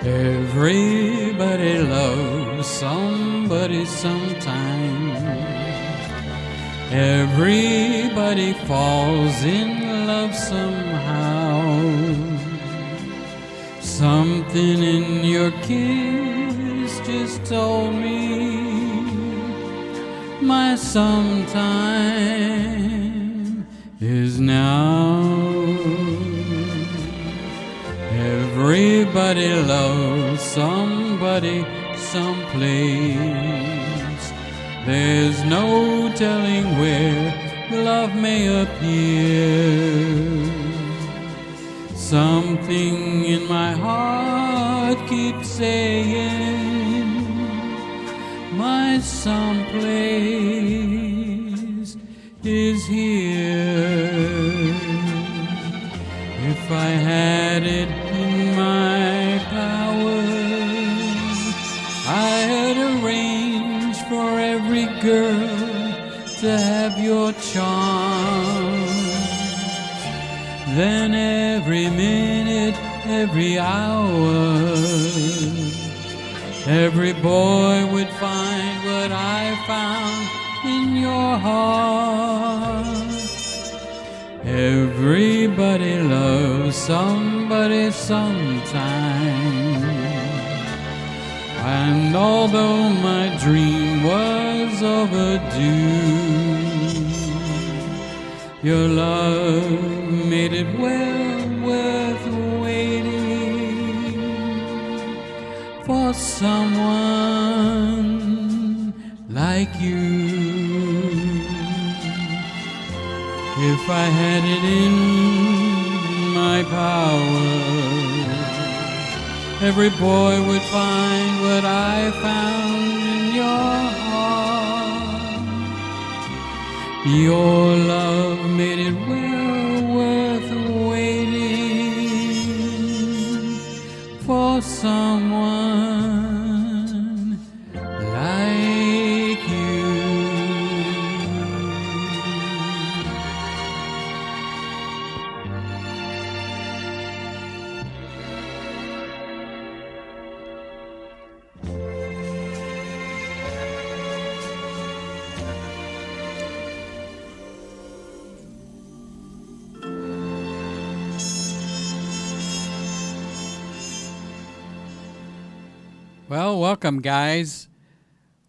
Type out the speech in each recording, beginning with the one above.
Everybody loves somebody sometime. Everybody falls in love somehow. Something in your kiss just told me my sometime is now. Everybody loves somebody someplace. There's no telling where love may appear. Something in my heart keeps saying my someplace is here. If I had it in my power, I'd arrange for every girl to have your charm. Then every minute, every hour, every boy would find what I found in your heart. Everybody loves somebody sometime. And although my dream was overdue, your love made it well worth waiting for someone like you. If I had it in my power, every boy would find what I found in your heart. Your love made it well worth waiting for someone like you. Well, welcome, guys.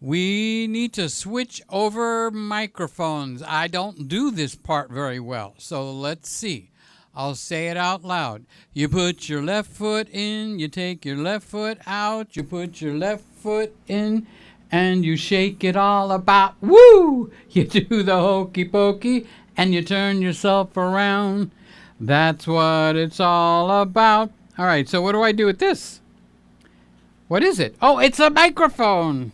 We need to switch over microphones. I don't do this part very well, so let's see. I'll say it out loud. You put your left foot in, you take your left foot out, you put your left foot in, and you shake it all about. Woo! You do the hokey pokey, and you turn yourself around. That's what it's all about. All right, so what do I do with this? What is it? Oh, it's a microphone.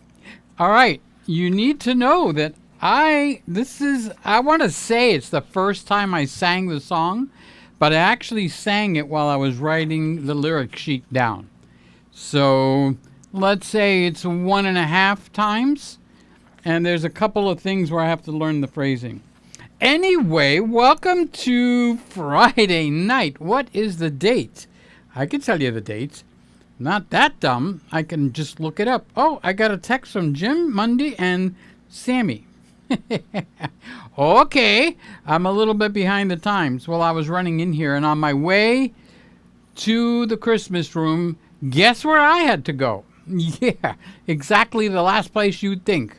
All right. You need to know that I want to say it's the first time I sang the song, but I actually sang it while I was writing the lyric sheet down. So let's say it's 1.5 times, and there's a couple of things where I have to learn the phrasing. Anyway, welcome to Friday night. What is the date? I can tell you the dates. Not that dumb. I can just look it up. Oh, I got a text from Jim, Monday, and Sammy. Okay, I'm a little bit behind the times. Well, I was running in here, and on my way to the Christmas room, guess where I had to go? Yeah, exactly the last place you'd think.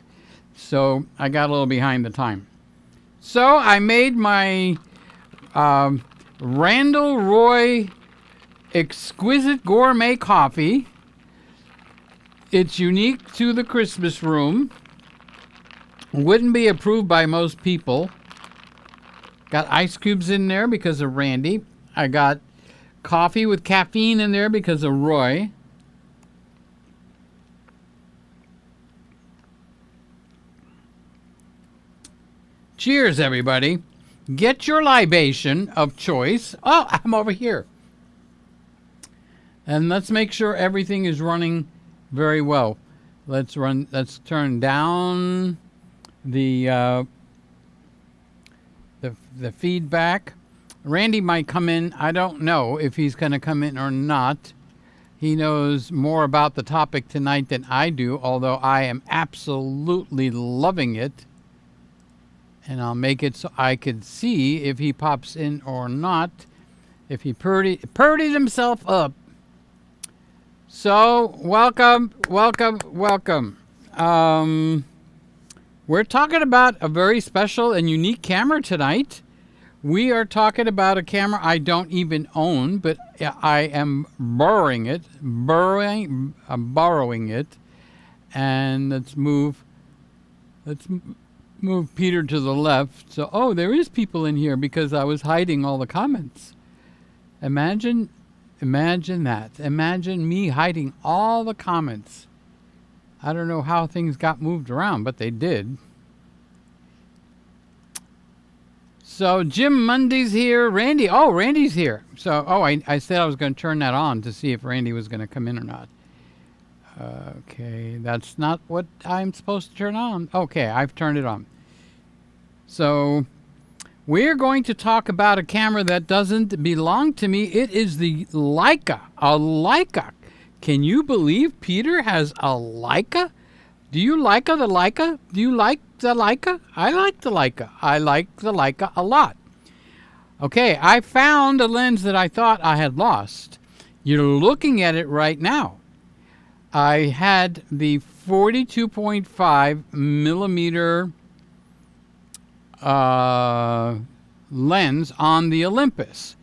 So I got a little behind the time. So I made my Randall Roy exquisite gourmet coffee. It's unique to the Christmas room. Wouldn't be approved by most people. Got ice cubes in there because of Randy. I got coffee with caffeine in there because of Roy. Cheers, everybody. Get your libation of choice. Oh, I'm over here. And let's make sure everything is running very well. Let's turn down the feedback. Randy might come in. I don't know if he's going to come in or not. He knows more about the topic tonight than I do, although I am absolutely loving it. And I'll make it so I could see if he pops in or not, if he purdied himself up. So, welcome. We're talking about a very special and unique camera tonight. We are talking about a camera I don't even own, but I am borrowing it. And let's move Peter to the left. So, there is people in here because I was hiding all the comments. Imagine that. Imagine me hiding all the comments. I don't know how things got moved around, but they did. So Jim Mundy's here. Randy. Oh, Randy's here. So, I said I was going to turn that on to see if Randy was going to come in or not. Okay, that's not what I'm supposed to turn on. Okay, I've turned it on. So, we're going to talk about a camera that doesn't belong to me. It is the Leica. A Leica. Can you believe Peter has a Leica? Do you like the Leica? Do you like the Leica? I like the Leica. I like the Leica a lot. Okay, I found a lens that I thought I had lost. You're looking at it right now. I had the 42.5 millimeter lens on the Olympus.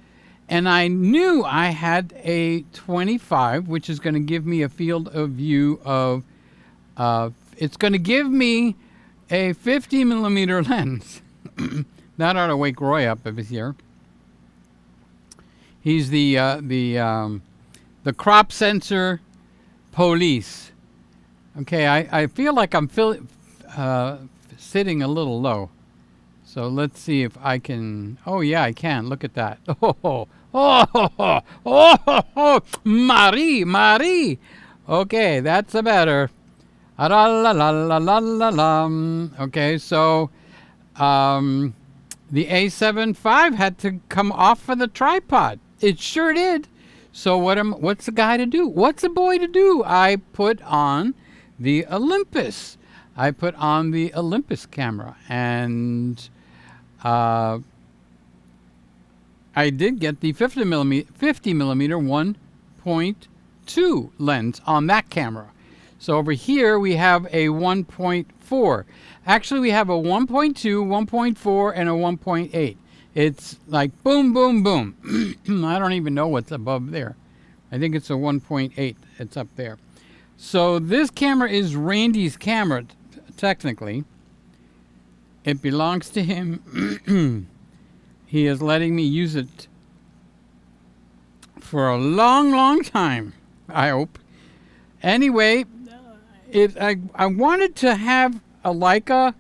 And I knew I had a 25, which is going to give me a field of view of, it's going to give me a 50 millimeter lens. That ought to wake Roy up if he's here. He's the crop sensor police. Okay, I feel like I'm sitting a little low. So let's see if I can. Oh yeah, I can. Look at that. Marie. Okay, that's a better. Okay, so the A7 IV had to come off of the tripod. It sure did. So what's the guy to do? What's the boy to do? I put on the Olympus. I put on the Olympus camera, and I did get the 50 millimeter 1.2 lens on that camera. So over here we have a 1.4. Actually, we have a 1.2, 1.4, and a 1.8. It's like boom, boom, boom. I don't even know what's above there. I think it's a 1.8. It's up there. So this camera is Randy's camera, technically. It belongs to him. He is letting me use it for a long, long time, I hope. Anyway, I wanted to have a Leica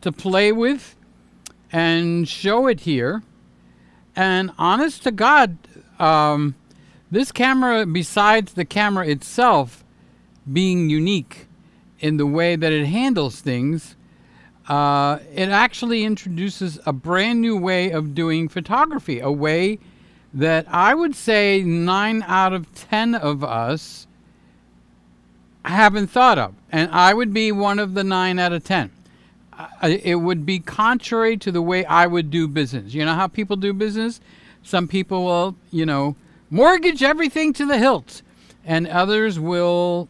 to play with and show it here. And honest to God, this camera, besides the camera itself being unique in the way that it handles things, it actually introduces a brand new way of doing photography, a way that I would say 9 out of 10 of us haven't thought of. And I would be one of the 9 out of 10. It would be contrary to the way I would do business. You know how people do business? Some people will, mortgage everything to the hilt. And others will,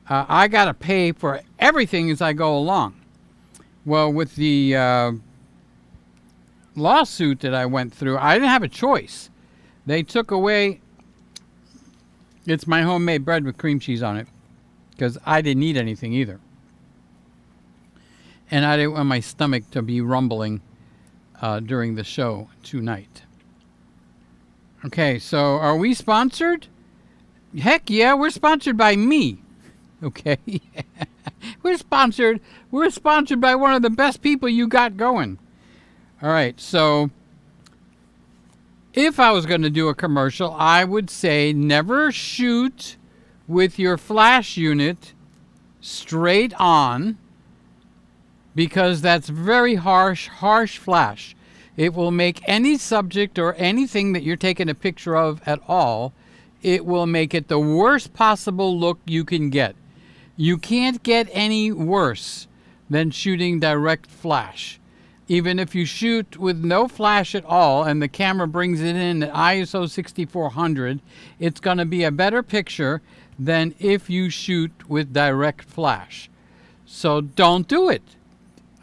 I got to pay for everything as I go along. Well, with the lawsuit that I went through, I didn't have a choice. They took away, it's my homemade bread with cream cheese on it, because I didn't eat anything either. And I didn't want my stomach to be rumbling during the show tonight. Okay, so are we sponsored? Heck yeah, we're sponsored by me. Okay. We're sponsored by one of the best people you got going. All right, so if I was going to do a commercial, I would say never shoot with your flash unit straight on, because that's very harsh flash. It will make any subject or anything that you're taking a picture of at all, it will make it the worst possible look you can get. You can't get any worse than shooting direct flash. Even if you shoot with no flash at all and the camera brings it in at ISO 6400, it's going to be a better picture than if you shoot with direct flash. So don't do it.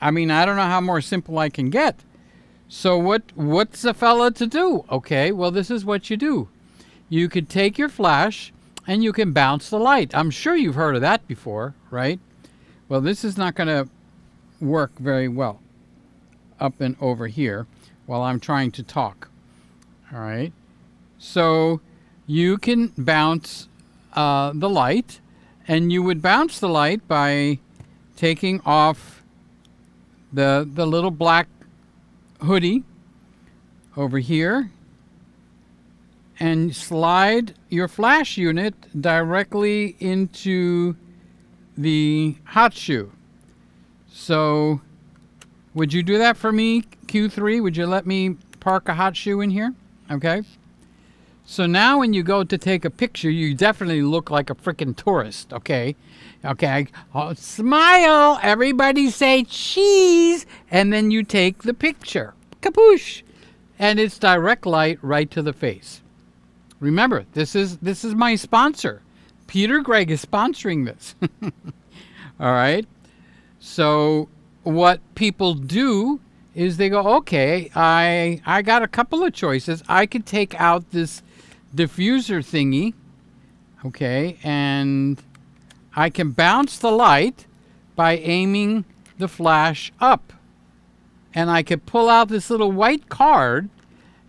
I mean, I don't know how more simple I can get. So what's a fella to do? Okay, well, this is what you do. You could take your flash and you can bounce the light. I'm sure you've heard of that before, right? Well, this is not going to work very well up and over here while I'm trying to talk. All right. So you can bounce the light, and you would bounce the light by taking off the little black hoodie over here and slide your flash unit directly into the hot shoe. So would you do that for me, Q3? Would you let me park a hot shoe in here? Okay. So now when you go to take a picture, you definitely look like a freaking tourist, okay? Okay, smile, everybody say cheese, and then you take the picture. Kapoosh! And it's direct light right to the face. Remember, this is my sponsor. Peter Gregg is sponsoring this. All right? So what people do is they go, okay, I got a couple of choices. I could take out this diffuser thingy, okay, and I can bounce the light by aiming the flash up. And I could pull out this little white card,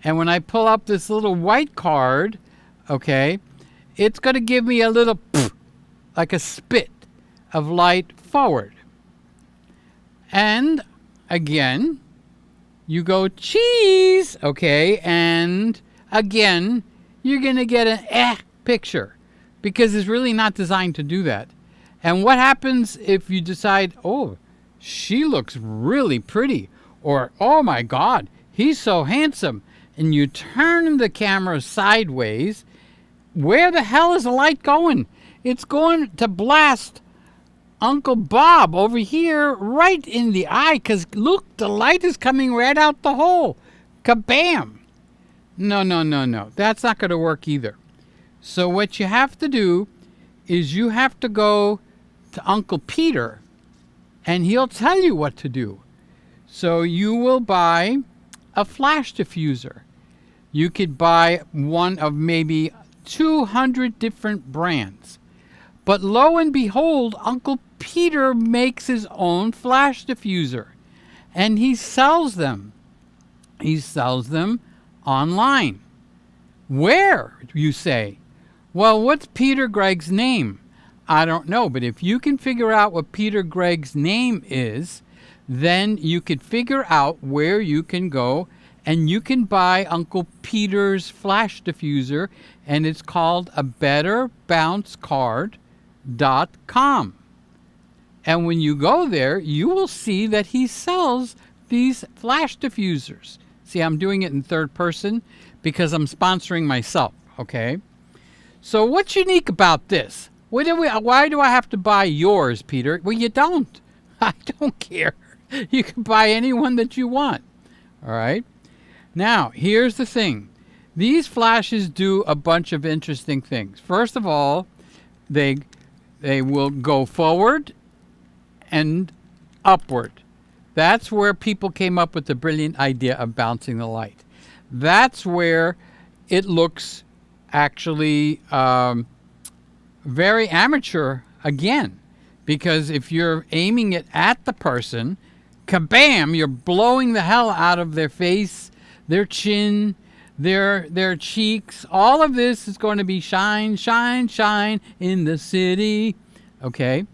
and when I pull up this little white card, okay, it's going to give me a little like a spit of light forward. And again, you go cheese, okay, and again, you're going to get an picture because it's really not designed to do that. And what happens if you decide, oh, she looks really pretty, or oh my God, he's so handsome, and you turn the camera sideways, where the hell is the light going? It's going to blast Uncle Bob over here right in the eye, because look, the light is coming right out the hole. Kabam! No. That's not going to work either. So what you have to do is you have to go to Uncle Peter, and he'll tell you what to do. So you will buy a flash diffuser. You could buy one of maybe 200 different brands. But lo and behold, Uncle Peter makes his own flash diffuser, and he sells them. He sells them online. Where, you say? Well, what's Peter Gregg's name? I don't know, but if you can figure out what Peter Gregg's name is, then you could figure out where you can go, and you can buy Uncle Peter's flash diffuser, and it's called a betterbounce.com. And when you go there, you will see that he sells these flash diffusers. See, I'm doing it in third person because I'm sponsoring myself, okay? So what's unique about this? Why do I have to buy yours, Peter? Well, you don't. I don't care. You can buy any one that you want, all right? Now, here's the thing. These flashes do a bunch of interesting things. First of all, they will go forward and upward. That's where people came up with the brilliant idea of bouncing the light. That's where it looks actually very amateur again, because if you're aiming it at the person, kabam, you're blowing the hell out of their face, their chin, their cheeks. All of this is going to be shine, shine, shine in the city. Okay,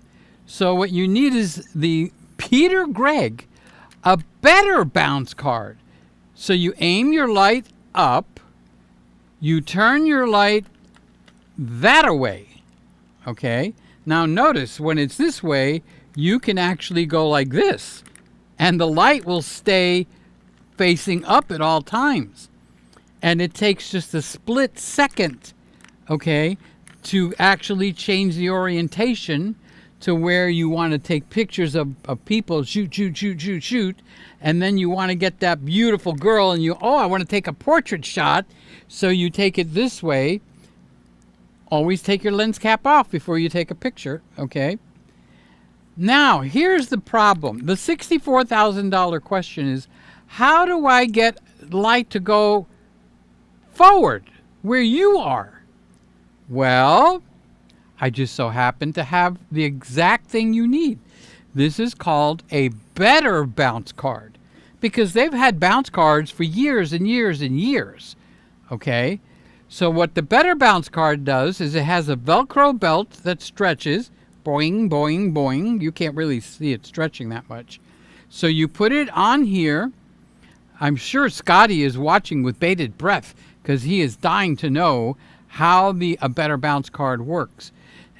so what you need is the Peter Gregg, a better bounce card. So you aim your light up, you turn your light that away. Okay, now notice when it's this way, you can actually go like this, and the light will stay facing up at all times. And it takes just a split second okay, to actually change the orientation to where you want to take pictures of people, shoot, and then you want to get that beautiful girl and I want to take a portrait shot, so you take it this way. Always take your lens cap off before you take a picture, okay? Now, here's the problem. The $64,000 question is, how do I get light to go forward where you are? Well, I just so happen to have the exact thing you need. This is called a better bounce card, because they've had bounce cards for years and years and years, okay? So what the better bounce card does is it has a Velcro belt that stretches, boing, boing, boing. You can't really see it stretching that much. So you put it on here. I'm sure Scotty is watching with bated breath because he is dying to know how a better bounce card works.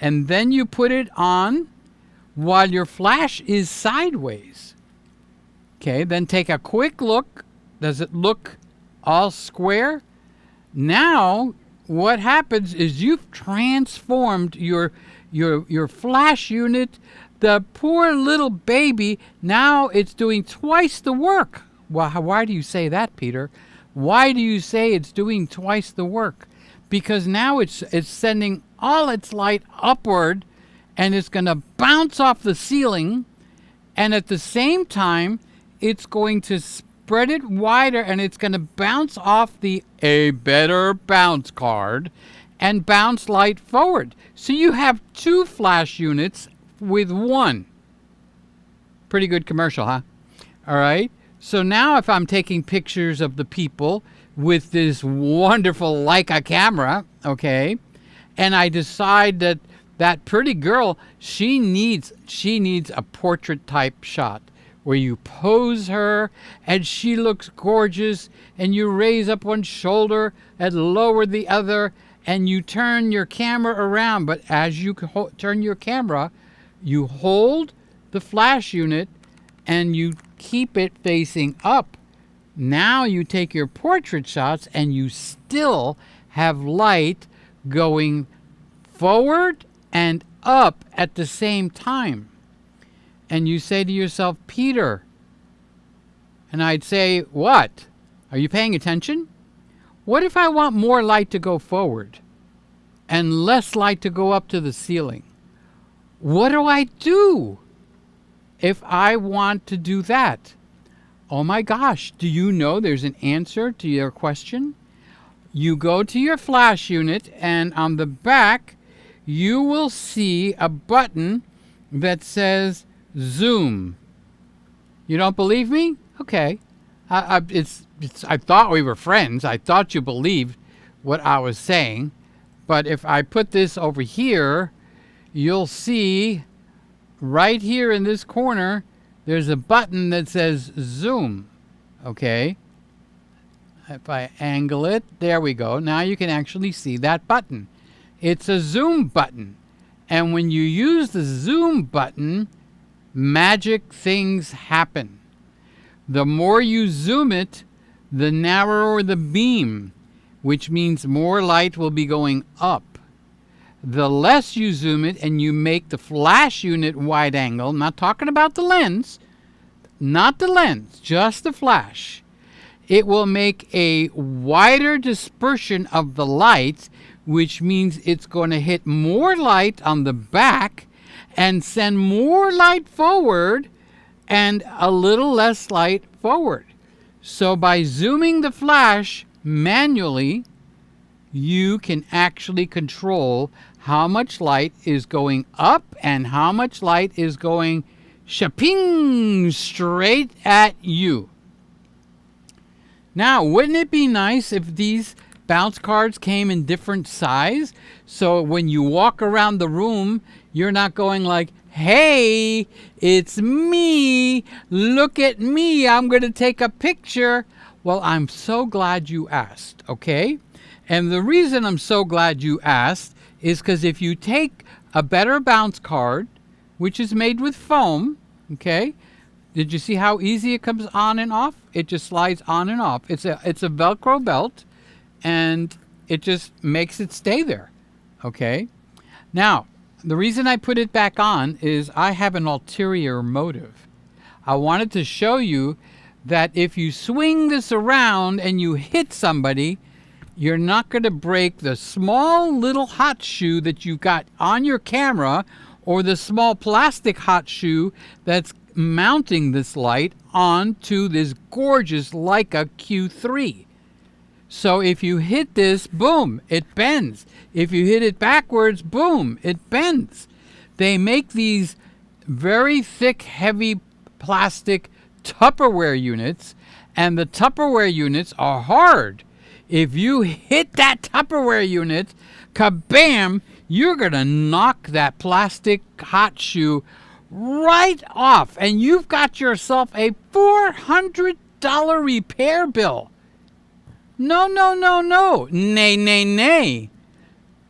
And then you put it on while your flash is sideways. Okay, then take a quick look. Does it look all square? Now, what happens is you've transformed your flash unit. The poor little baby, now it's doing twice the work. Well, why do you say that, Peter? Why do you say it's doing twice the work? Because now it's sending all its light upward, and it's going to bounce off the ceiling, and at the same time, it's going to spread it wider, and it's going to bounce off a better bounce card and bounce light forward. So you have two flash units with one. Pretty good commercial, huh? All right. So now if I'm taking pictures of the people with this wonderful Leica camera, okay, and I decide that pretty girl, she needs a portrait type shot where you pose her and she looks gorgeous, and you raise up one shoulder and lower the other, and you turn your camera around. But as you turn your camera, you hold the flash unit and you keep it facing up. Now you take your portrait shots and you still have light going forward and up at the same time. And you say to yourself, Peter, and I'd say, what? Are you paying attention? What if I want more light to go forward and less light to go up to the ceiling? What do I do if I want to do that? Oh my gosh, do you know there's an answer to your question? You go to your flash unit, and on the back, you will see a button that says zoom. You don't believe me? Okay. I thought we were friends. I thought you believed what I was saying. But if I put this over here, you'll see right here in this corner, there's a button that says zoom. Okay. If I angle it, there we go. Now you can actually see that button. It's a zoom button. And when you use the zoom button, magic things happen. The more you zoom it, the narrower the beam, which means more light will be going up. The less you zoom it and you make the flash unit wide angle, I'm not talking about the lens, not the lens, just the flash, it will make a wider dispersion of the light, which means it's going to hit more light on the back and send more light forward and a little less light forward. So by zooming the flash manually, you can actually control how much light is going up and how much light is going shaping straight at you. Now, wouldn't it be nice if these bounce cards came in different size? So when you walk around the room, you're not going like, hey, it's me. Look at me. I'm going to take a picture. Well, I'm so glad you asked, okay? And the reason I'm so glad you asked is because if you take a better bounce card, which is made with foam, okay? Did you see how easy it comes on and off? It just slides on and off. It's a Velcro belt, and it just makes it stay there. Okay? Now, the reason I put it back on is I have an ulterior motive. I wanted to show you that if you swing this around and you hit somebody, you're not going to break the small little hot shoe that you got on your camera or the small plastic hot shoe that's mounting this light onto this gorgeous Leica Q3. So if you hit this, boom, it bends. If you hit it backwards, boom, it bends. They make these very thick, heavy plastic Tupperware units, and the Tupperware units are hard. If you hit that Tupperware unit, kabam, you're going to knock that plastic hot shoe right off, and you've got yourself a $400 repair bill. No, no, no, no. Nay, nay, nay.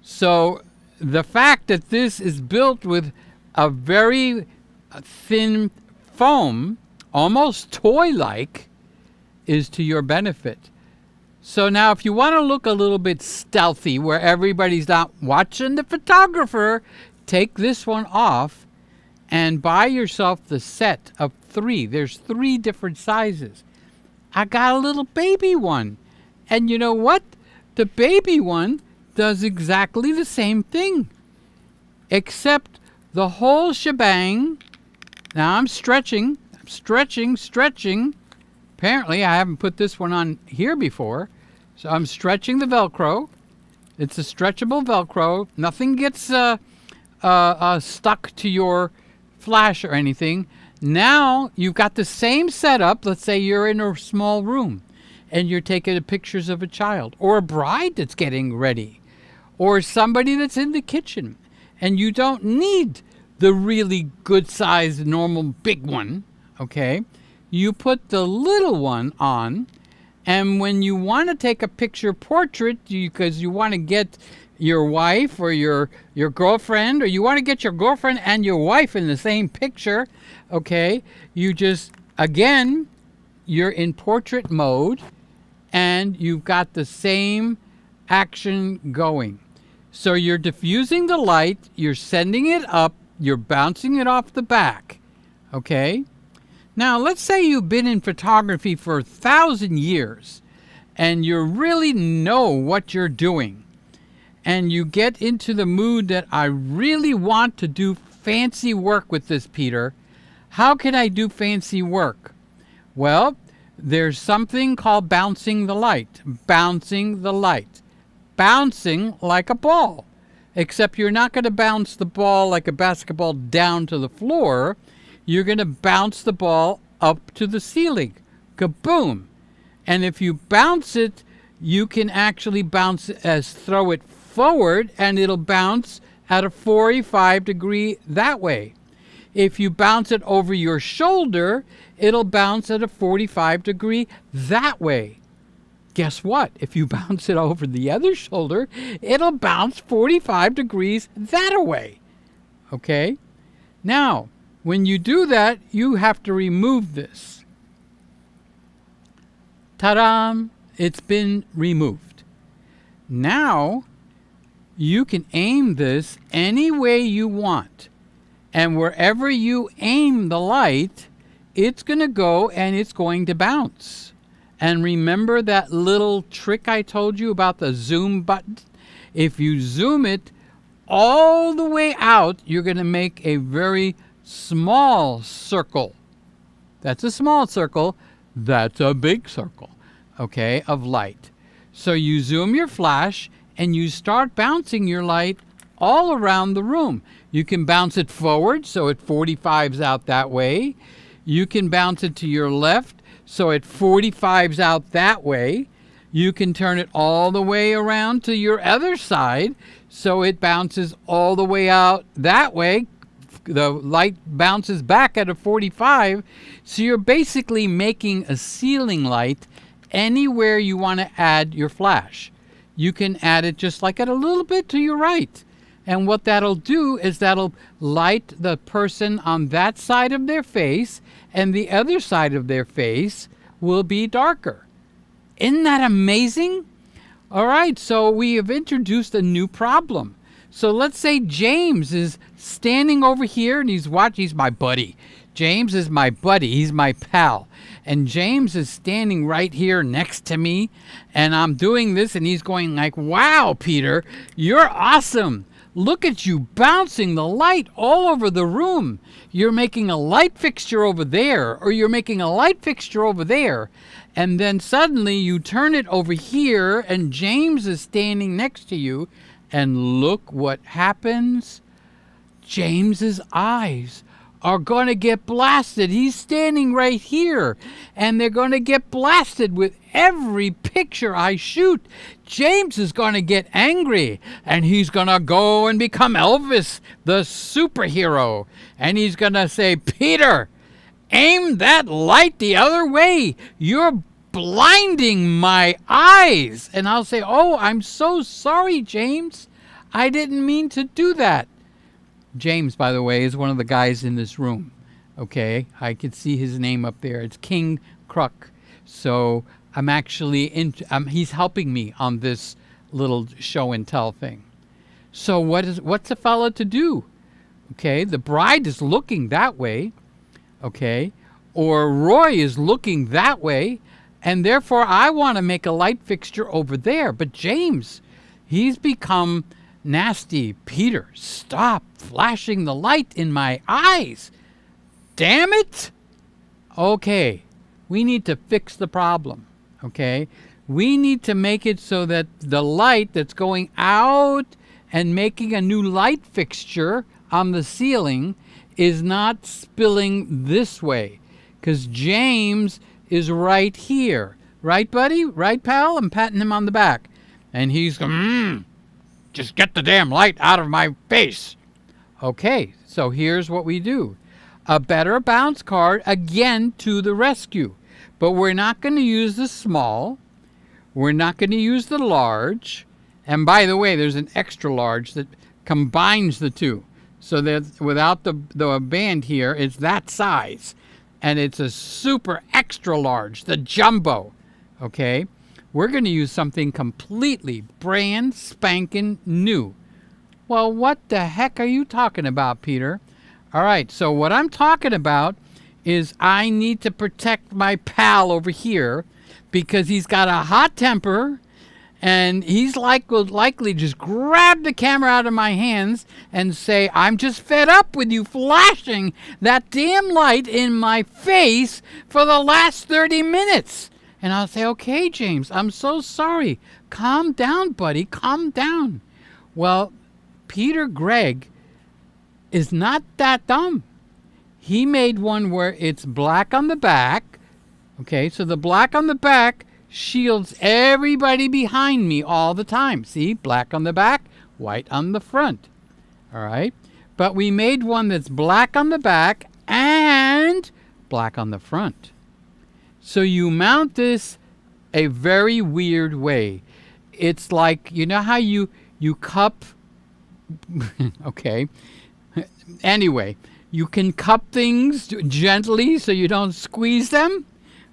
So the fact that this is built with a very thin foam, almost toy-like, is to your benefit. So now if you want to look a little bit stealthy where everybody's not watching the photographer, take this one off and buy yourself the set of 3. There's 3 different sizes. I got a little baby one. And you know what? The baby one does exactly the same thing. Except the whole shebang. Now I'm stretching. Apparently I haven't put this one on here before. So I'm stretching the Velcro. It's a stretchable Velcro. Nothing gets stuck to your flash or anything. Now you've got the same setup. Let's say you're in a small room and you're taking pictures of a child or a bride that's getting ready or somebody that's in the kitchen, and you don't need the really good sized normal big one. Okay, you put the little one on, and when you want to take a picture portrait because you want to get your wife or your girlfriend, or you want to get your girlfriend and your wife in the same picture, okay, you just, again, you're in portrait mode and you've got the same action going. So you're diffusing the light, you're sending it up, you're bouncing it off the back, okay? Now, let's say you've been in photography for 1,000 years and you really know what you're doing, and you get into the mood that I really want to do fancy work with this, Peter. How can I do fancy work? Well, there's something called bouncing the light. Bouncing the light. Bouncing like a ball. Except you're not going to bounce the ball like a basketball down to the floor. You're going to bounce the ball up to the ceiling. Kaboom! And if you bounce it, you can actually throw it forward, and it'll bounce at a 45 degree that way. If you bounce it over your shoulder, it'll bounce at a 45 degree that way. Guess what? If you bounce it over the other shoulder, it'll bounce 45 degrees that way. Okay? Now, when you do that, you have to remove this. Ta-da! It's been removed. Now, you can aim this any way you want. And wherever you aim the light, it's going to go and it's going to bounce. And remember that little trick I told you about the zoom button? If you zoom it all the way out, you're going to make a very small circle. That's a small circle. That's a big circle, okay, of light. So you zoom your flash and you start bouncing your light all around the room. You can bounce it forward so it 45s out that way. You can bounce it to your left so it 45s out that way. You can turn it all the way around to your other side so it bounces all the way out that way. The light bounces back at a 45. So you're basically making a ceiling light anywhere you want to add your flash. You can add it just like it a little bit to your right. And what that'll do is that'll light the person on that side of their face, and the other side of their face will be darker. Isn't that amazing? All right, so we have introduced a new problem. So let's say James is standing over here and he's watching. He's my buddy. James is my buddy. He's my pal. And James is standing right here next to me. And I'm doing this and he's going like, wow, Peter, you're awesome. Look at you bouncing the light all over the room. You're making a light fixture over there, or you're making a light fixture over there. And then suddenly you turn it over here and James is standing next to you. And look what happens. James's eyes are going to get blasted. He's standing right here, and they're going to get blasted with every picture I shoot. James is going to get angry, and he's going to go and become Elvis, the superhero. And he's going to say, Peter, aim that light the other way. You're blinding my eyes. And I'll say, oh, I'm so sorry, James. I didn't mean to do that. James, by the way, is one of the guys in this room. Okay, I can see his name up there. It's King Kruk. So I'm actually he's helping me on this little show and tell thing. So what's a fella to do? Okay, the bride is looking that way. Okay, or Roy is looking that way, and therefore I want to make a light fixture over there. But James, he's become nasty. Peter, stop flashing the light in my eyes. Damn it. Okay, we need to fix the problem. Okay, we need to make it so that the light that's going out and making a new light fixture on the ceiling is not spilling this way, because James is right here. Right, buddy? Right, pal? I'm patting him on the back. And he's going, just get the damn light out of my face. Okay, so here's what we do. A better bounce card, again, to the rescue. But we're not going to use the small. We're not going to use the large. And by the way, there's an extra large that combines the two. So that without the band here, it's that size. And it's a super extra large, the jumbo. Okay? We're going to use something completely brand spanking new. Well, what the heck are you talking about, Peter? All right, so what I'm talking about is I need to protect my pal over here because he's got a hot temper and he's likely just grab the camera out of my hands and say, I'm just fed up with you flashing that damn light in my face for the last 30 minutes. And I'll say, okay, James, I'm so sorry. Calm down, buddy. Calm down. Well, Peter Gregg is not that dumb. He made one where it's black on the back. Okay, so the black on the back shields everybody behind me all the time. See, black on the back, white on the front. All right, but we made one that's black on the back and black on the front. So you mount this a very weird way. It's like, you know how you cup, okay. Anyway, you can cup things gently so you don't squeeze them.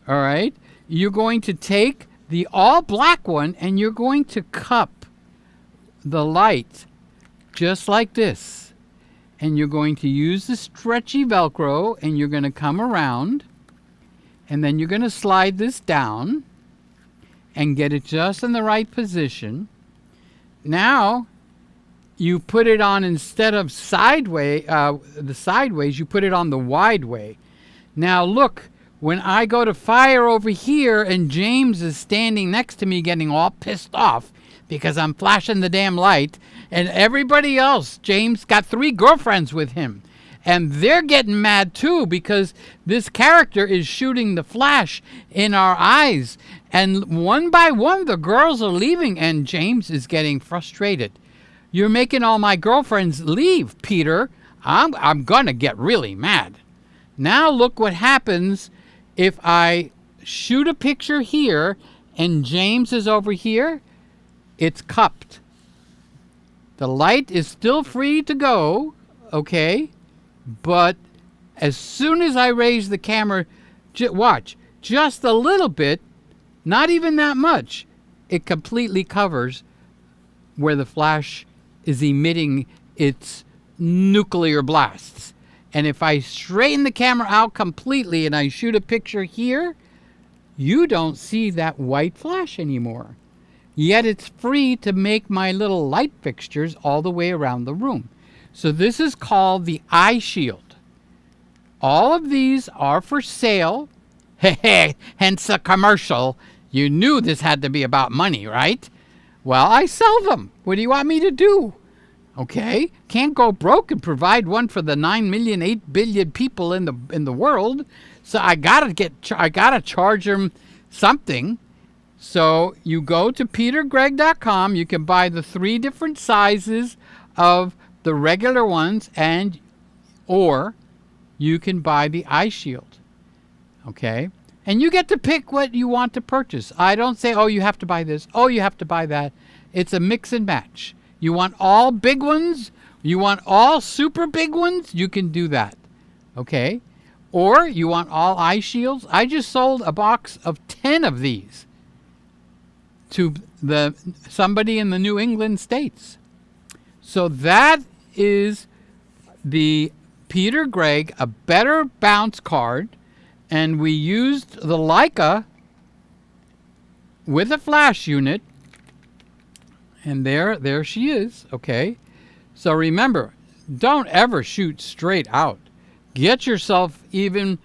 All right. You're going to take the all black one and you're going to cup the light just like this. And you're going to use the stretchy Velcro and you're going to come around. And then you're going to slide this down and get it just in the right position. Now, you put it on instead of sideways, you put it on the wide way. Now, look, when I go to fire over here and James is standing next to me getting all pissed off because I'm flashing the damn light, and everybody else, James got 3 girlfriends with him. And they're getting mad too because this character is shooting the flash in our eyes. And one by one, the girls are leaving and James is getting frustrated. You're making all my girlfriends leave, Peter. I'm going to get really mad. Now look what happens if I shoot a picture here and James is over here. It's cupped. The light is still free to go, okay? But as soon as I raise the camera, watch, just a little bit, not even that much, it completely covers where the flash is emitting its nuclear blasts. And if I straighten the camera out completely and I shoot a picture here, you don't see that white flash anymore. Yet it's free to make my little light fixtures all the way around the room. So this is called the eye shield. All of these are for sale. Hence a commercial. You knew this had to be about money, right? Well, I sell them. What do you want me to do? Okay, can't go broke and provide one for the 9,000,000,000, 8,000,000,000 people in the world. So I gotta charge them something. So you go to PeterGregg.com. You can buy the 3 different sizes of the regular ones, or you can buy the eye shield. Okay, and you get to pick what you want to purchase. I don't say, oh, you have to buy this. Oh, you have to buy that. It's a mix and match. You want all big ones? You want all super big ones? You can do that. Okay? Or you want all eye shields? I just sold a box of 10 of these to somebody in the New England states. So that is the Peter Gregg, a better bounce card, and we used the Leica with a flash unit. And there she is, okay? So remember, don't ever shoot straight out. Get yourself even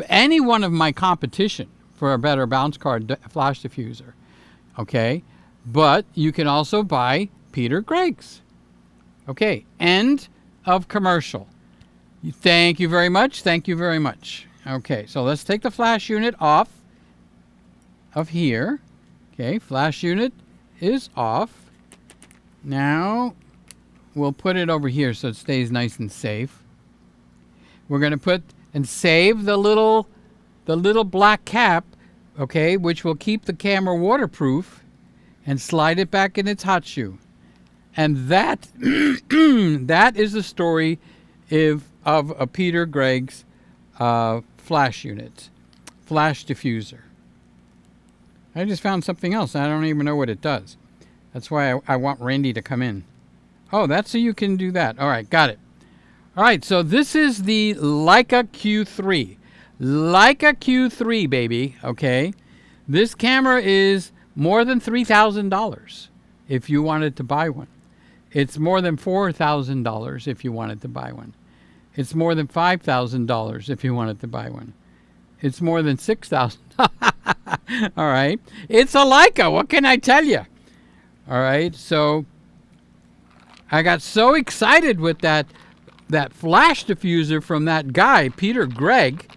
any one of my competition for a better bounce card flash diffuser, okay? But you can also buy Peter Gregg's. Okay, end of commercial. Thank you very much. Thank you very much. Okay, so let's take the flash unit off of here. Okay, flash unit is off. Now we'll put it over here so it stays nice and safe. We're going to put and save the little black cap, okay, which will keep the camera waterproof, and slide it back in its hot shoe. And that that is the story of a Peter Gregg's flash unit, flash diffuser. I just found something else. I don't even know what it does. That's why I want Randy to come in. Oh, that's so you can do that. All right, got it. All right, so this is the Leica Q3. Leica Q3, baby, okay? This camera is more than $3,000 if you wanted to buy one. It's more than $4,000 if you wanted to buy one. It's more than $5,000 if you wanted to buy one. It's more than $6,000. All right. It's a Leica. What can I tell you? All right. So I got so excited with that flash diffuser from that guy, Peter Gregg.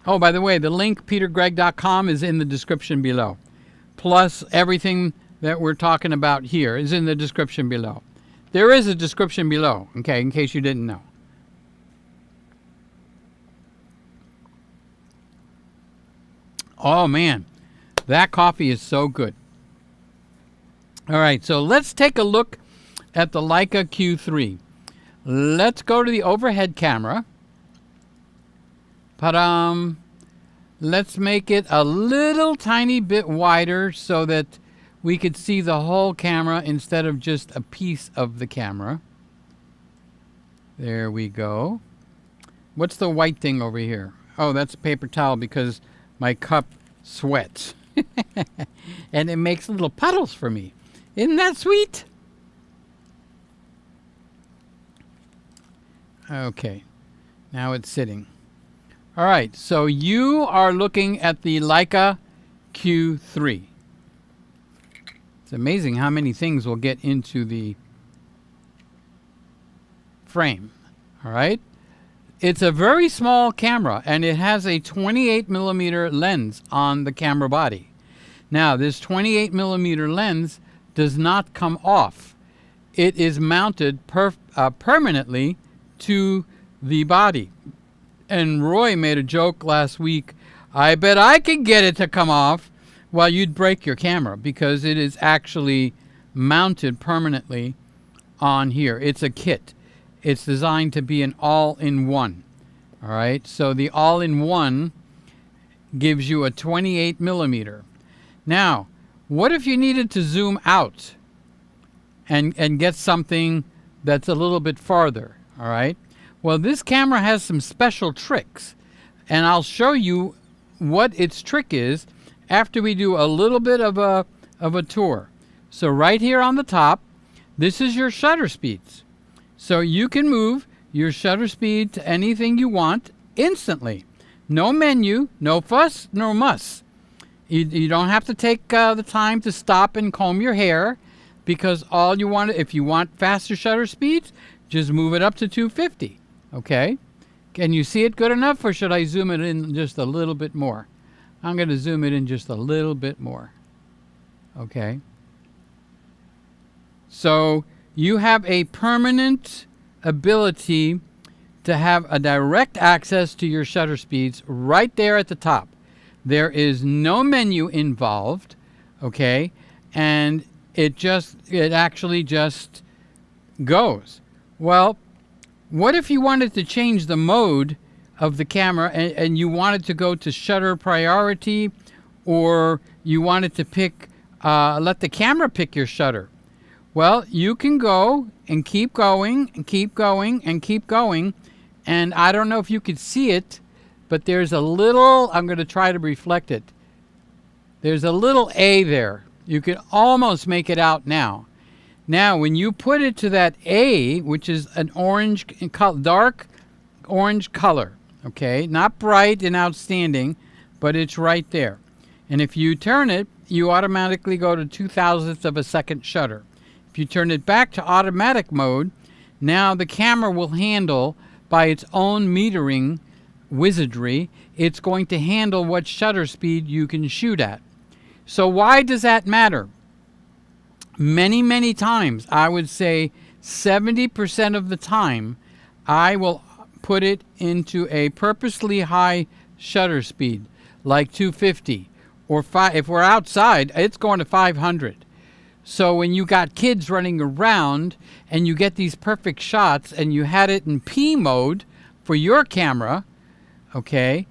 Oh, by the way, the link, PeterGregg.com, is in the description below. Plus, everything that we're talking about here is in the description below. There is a description below, okay, in case you didn't know. Oh, man, that coffee is so good. All right, so let's take a look at the Leica Q3. Let's go to the overhead camera. Ta-da! Let's make it a little tiny bit wider so that we could see the whole camera instead of just a piece of the camera. There we go. What's the white thing over here? Oh, that's a paper towel because my cup sweats. And it makes little puddles for me. Isn't that sweet? Okay, now it's sitting. All right, so you are looking at the Leica Q3. It's amazing how many things will get into the frame. All right, it's a very small camera, and it has a 28mm lens on the camera body. Now, this 28mm lens does not come off. It is mounted permanently to the body. And Roy made a joke last week. I bet I could get it to come off. Well, you'd break your camera because it is actually mounted permanently on here. It's a kit. It's designed to be an all-in-one. All right, so the all-in-one gives you a 28mm. Now, what if you needed to zoom out? and get something that's a little bit farther, all right? Well, this camera has some special tricks, and I'll show you what its trick is after we do a little bit of a tour. So right here on the top, this is your shutter speeds. So you can move your shutter speed to anything you want instantly. No menu, no fuss, no muss. You don't have to take the time to stop and comb your hair, because all you want, if you want faster shutter speeds, just move it up to 250. Okay? Can you see it good enough, or should I zoom it in just a little bit more? I'm going to zoom it in just a little bit more. Okay? So you have a permanent ability to have a direct access to your shutter speeds right there at the top. There is no menu involved, okay? And it actually just goes. Well, what if you wanted to change the mode of the camera and you wanted to go to shutter priority, or you wanted to pick, let the camera pick your shutter? Well, you can go and keep going and keep going and keep going. And I don't know if you could see it, but there's a little, I'm going to try to reflect it. There's a little A there. You can almost make it out now. Now, when you put it to that A, which is an orange, dark orange color, okay? Not bright and outstanding, but it's right there. And if you turn it, you automatically go to 2,000th of a second shutter. If you turn it back to automatic mode, now the camera will handle, by its own metering wizardry, it's going to handle what shutter speed you can shoot at. So why does that matter? Many, many times, I would say 70% of the time, I will put it into a purposely high shutter speed, like 250, or if we're outside, it's going to 500. So when you got kids running around and you get these perfect shots and you had it in P mode for your camera, okay,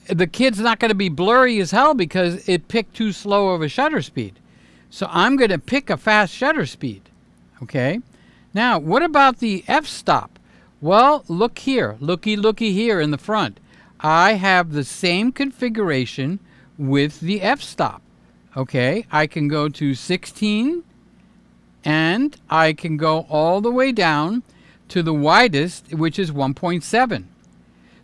the kid's not going to be blurry as hell because it picked too slow of a shutter speed. So I'm going to pick a fast shutter speed, okay? Now, what about the f-stop? Well, look here, looky here in the front. I have the same configuration with the f-stop. Okay, I can go to 16, and I can go all the way down to the widest, which is 1.7.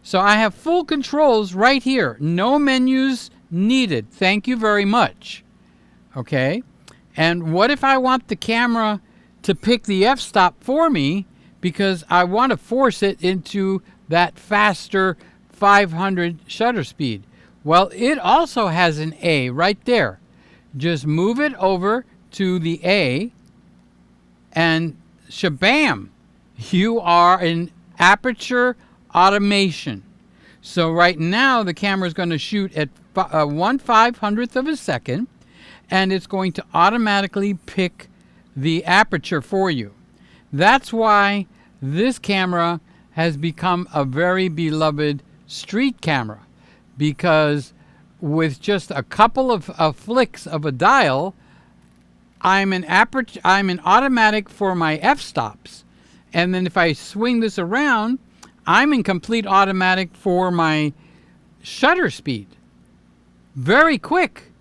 So I have full controls right here. No menus needed. Thank you very much. Okay, and what if I want the camera to pick the f-stop for me because I want to force it into that faster 500 shutter speed? Well, it also has an A right there. Just move it over to the A, and shabam, you are in aperture automation. So right now the camera is going to shoot at 1/500th of a second, and it's going to automatically pick the aperture for you. That's why this camera has become a very beloved street camera, because with just a couple of flicks of a dial, I'm in automatic for my f-stops. And then if I swing this around, I'm in complete automatic for my shutter speed. Very quick.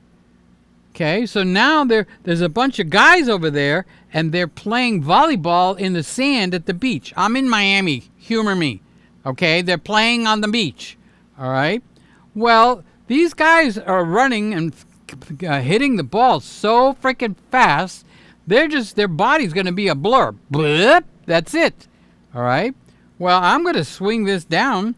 Okay, so now there's a bunch of guys over there, and they're playing volleyball in the sand at the beach. I'm in Miami. Humor me. Okay, they're playing on the beach. All right. Well, these guys are running and hitting the ball so freaking fast, their body's going to be a blur. Blip, that's it. All right. Well, I'm going to swing this down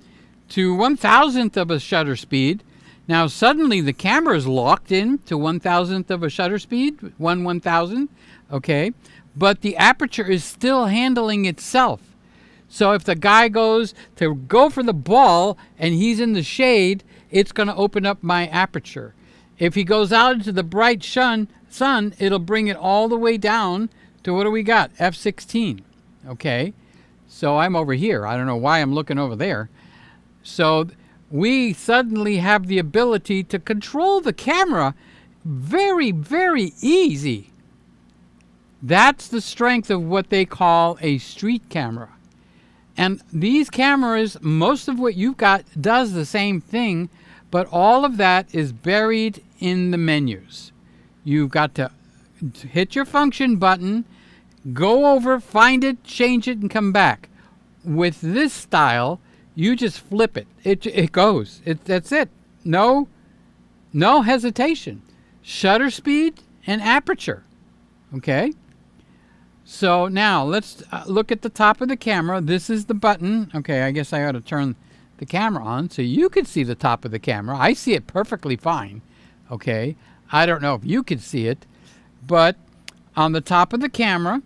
to 1,000th of a shutter speed. Now, suddenly the camera is locked in to 1,000th of a shutter speed, 1/1000. Okay. But the aperture is still handling itself. So if the guy goes to go for the ball and he's in the shade, it's going to open up my aperture. If he goes out into the bright sun, it'll bring it all the way down to, what do we got? F16. Okay. So I'm over here. I don't know why I'm looking over there. So we suddenly have the ability to control the camera very, very easy. That's the strength of what they call a street camera. And these cameras, most of what you've got does the same thing, but all of that is buried in the menus. You've got to hit your function button, go over, find it, change it, and come back. With this style, you just flip it. It goes. That's it. No hesitation. Shutter speed and aperture. Okay? So now let's look at the top of the camera. This is the button. Okay, I guess I ought to turn the camera on so you can see the top of the camera. I see it perfectly fine. Okay? I don't know if you can see it, but on the top of the camera,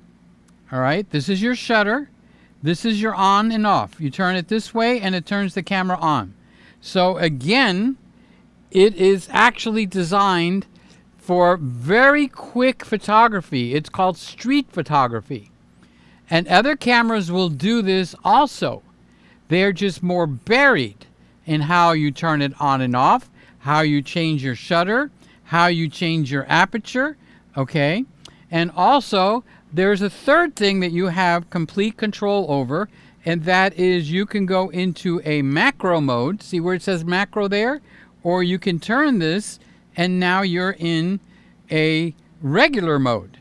all right, this is your shutter. This is your on and off. You turn it this way and it turns the camera on. So again, it is actually designed for very quick photography. It's called street photography. And other cameras will do this also. They're just more buried in how you turn it on and off, how you change your shutter, how you change your aperture, okay? And also, there's a third thing that you have complete control over, and that is you can go into a macro mode. See where it says macro there? Or you can turn this, and now you're in a regular mode.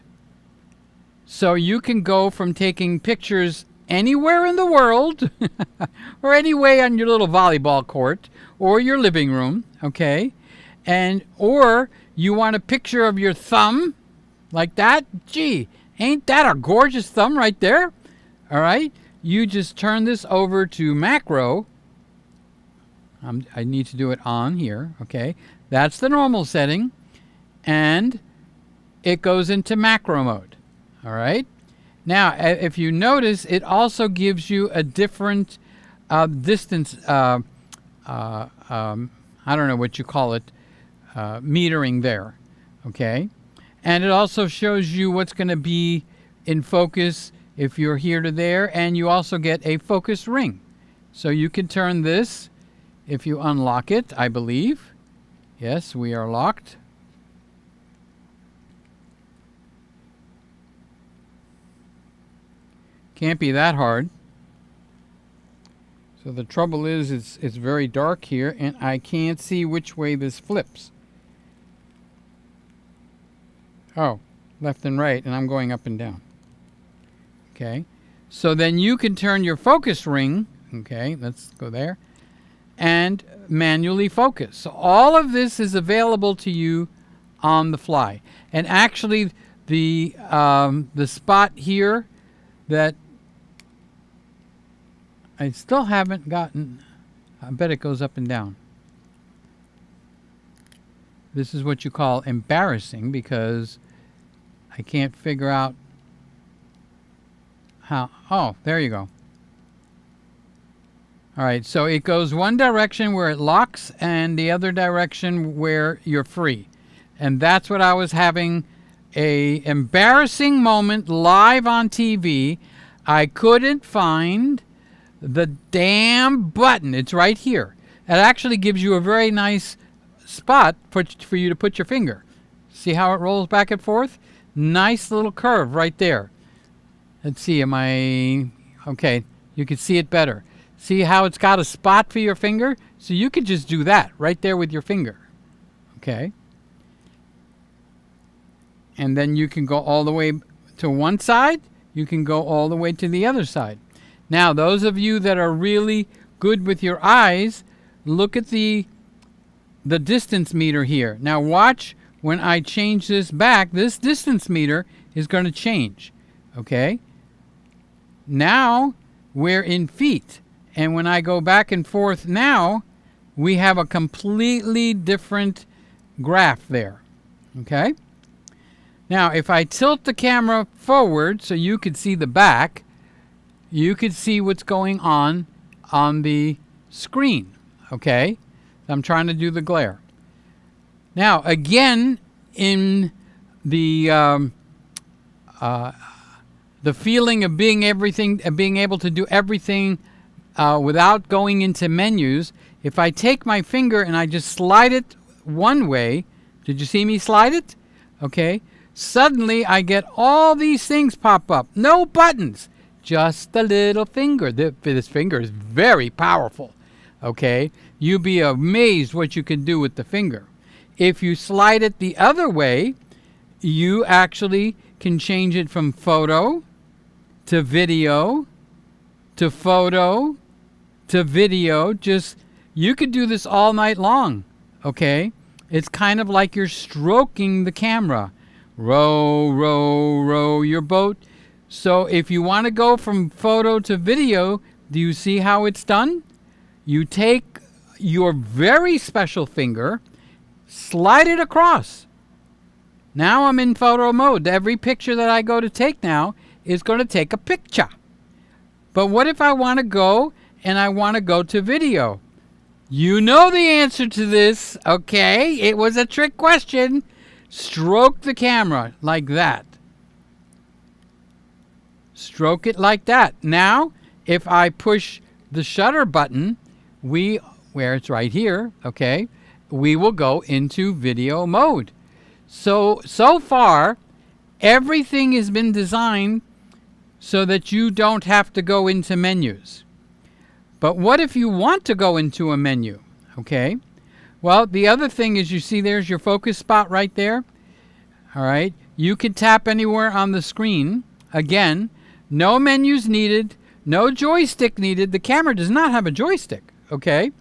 So you can go from taking pictures anywhere in the world, or anyway on your little volleyball court, or your living room, okay? Or you want a picture of your thumb, like that. Gee, ain't that a gorgeous thumb right there? All right, you just turn this over to macro. I need to do it on here, okay? That's the normal setting, and it goes into macro mode, all right? Now, if you notice, it also gives you a different distance, I don't know what you call it, metering there, okay? And it also shows you what's going to be in focus if you're here to there, and you also get a focus ring. So you can turn this if you unlock it, I believe. Yes, we are locked. Can't be that hard. So the trouble is it's very dark here, and I can't see which way this flips. Oh, left and right, and I'm going up and down. Okay, so then you can turn your focus ring, okay, let's go there, and manually focus. So all of this is available to you on the fly. And actually, the spot here that I still haven't gotten, I bet it goes up and down. This is what you call embarrassing, because I can't figure out how. Oh, there you go. All right, so it goes one direction where it locks and the other direction where you're free. And that's what I was having a embarrassing moment live on TV. I couldn't find the damn button. It's right here. It actually gives you a very nice spot for you to put your finger. See how it rolls back and forth? Nice little curve right there. Let's see, am I... Okay, you can see it better. See how it's got a spot for your finger? So you could just do that right there with your finger. Okay? And then you can go all the way to one side. You can go all the way to the other side. Now, those of you that are really good with your eyes, look at the distance meter here. Now watch when I change this back, this distance meter is going to change. Okay? Now we're in feet. And when I go back and forth now, we have a completely different graph there. Okay? Now, if I tilt the camera forward so you could see the back, you could see what's going on the screen. Okay? I'm trying to do the glare. Now, again, in the feeling of being able to do everything without going into menus, if I take my finger and I just slide it one way, did you see me slide it? Okay, suddenly I get all these things pop up. No buttons, just the little finger. This finger is very powerful. Okay, you'll be amazed what you can do with the finger. If you slide it the other way, you actually can change it from photo to video to photo to video. Just, you could do this all night long. Okay, it's kind of like you're stroking the camera. Row, row, row your boat. So if you want to go from photo to video, do you see how it's done? You take your very special finger, slide it across. Now I'm in photo mode. Every picture that I go to take now is going to take a picture. But what if I want to go and I want to go to video? You know the answer to this, okay? It was a trick question. Stroke the camera like that. Stroke it like that. Now, if I push the shutter button, where it's right here, okay, we will go into video mode. So far, everything has been designed so that you don't have to go into menus. But what if you want to go into a menu? Okay. Well, the other thing is, you see there's your focus spot right there. All right. You can tap anywhere on the screen. Again, no menus needed, no joystick needed. The camera does not have a joystick. Okay.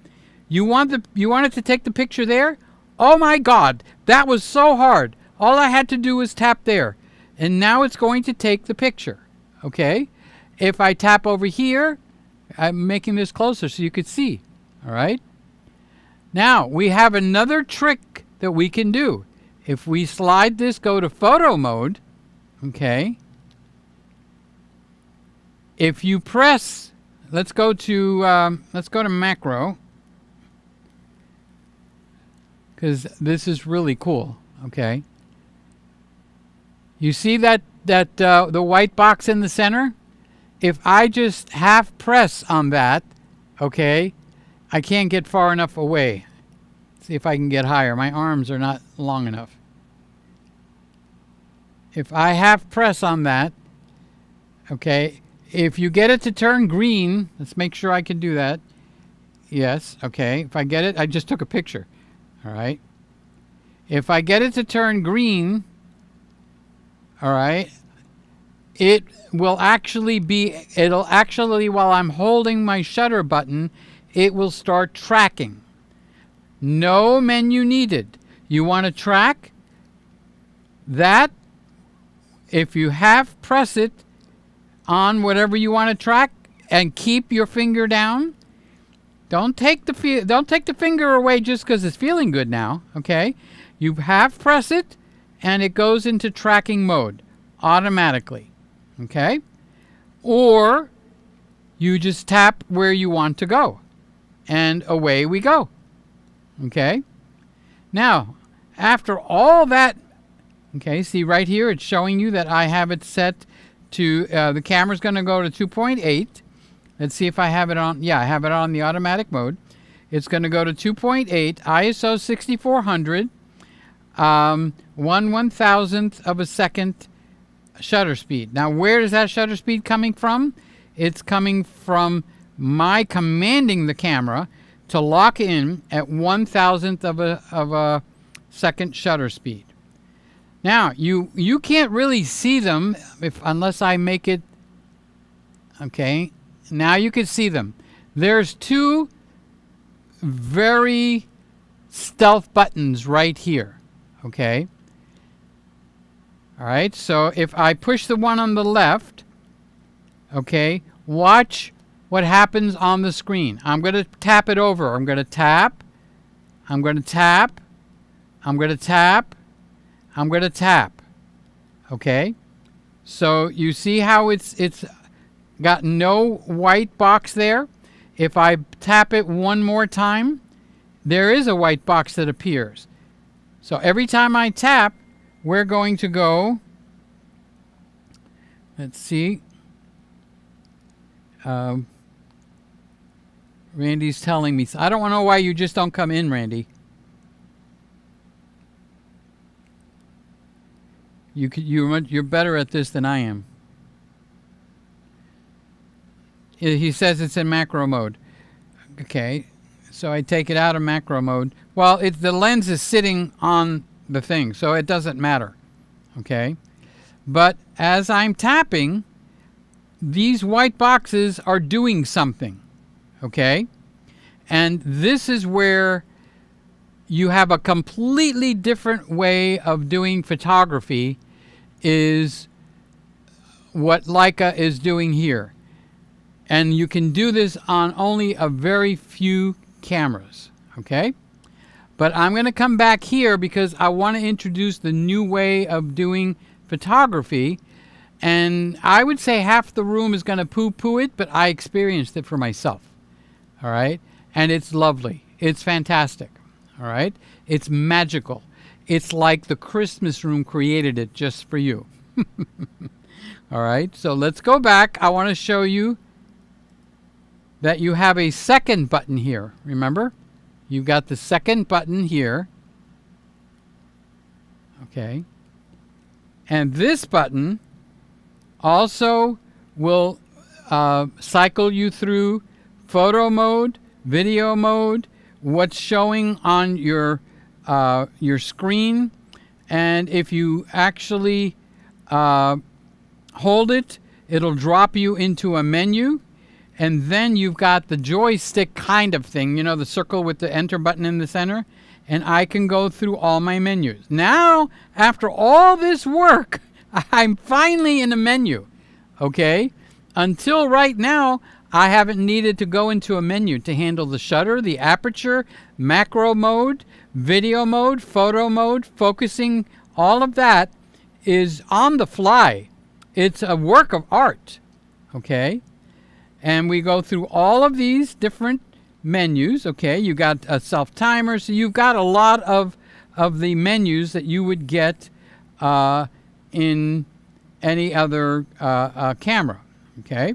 You want it to take the picture there? Oh my God, that was so hard. All I had to do was tap there, and now it's going to take the picture. Okay. If I tap over here, I'm making this closer so you could see. All right. Now we have another trick that we can do. If we slide this, go to photo mode, okay. If you press, let's go to macro, because this is really cool. Okay. You see that the white box in the center? If I just half press on that, okay, I can't get far enough away. See if I can get higher. My arms are not long enough. If I half press on that, okay, if you get it to turn green, let's make sure I can do that. Yes, okay. If I get it, I just took a picture. All right. If I get it to turn green, all right, it'll actually, while I'm holding my shutter button, it will start tracking. No menu needed. You want to track that? If you half press it on whatever you want to track and keep your finger down, don't take the finger away just because it's feeling good now, okay? You half press it and it goes into tracking mode automatically, okay? Or you just tap where you want to go and away we go, okay? Now, after all that, okay, see right here, it's showing you that I have it set to, the camera's going to go to 2.8. Let's see if I have it on. Yeah, I have it on the automatic mode. It's going to go to 2.8, ISO 6400, 1/1000th of a second shutter speed. Now, where is that shutter speed coming from? It's coming from my commanding the camera to lock in at 1/1000th of a second shutter speed. Now, you can't really see them unless I make it, okay. Now you can see them. There's two very stealth buttons right here, okay. All right, so if I push the one on the left, okay, watch what happens on the screen. I'm going to tap it over. I'm going to tap. I'm going to tap. I'm going to tap. I'm going to tap. Okay? So you see how it's got no white box there? If I tap it one more time, there is a white box that appears. So every time I tap, we're going to go, let's see. Randy's telling me. I don't know why you just don't come in, Randy. You're better at this than I am. He says it's in macro mode. Okay, so I take it out of macro mode. Well, the lens is sitting on the thing, so it doesn't matter. Okay, but as I'm tapping, these white boxes are doing something. Okay, and this is where you have a completely different way of doing photography, is what Leica is doing here. And you can do this on only a very few cameras, okay? But I'm going to come back here because I want to introduce the new way of doing photography. And I would say half the room is going to poo-poo it, but I experienced it for myself, all right? And it's lovely. It's fantastic, all right? It's magical. It's like the Christmas room created it just for you. All right, so let's go back. I want to show you that you have a second button here. Remember? You've got the second button here. Okay. And this button also will cycle you through photo mode, video mode, what's showing on your screen. And if you actually hold it, it'll drop you into a menu. And then you've got the joystick kind of thing, you know, the circle with the enter button in the center. And I can go through all my menus. Now, after all this work, I'm finally in a menu, okay? Until right now, I haven't needed to go into a menu to handle the shutter, the aperture, macro mode, video mode, photo mode, focusing. All of that is on the fly. It's a work of art, okay? And we go through all of these different menus, okay? You got a self-timer, so you've got a lot of the menus that you would get in any other camera, okay?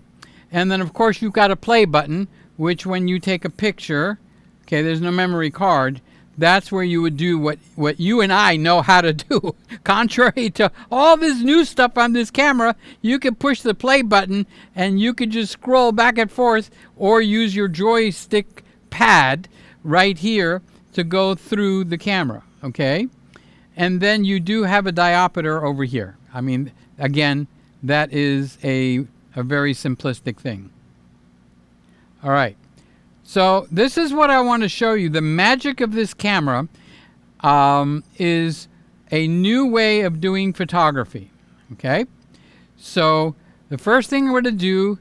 And then, of course, you've got a play button, which when you take a picture, okay, there's no memory card, that's where you would do what you and I know how to do. Contrary to all this new stuff on this camera, you can push the play button and you could just scroll back and forth or use your joystick pad right here to go through the camera, okay? And then you do have a diopter over here. I mean, again, that is a very simplistic thing. All right. So this is what I want to show you. The magic of this camera is a new way of doing photography, okay? So the first thing we're going to do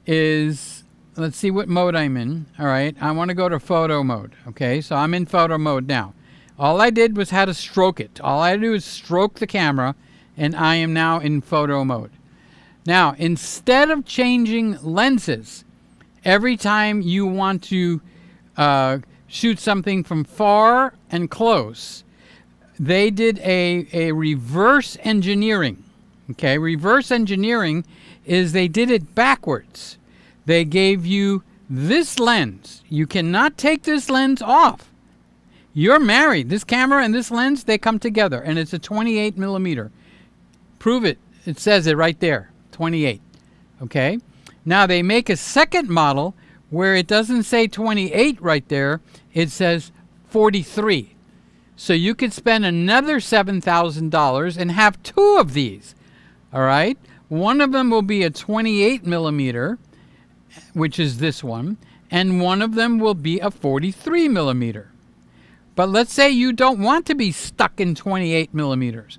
is, let's see what mode I'm in. All right, I want to go to photo mode, okay? So I'm in photo mode now. All I did was had to stroke it. All I do is stroke the camera, and I am now in photo mode. Now, instead of changing lenses, every time you want to shoot something from far and close, they did a reverse engineering. Okay, reverse engineering is they did it backwards. They gave you this lens. You cannot take this lens off. You're married. This camera and this lens, they come together, and it's a 28 millimeter. Prove it. It says it right there, 28. Okay? Now they make a second model where it doesn't say 28 right there. It says 43. So you could spend another $7,000 and have two of these. All right? One of them will be a 28 millimeter, which is this one, and one of them will be a 43 millimeter. But let's say you don't want to be stuck in 28 millimeters.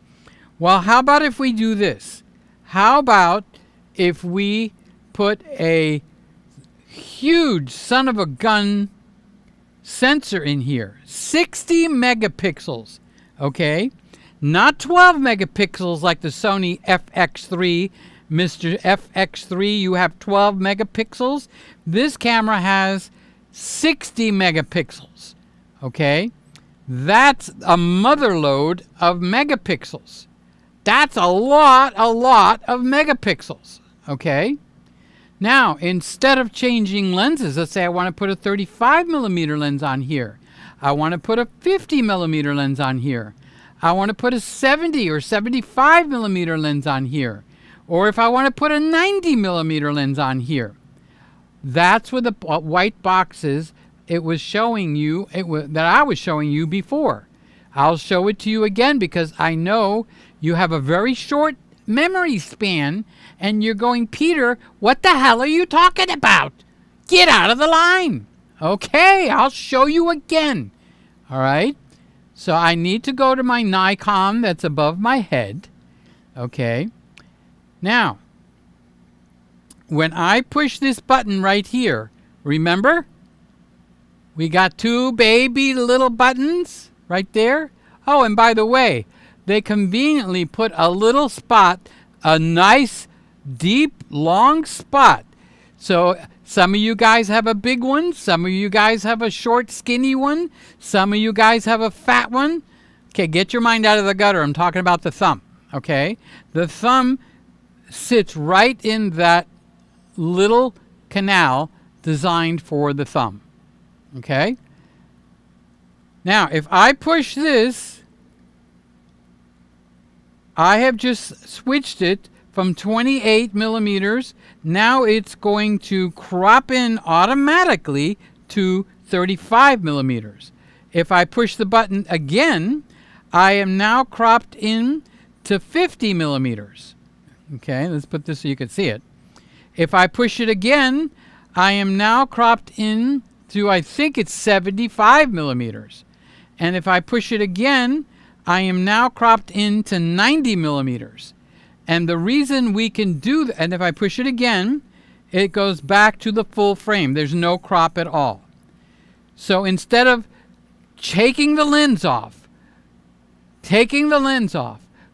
Well, how about if we do this? How about if we put a huge son of a gun sensor in here, 60 megapixels, okay? Not 12 megapixels like the Sony FX3. Mr. FX3, you have 12 megapixels. This camera has 60 megapixels, okay? That's a motherload of megapixels. That's a lot of megapixels, okay? Now, instead of changing lenses, let's say I want to put a 35 millimeter lens on here. I want to put a 50 millimeter lens on here. I want to put a 70 or 75 millimeter lens on here. Or if I want to put a 90 millimeter lens on here. That's what the white box is it was showing you, that I was showing you before. I'll show it to you again because I know you have a very short memory span and you're going, Peter, what the hell are you talking about? Get out of the line. Okay, I'll show you again. All right. So I need to go to my Nikon that's above my head. Okay. Now, when I push this button right here, remember? We got two baby little buttons right there. Oh, and by the way, they conveniently put a little spot, a nice, deep, long spot. So some of you guys have a big one. Some of you guys have a short, skinny one. Some of you guys have a fat one. Okay, get your mind out of the gutter. I'm talking about the thumb, okay? The thumb sits right in that little canal designed for the thumb, okay? Now, if I push this, I have just switched it from 28 millimeters. Now it's going to crop in automatically to 35 millimeters. If I push the button again, I am now cropped in to 50 millimeters. Okay, let's put this so you can see it. If I push it again, I am now cropped in to, I think it's 75 millimeters. And if I push it again, I am now cropped into 90 millimeters. And the reason we can do that, and if I push it again, it goes back to the full frame. There's no crop at all. So instead of taking the lens off,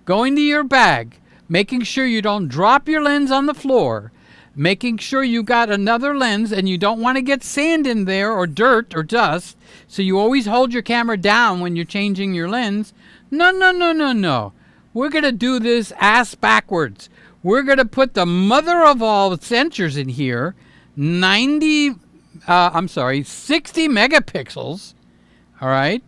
going to your bag, making sure you don't drop your lens on the floor, making sure you got another lens and you don't want to get sand in there or dirt or dust, so you always hold your camera down when you're changing your lens. No. We're going to do this ass backwards. We're going to put the mother of all sensors in here, 60 megapixels, all right?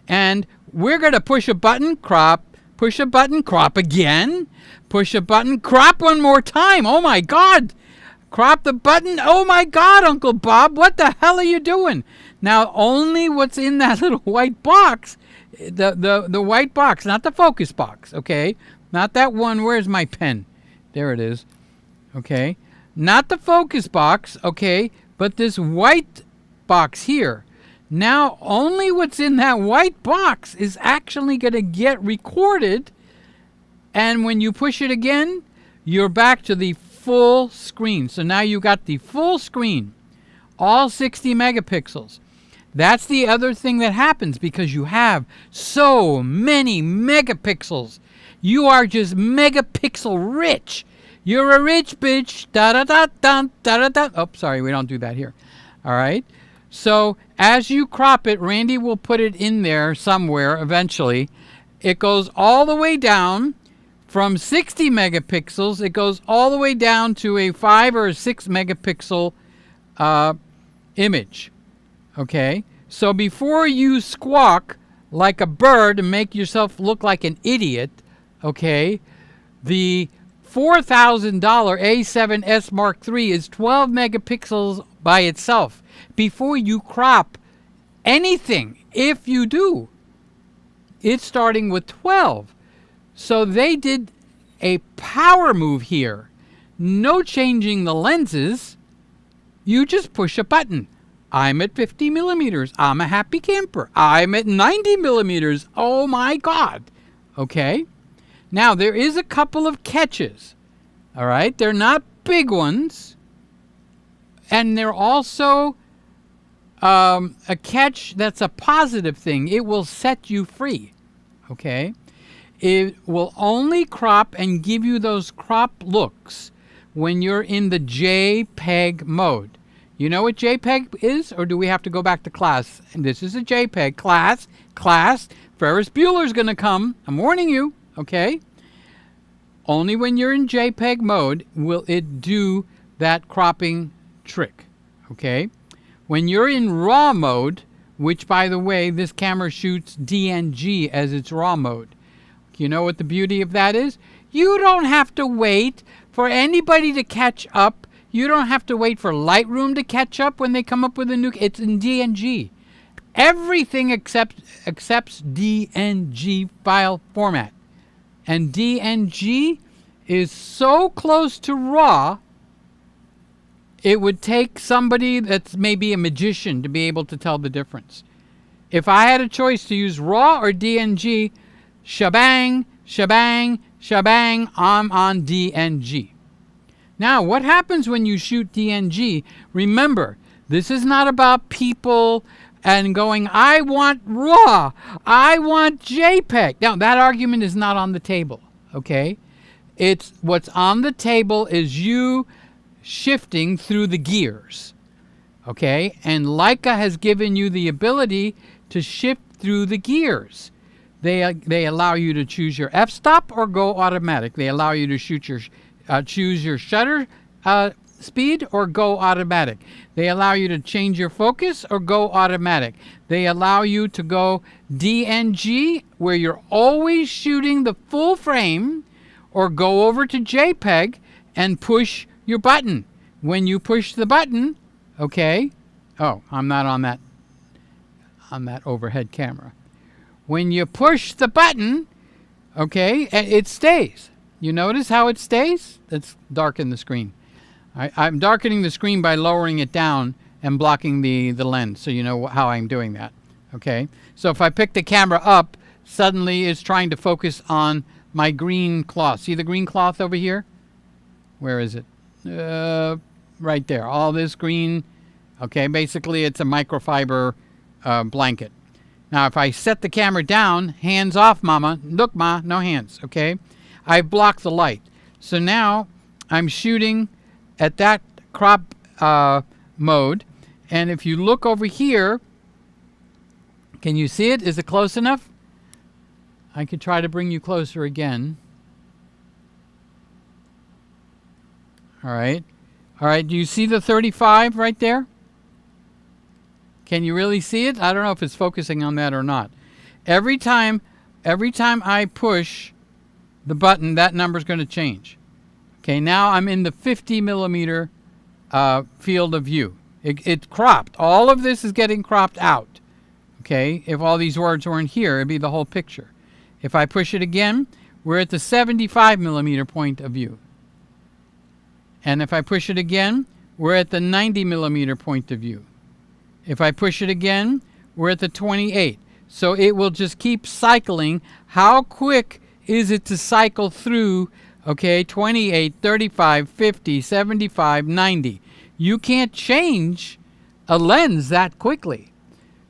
And we're going to push a button, crop again, push a button, crop one more time. Oh, my God. Crop the button. Oh, my God, Uncle Bob, what the hell are you doing? Now, only what's in that little white box, the white box, not the focus box, okay? Not that one. Where's my pen? There it is. Okay. Not the focus box, okay, but this white box here. Now, only what's in that white box is actually going to get recorded, and when you push it again, you're back to the full screen. So now you got the full screen, all 60 megapixels. That's the other thing that happens because you have so many megapixels. You are just megapixel rich. You're a rich bitch. Da-da-da-da-da-da-da. Oh, sorry, we don't do that here. All right. So as you crop it, Randy will put it in there somewhere eventually. It goes all the way down from 60 megapixels. It goes all the way down to a 5 or a 6 megapixel image. Okay, so before you squawk like a bird and make yourself look like an idiot, okay, the $4,000 A7S Mark III is 12 megapixels by itself. Before you crop anything, if you do, it's starting with 12. So they did a power move here. No changing the lenses. You just push a button. I'm at 50 millimeters. I'm a happy camper. I'm at 90 millimeters. Oh my God. Okay. Now there is a couple of catches. All right. They're not big ones. And they're also a catch that's a positive thing. It will set you free. Okay. It will only crop and give you those crop looks when you're in the JPEG mode. You know what JPEG is, or do we have to go back to class? And this is a JPEG. Class, Ferris Bueller's going to come. I'm warning you, okay? Only when you're in JPEG mode will it do that cropping trick, okay? When you're in RAW mode, which, by the way, this camera shoots DNG as its RAW mode. You know what the beauty of that is? You don't have to wait for anybody to catch up. You don't have to wait for Lightroom to catch up when they come up with a new. It's in DNG. Everything accepts DNG file format. And DNG is so close to RAW, it would take somebody that's maybe a magician to be able to tell the difference. If I had a choice to use RAW or DNG, shebang, shebang, shebang, I'm on DNG. Now, what happens when you shoot DNG? Remember, this is not about people and going, I want RAW, I want JPEG. Now, that argument is not on the table, okay? It's what's on the table is you shifting through the gears, okay? And Leica has given you the ability to shift through the gears. They allow you to choose your f-stop or go automatic. They allow you to choose your shutter speed or go automatic. They allow you to change your focus or go automatic. They allow you to go DNG, where you're always shooting the full frame, or go over to JPEG and push your button. When you push the button, okay, oh, I'm not on that overhead camera. When you push the button, okay, it stays. You notice how it stays? Let's darken the screen. I'm darkening the screen by lowering it down and blocking the lens, so you know how I'm doing that, okay? So if I pick the camera up, suddenly it's trying to focus on my green cloth. See the green cloth over here? Where is it? Right there. All this green, okay, basically it's a microfiber blanket. Now if I set the camera down, hands off, mama. Look, ma, no hands, okay? I block the light. So now I'm shooting at that crop mode. And if you look over here, can you see it? Is it close enough? I could try to bring you closer again. All right. All right. Do you see the 35 right there? Can you really see it? I don't know if it's focusing on that or not. Every time I push the button, that number's going to change. Okay, now I'm in the 50 millimeter field of view. It's cropped. All of this is getting cropped out. Okay, if all these words weren't here, it'd be the whole picture. If I push it again, we're at the 75 millimeter point of view. And if I push it again, we're at the 90 millimeter point of view. If I push it again, we're at the 28. So it will just keep cycling. How quick is it to cycle through, okay, 28, 35, 50, 75, 90? You can't change a lens that quickly.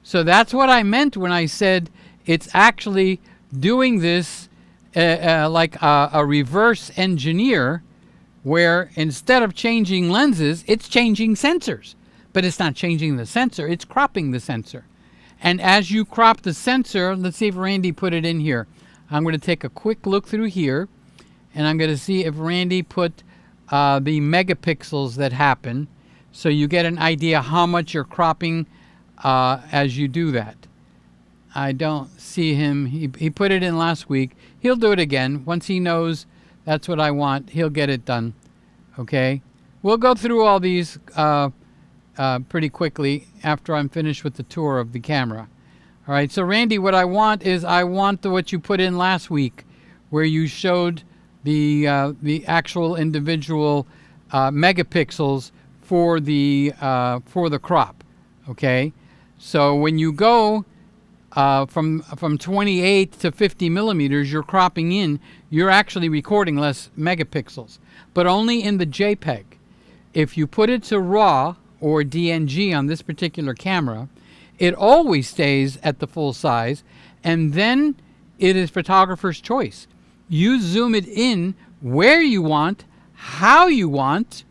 So that's what I meant when I said it's actually doing this like a reverse engineer, where instead of changing lenses, it's changing sensors. But it's not changing the sensor, it's cropping the sensor. And as you crop the sensor, let's see if Randy put it in here. I'm going to take a quick look through here, and I'm going to see if Randy put the megapixels that happen, so you get an idea how much you're cropping as you do that. I don't see him. He put it in last week. He'll do it again. Once he knows that's what I want, he'll get it done. Okay? We'll go through all these pretty quickly after I'm finished with the tour of the camera. All right, so Randy, what I want is what you put in last week, where you showed the actual individual megapixels for the crop. Okay, so when you go from 28 to 50 millimeters, you're cropping in. You're actually recording less megapixels, but only in the JPEG. If you put it to RAW or DNG on this particular camera, it always stays at the full size, and then it is photographer's choice. You zoom it in where you want, how you want,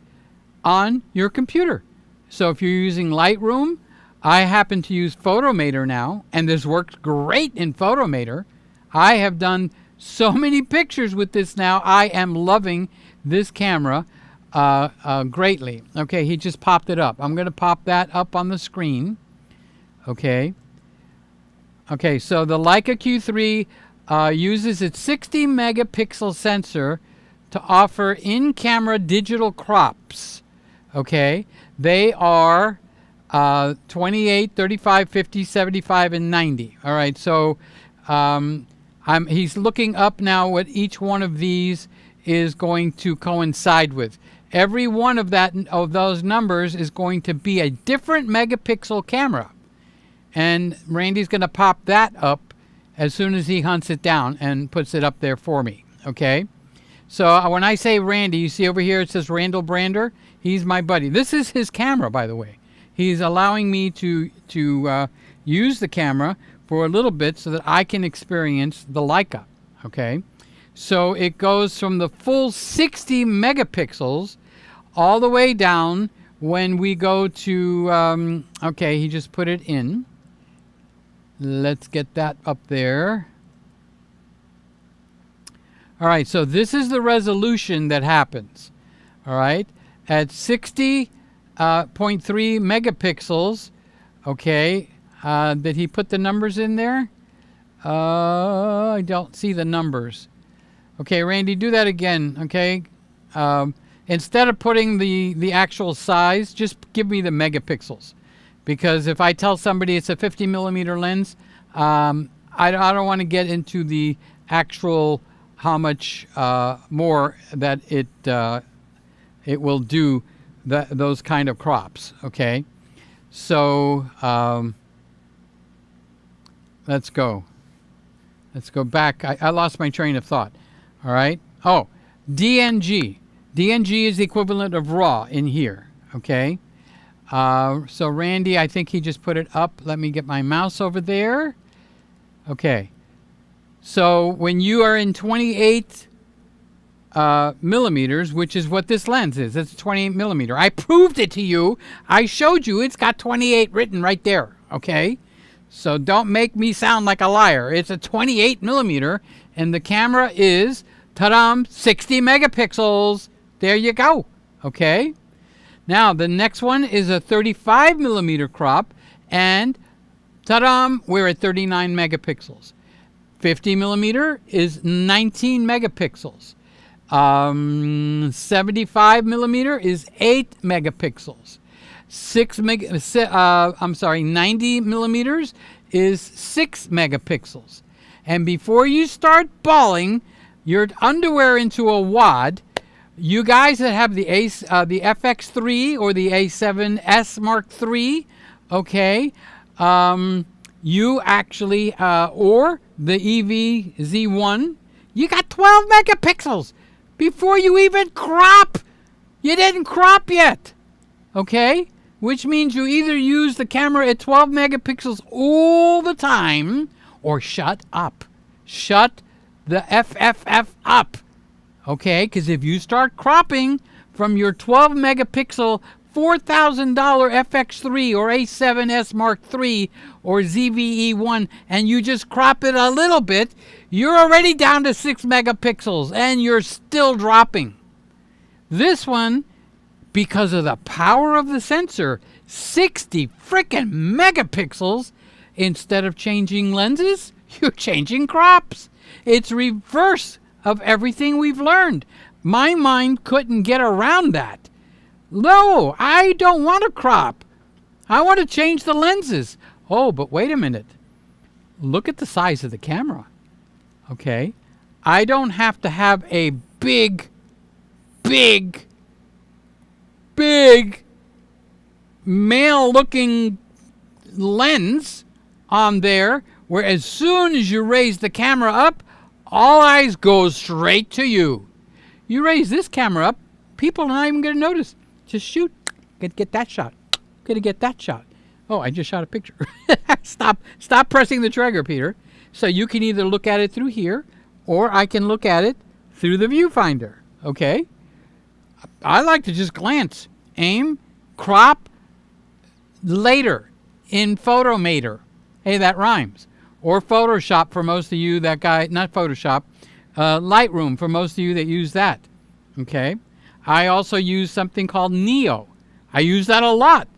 on your computer. So if you're using Lightroom, I happen to use Photomator now, and this works great in Photomator. I have done so many pictures with this now. I am loving this camera greatly. Okay, he just popped it up. I'm going to pop that up on the screen. Okay. Okay, so the Leica Q3 uses its 60 megapixel sensor to offer in-camera digital crops. Okay, they are 28, 35, 50, 75, and 90. All right, so he's looking up now what each one of these is going to coincide with. Every one of those numbers is going to be a different megapixel camera. And Randy's going to pop that up as soon as he hunts it down and puts it up there for me. Okay? So when I say Randy, you see over here it says Randall Brander. He's my buddy. This is his camera, by the way. He's allowing me to use the camera for a little bit so that I can experience the Leica. Okay? So it goes from the full 60 megapixels all the way down when we go to, okay, he just put it in. Let's get that up there. All right, so this is the resolution that happens. All right, at 60.3 megapixels, okay, did he put the numbers in there? I don't see the numbers. Okay, Randy, do that again, okay? Instead of putting the actual size, just give me the megapixels. Because if I tell somebody it's a 50 millimeter lens, I don't want to get into the actual how much more that it will do those kind of crops, okay? So let's go. Let's go back. I lost my train of thought. All right. Oh, DNG. DNG is the equivalent of RAW in here. Okay. So Randy, I think he just put it up. Let me get my mouse over there. Okay. So when you are in 28 millimeters, which is what this lens is, it's 28 millimeter. I proved it to you. I showed you. It's got 28 written right there. Okay. So don't make me sound like a liar. It's a 28 millimeter, and the camera is, ta-da, 60 megapixels. There you go. Okay. Now, the next one is a 35 millimeter crop, and ta-da, we're at 39 megapixels. 50 millimeter is 19 megapixels. 75 millimeter is 8 megapixels. 90 millimeters is 6 megapixels. And before you start balling your underwear into a wad, you guys that have the FX3 or the A7S Mark III, okay, you actually, or the EV-Z1, you got 12 megapixels before you even crop. You didn't crop yet, okay? Which means you either use the camera at 12 megapixels all the time, or shut up. Shut the FFF up. Okay, because if you start cropping from your 12 megapixel $4,000 FX3 or A7S Mark III or ZVE1 and you just crop it a little bit, you're already down to 6 megapixels and you're still dropping. This one, because of the power of the sensor, 60 freaking megapixels, instead of changing lenses, you're changing crops. It's reverse of everything we've learned. My mind couldn't get around that. No, I don't want to crop. I want to change the lenses. Oh, but wait a minute. Look at the size of the camera. Okay. I don't have to have a big male-looking lens on there, where as soon as you raise the camera up, all eyes go straight to you. You raise this camera up, people are not even going to notice. Just shoot. Get that shot. Gonna get that shot. Oh, I just shot a picture. Stop pressing the trigger, Peter. So you can either look at it through here, or I can look at it through the viewfinder. Okay? I like to just glance, aim, crop, later in Photomator. Hey, that rhymes. Or Photoshop for most of you, not Photoshop, Lightroom for most of you that use that. Okay? I also use something called Neo. I use that a lot.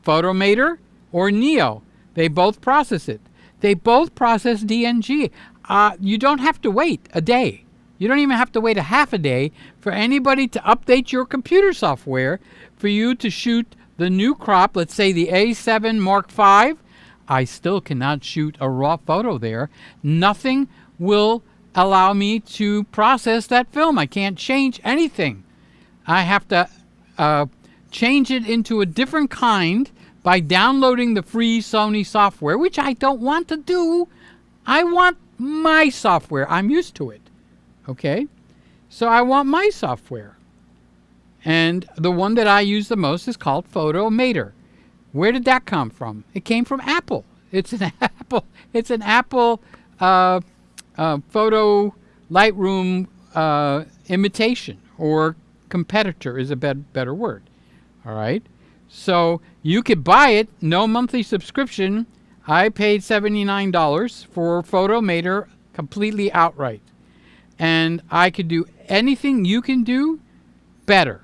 Photomator or Neo. They both process it. They both process DNG. you don't have to wait a day. You don't even have to wait a half a day for anybody to update your computer software for you to shoot the new crop, let's say the A7 Mark V. I still cannot shoot a raw photo there. Nothing will allow me to process that film. I can't change anything. I have to change it into a different kind by downloading the free Sony software, which I don't want to do. I want my software. I'm used to it. Okay? So I want my software. And the one that I use the most is called Photomator. Where did that come from? It came from Apple. It's an Apple. It's an Apple photo Lightroom imitation, or competitor is a better word. All right. So you could buy it, no monthly subscription. I paid $79 for Photomator completely outright. And I could do anything you can do better.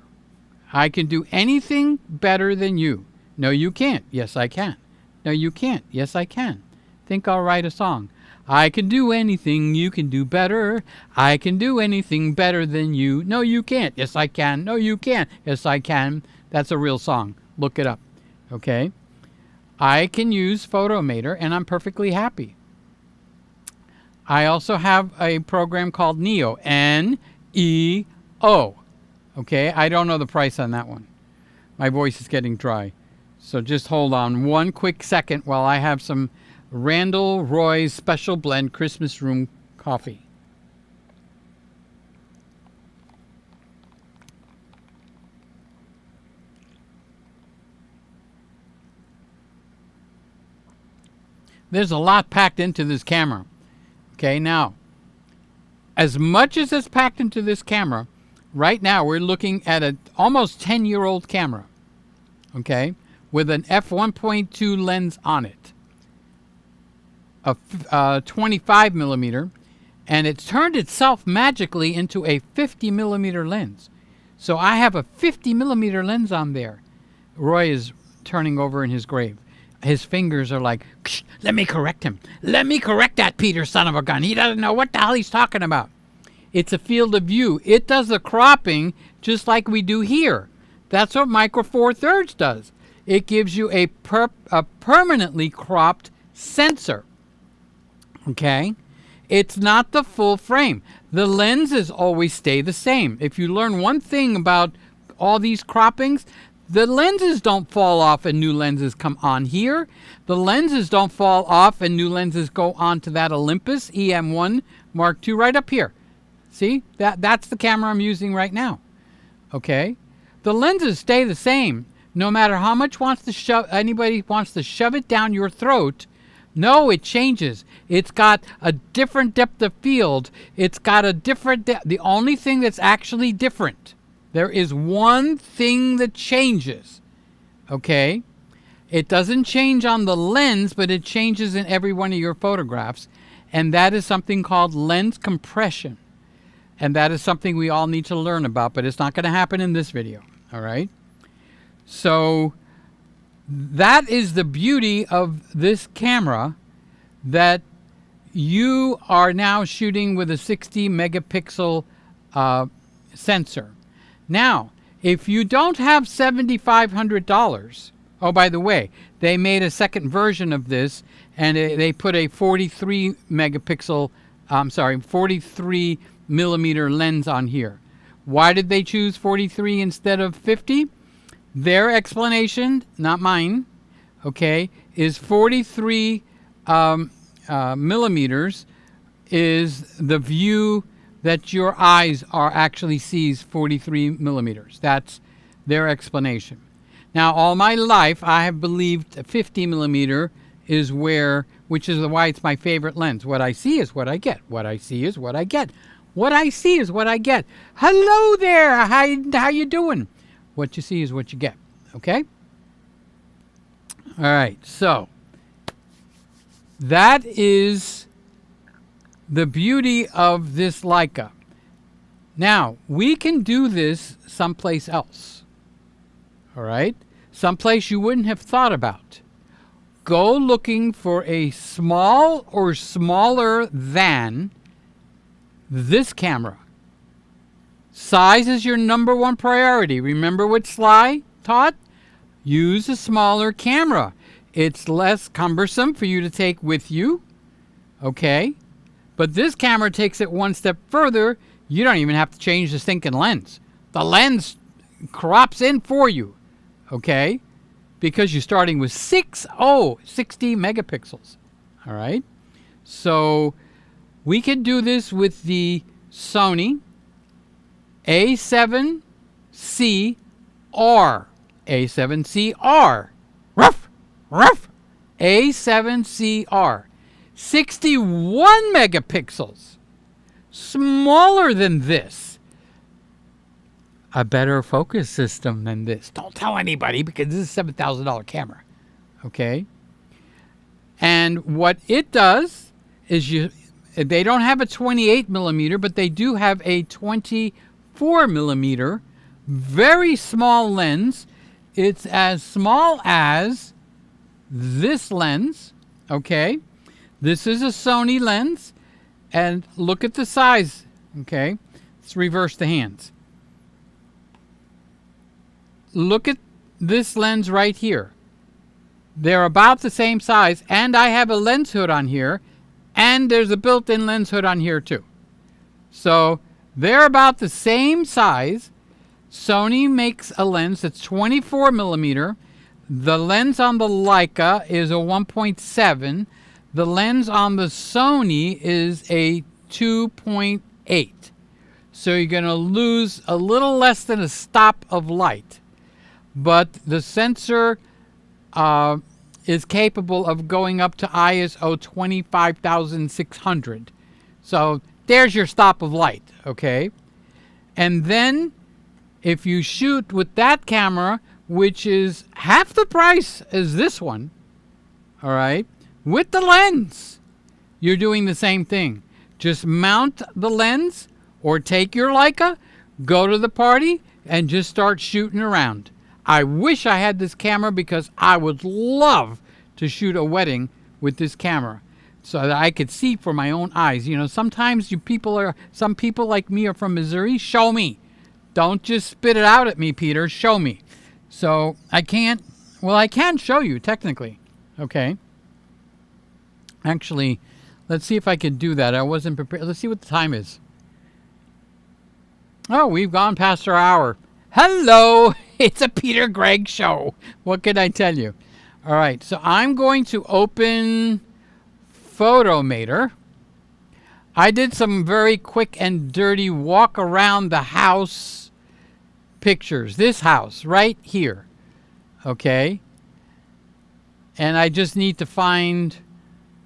I can do anything better than you. No, you can't. Yes, I can. No, you can't. Yes, I can. Think I'll write a song. I can do anything you can do better. I can do anything better than you. No, you can't. Yes, I can. No, you can't. Yes, I can. That's a real song. Look it up. Okay? I can use Photomator, and I'm perfectly happy. I also have a program called Neo, N-E-O. Okay? I don't know the price on that one. My voice is getting dry. So just hold on one quick second while I have some Randall Roy's Special Blend Christmas Room coffee. There's a lot packed into this camera. Okay, now, as much as is packed into this camera, right now we're looking at an almost 10-year-old camera. Okay, with an f1.2 lens on it, a 25 millimeter, and it's turned itself magically into a 50 millimeter lens. So I have a 50 millimeter lens on there. Roy is turning over in his grave. His fingers are like, let me correct him. Let me correct that Peter son of a gun. He doesn't know what the hell he's talking about. It's a field of view. It does the cropping just like we do here. That's what Micro Four Thirds does. It gives you a permanently cropped sensor. Okay? It's not the full frame. The lenses always stay the same. If you learn one thing about all these croppings, the lenses don't fall off and new lenses come on here. The lenses don't fall off and new lenses go on to that Olympus EM1 Mark II right up here. See? That's the camera I'm using right now. Okay? The lenses stay the same. No matter how much anybody wants to shove it down your throat, no, it changes. It's got a different depth of field. It's got a different the only thing that's actually different, there is one thing that changes. Okay? It doesn't change on the lens, but it changes in every one of your photographs. And that is something called lens compression. And that is something we all need to learn about, but it's not going to happen in this video. All right? So that is the beauty of this camera, that you are now shooting with a 60 megapixel sensor. Now, if you don't have $7,500, oh, by the way, they made a second version of this, and they put a 43 millimeter lens on here. Why did they choose 43 instead of 50? Their explanation, not mine, okay, is 43 millimeters is the view that your eyes are actually sees 43 millimeters. That's their explanation. Now, all my life, I have believed 50 millimeter is which is why it's my favorite lens. What I see is what I get. What I see is what I get. What I see is what I get. Hello there. How you doing? What you see is what you get. Okay? All right. So that is the beauty of this Leica. Now, we can do this someplace else. All right? Someplace you wouldn't have thought about. go looking for a small or smaller than this camera. Size is your number one priority. Remember what Sly taught? Use a smaller camera. It's less cumbersome for you to take with you. Okay? But this camera takes it one step further. You don't even have to change the stinking lens. The lens crops in for you. Okay? Because you're starting with 60 megapixels. All right? So we could do this with the Sony A7CR. A7CR. Ruff! Ruff! A7CR. 61 megapixels. Smaller than this. A better focus system than this. Don't tell anybody because this is a $7,000 camera. Okay? And what it does is they don't have a 28 millimeter, but they do have a 24 millimeter, very small lens. It's as small as this lens. Okay? This is a Sony lens. And look at the size. Okay? Let's reverse the hands. Look at this lens right here. They're about the same size, and I have a lens hood on here, and there's a built-in lens hood on here too. So they're about the same size. Sony makes a lens that's 24 millimeter. The lens on the Leica is a 1.7. The lens on the Sony is a 2.8. So you're going to lose a little less than a stop of light. But the sensor is capable of going up to ISO 25,600. So there's your stop of light, okay? And then if you shoot with that camera, which is half the price as this one, all right, with the lens, you're doing the same thing. Just mount the lens or take your Leica, go to the party, and just start shooting around. I wish I had this camera because I would love to shoot a wedding with this camera so that I could see for my own eyes. You know, sometimes some people like me are from Missouri. Show me. Don't just spit it out at me, Peter. Show me. So I can show you technically. Okay. Actually, let's see if I could do that. I wasn't prepared. Let's see what the time is. Oh, we've gone past our hour. Hello, it's a Peter Gregg show. What can I tell you? All right, so I'm going to open Photomator. I did some very quick and dirty walk around the house pictures. This house right here, okay? And I just need to find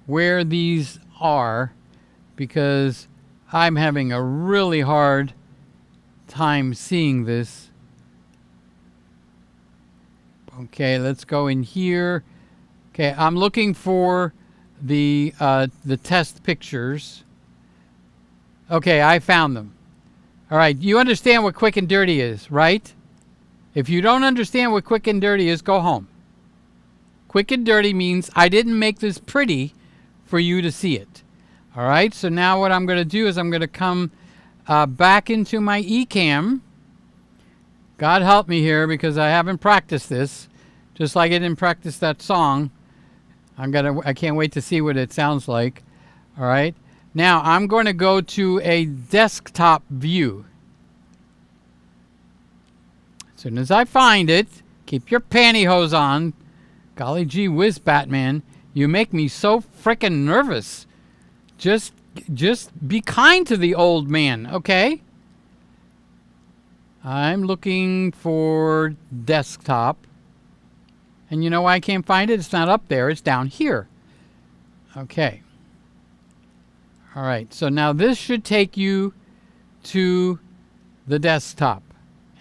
where these are because I'm having a really hard time seeing this. Okay, let's go in here. Okay, I'm looking for the test pictures. Okay, I found them. All right, you understand what quick and dirty is, right? If you don't understand what quick and dirty is, go home. Quick and dirty means I didn't make this pretty for you to see it. All right, so now what I'm going to do is I'm going to come back into my Ecamm. God help me here because I haven't practiced this, just like I didn't practice that song. I can't wait to see what it sounds like. All right. Now I'm going to go to a desktop view. As soon as I find it, keep your pantyhose on. Golly gee whiz, Batman, you make me so frickin' nervous. Just be kind to the old man, okay? I'm looking for desktop. And you know why I can't find it? It's not up there. It's down here. Okay. All right. So now this should take you to the desktop.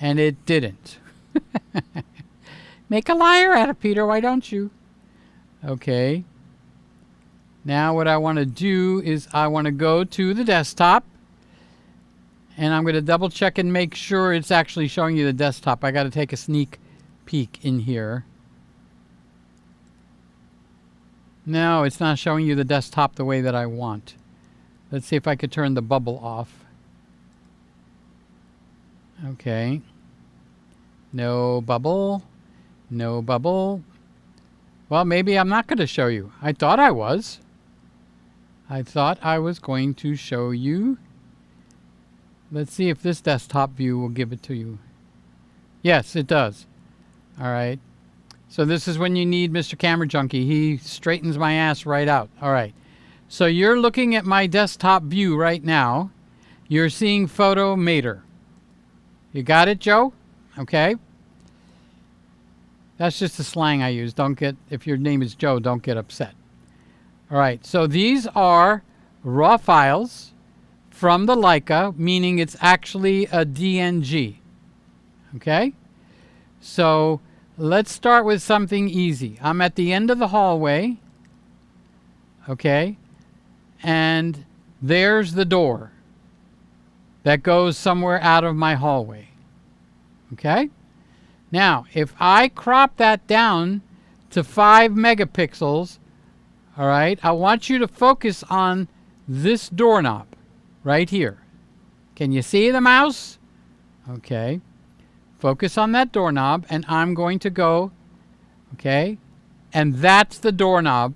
And it didn't. Make a liar out of Peter. Why don't you? Okay. Now what I want to do is I want to go to the desktop. And I'm going to double check and make sure it's actually showing you the desktop. I got to take a sneak peek in here. No, it's not showing you the desktop the way that I want. Let's see if I could turn the bubble off. Okay. No bubble. No bubble. Well, maybe I'm not going to show you. I thought I was. I thought I was going to show you. Let's see if this desktop view will give it to you. Yes, it does. All right. So this is when you need Mr. Camera Junkie. He straightens my ass right out. All right. So you're looking at my desktop view right now. You're seeing Photo Mater. You got it, Joe? Okay. That's just the slang I use. Don't get, if your name is Joe, don't get upset. All right. So these are raw files from the Leica, meaning it's actually a DNG. Okay. So let's start with something easy. I'm at the end of the hallway. Okay. And there's the door that goes somewhere out of my hallway. Okay? Now, if I crop that down to 5 megapixels, all right, I want you to focus on this doorknob right here. Can you see the mouse? Okay. Focus on that doorknob, and I'm going to go, okay, and that's the doorknob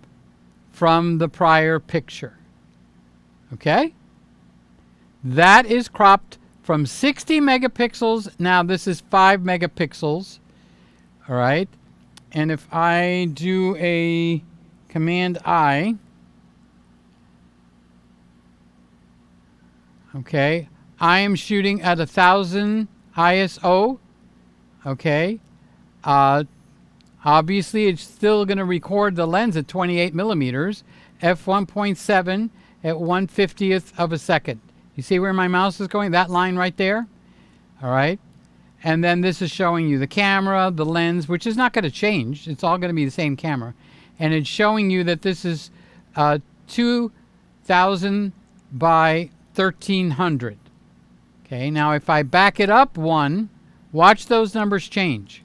from the prior picture. Okay? That is cropped from 60 megapixels. Now this is 5 megapixels. All right. And if I do a Command I, okay, I am shooting at 1000 ISO. Okay. Obviously, it's still going to record the lens at 28 millimeters, f1.7 at 1/50th of a second. You see where my mouse is going? That line right there? All right. And then this is showing you the camera, the lens, which is not going to change. It's all going to be the same camera. And it's showing you that this is 2000 by 1300. Okay, now if I back it up one, watch those numbers change.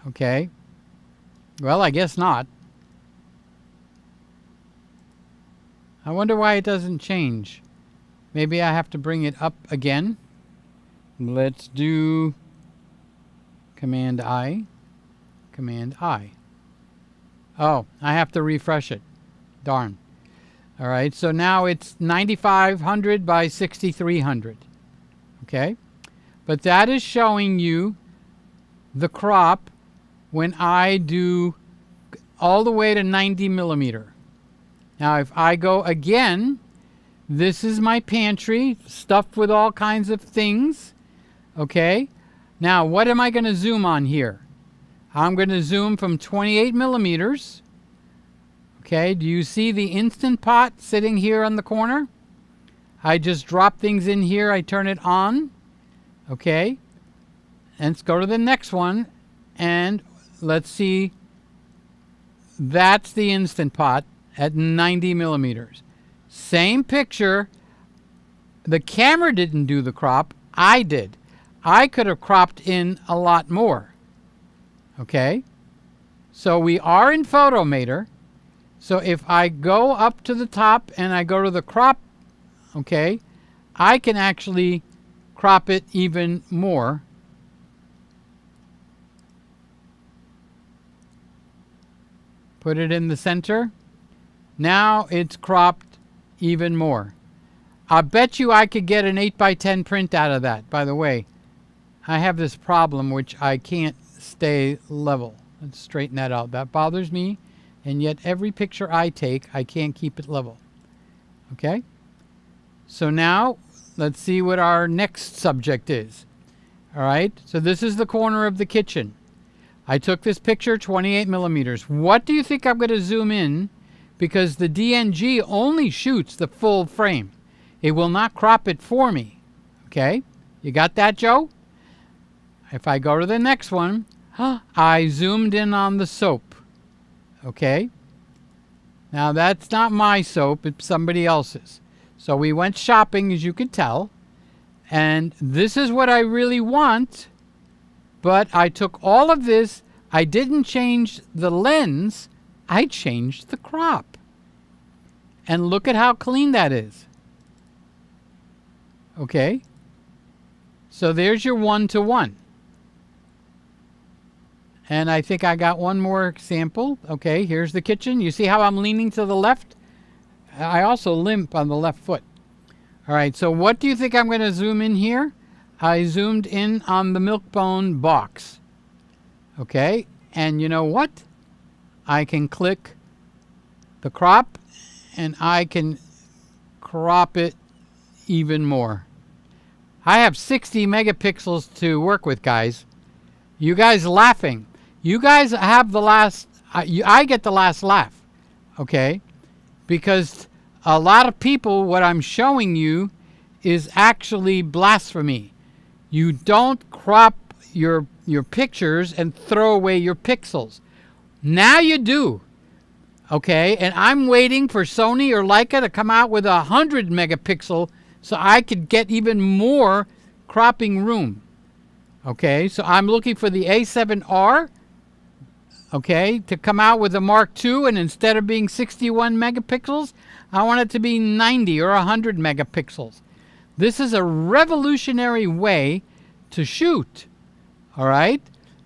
Okay. Well, I guess not. I wonder why it doesn't change. Maybe I have to bring it up again. Let's do Command I. Command I. Oh, I have to refresh it. Darn. All right, so now it's 9500 by 6300. Okay? But that is showing you the crop when I do all the way to 90 millimeter. Now, if I go again, this is my pantry stuffed with all kinds of things. Okay? Now, what am I going to zoom on here? I'm going to zoom from 28 millimeters. Okay, do you see the Instant Pot sitting here on the corner? I just drop things in here. I turn it on. Okay. And let's go to the next one. And let's see. That's the Instant Pot at 90 millimeters. Same picture. The camera didn't do the crop. I did. I could have cropped in a lot more. Okay. So we are in Photomator. So if I go up to the top and I go to the crop, okay, I can actually crop it even more. Put it in the center. Now it's cropped even more. I bet you I could get an 8x10 print out of that. By the way, I have this problem which I can't stay level. Let's straighten that out. That bothers me. And yet every picture I take, I can't keep it level. Okay? So now, let's see what our next subject is. All right? So this is the corner of the kitchen. I took this picture 28 millimeters. What do you think I'm going to zoom in? Because the DNG only shoots the full frame. It will not crop it for me. Okay? You got that, Joe? If I go to the next one, I zoomed in on the soap. Okay? Now that's not my soap, it's somebody else's. So we went shopping, as you could tell. And this is what I really want. But I took all of this. I didn't change the lens. I changed the crop. And look at how clean that is. Okay? So there's your 1-to-1. And I think I got one more example. Okay, here's the kitchen. You see how I'm leaning to the left? I also limp on the left foot. All right, so what do you think I'm going to zoom in here? I zoomed in on the Milk-Bone box. Okay, and you know what? I can click the crop, and I can crop it even more. I have 60 megapixels to work with, guys. You guys laughing. You guys have the last, I get the last laugh, okay? Because a lot of people, what I'm showing you is actually blasphemy. You don't crop your pictures and throw away your pixels. Now you do, okay? And I'm waiting for Sony or Leica to come out with 100 megapixel so I could get even more cropping room. Okay, so I'm looking for the A7R, okay, to come out with a Mark II, and instead of being 61 megapixels, I want it to be 90 or 100 megapixels. This is a revolutionary way to shoot, all right,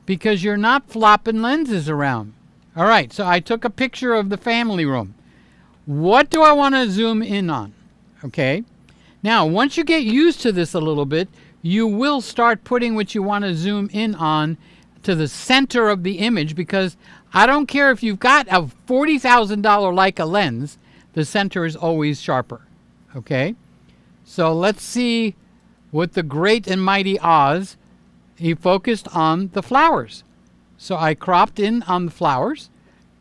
because you're not flopping lenses around. All right, so I took a picture of the family room. What do I want to zoom in on? Okay, now once you get used to this a little bit, you will start putting what you want to zoom in on to the center of the image, because I don't care if you've got a $40,000 Leica lens, the center is always sharper. Okay, so let's see what the great and mighty Oz, he focused on the flowers. So I cropped in on the flowers,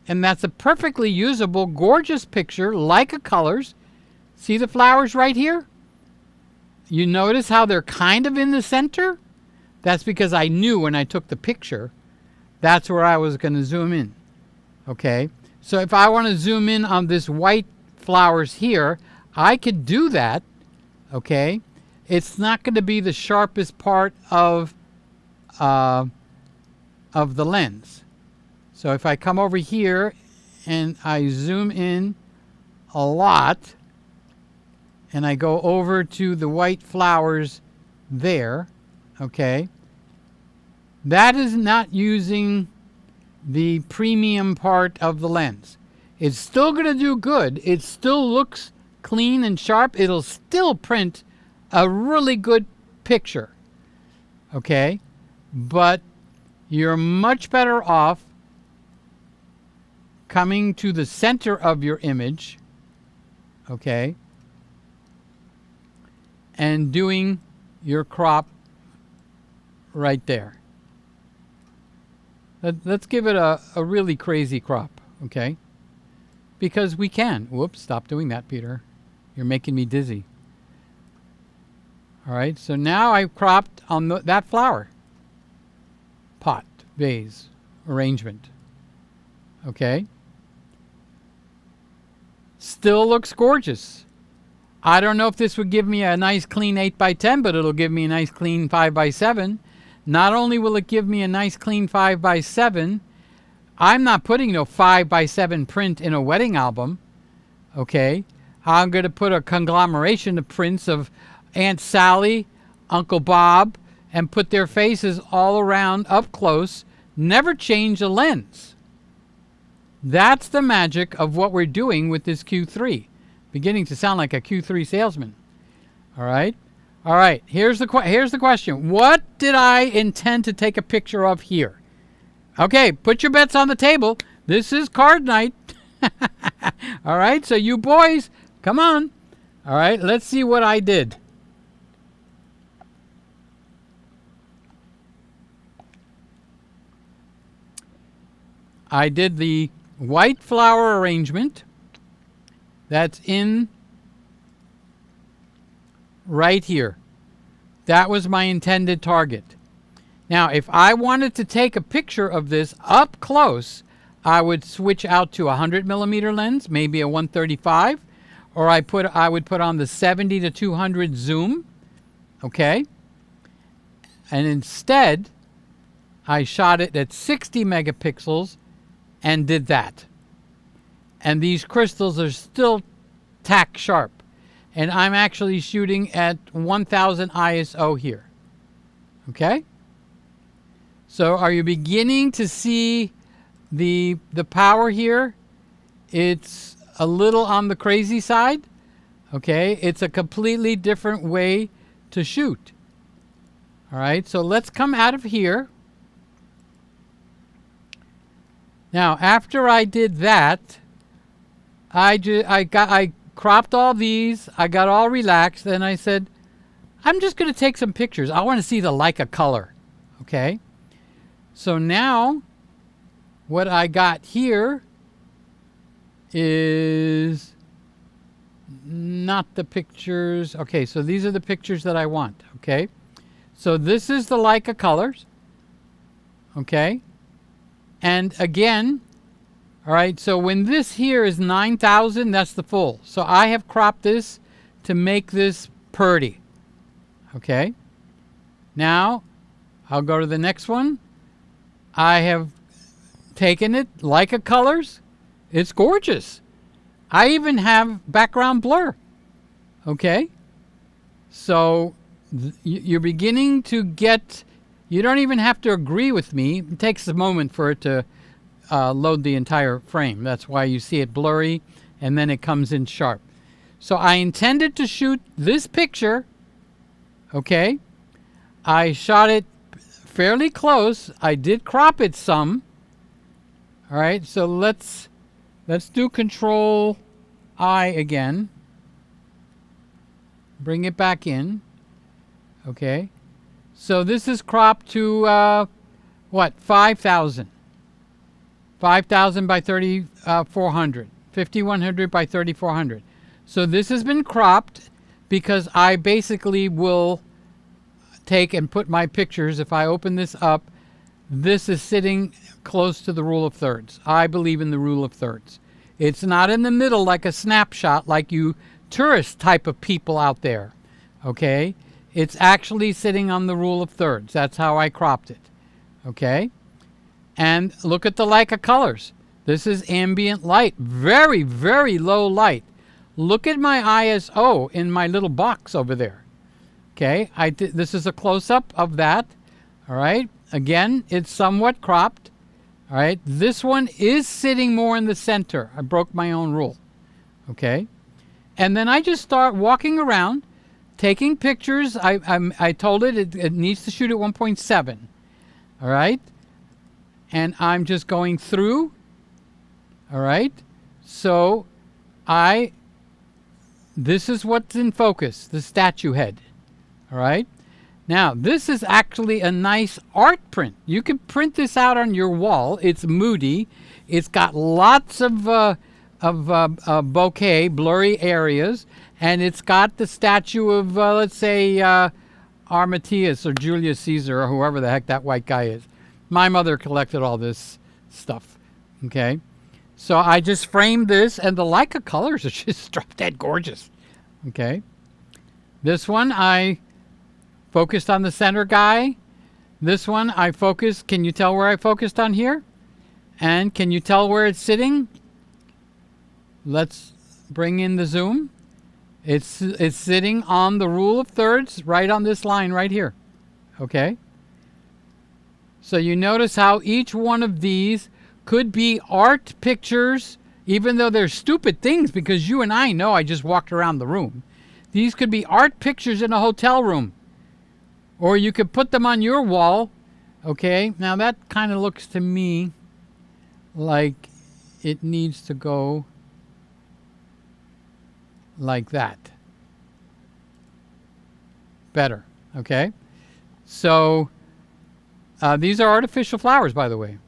and that's a perfectly usable, gorgeous picture, Leica colors. See the flowers right here? You notice how they're kind of in the center? That's because I knew when I took the picture, that's where I was going to zoom in. Okay, so if I want to zoom in on this white flowers here, I could do that. Okay, it's not going to be the sharpest part of the lens. So if I come over here and I zoom in a lot, and I go over to the white flowers there, okay, that is not using the premium part of the lens. It's still going to do good. It still looks clean and sharp. It'll still print a really good picture, okay, but you're much better off coming to the center of your image, okay, and doing your crop right there. Let's give it a really crazy crop, okay? Because we can. Whoops, stop doing that, Peter. You're making me dizzy. All right, so now I've cropped on that flower. Pot, vase, arrangement. Okay? Still looks gorgeous. I don't know if this would give me a nice clean 8x10, but it'll give me a nice clean 5x7. Not only will it give me a nice clean 5x7, I'm not putting no 5x7 print in a wedding album. Okay? I'm going to put a conglomeration of prints of Aunt Sally, Uncle Bob, and put their faces all around up close. Never change the lens. That's the magic of what we're doing with this Q3. Beginning to sound like a Q3 salesman. All right? All right, here's the question. What did I intend to take a picture of here? Okay, put your bets on the table. This is card night. All right, so you boys, come on. All right, let's see what I did. I did the white flower arrangement. That's in right here. That was my intended target. Now, if I wanted to take a picture of this up close, I would switch out to a 100mm lens, maybe a 135, or I would put on the 70 to 200 zoom, okay? And instead, I shot it at 60 megapixels and did that, and these crystals are still tack sharp. And I'm actually shooting at 1000 ISO here. Okay? So are you beginning to see the power here? It's a little on the crazy side. Okay? It's a completely different way to shoot. All right? So let's come out of here. Now, after I did that, I cropped all these. I got all relaxed. Then I said, I'm just going to take some pictures. I want to see the Leica color. Okay? So now, what I got here is not the pictures. Okay, so these are the pictures that I want. Okay? So this is the Leica colors. Okay? And again, all right, so when this here is 9,000, that's the full. So I have cropped this to make this pretty. Okay? Now, I'll go to the next one. I have taken it, Leica colors. It's gorgeous. I even have background blur. Okay? So you're beginning to get, you don't even have to agree with me. It takes a moment for it to load the entire frame. That's why you see it blurry and then it comes in sharp. So I intended to shoot this picture. Okay? I shot it fairly close. I did crop it some. All right, so let's do Control I again. Bring it back in. Okay. So this is cropped to what? 5,000. 5,000 by 3,400. 5,100 by 3,400. So this has been cropped because I basically will take and put my pictures. If I open this up, this is sitting close to the rule of thirds. I believe in the rule of thirds. It's not in the middle like a snapshot like you tourist type of people out there. Okay? It's actually sitting on the rule of thirds. That's how I cropped it. Okay? And look at the Leica colors. This is ambient light. Very, very low light. Look at my ISO in my little box over there. Okay? This is a close-up of that. All right? Again, it's somewhat cropped. All right? This one is sitting more in the center. I broke my own rule. Okay? And then I just start walking around, taking pictures. I told it needs to shoot at 1.7. All right? And I'm just going through. All right? So this is what's in focus, the statue head. All right? Now, this is actually a nice art print. You can print this out on your wall. It's moody. It's got lots of bokeh, blurry areas, and it's got the statue of, let's say, Armatius or Julius Caesar or whoever the heck that white guy is. My mother collected all this stuff. Okay? So I just framed this, and the Leica colors are just drop dead gorgeous. Okay? This one, I focused on the center guy. This one, I focused. Can you tell where I focused on here? And can you tell where it's sitting? Let's bring in the zoom. It's sitting on the rule of thirds, right on this line right here. Okay? So you notice how each one of these could be art pictures, even though they're stupid things, because you and I know I just walked around the room. These could be art pictures in a hotel room. Or you could put them on your wall. Okay, now that kind of looks to me like it needs to go like that. Better, okay? So these are artificial flowers, by the way.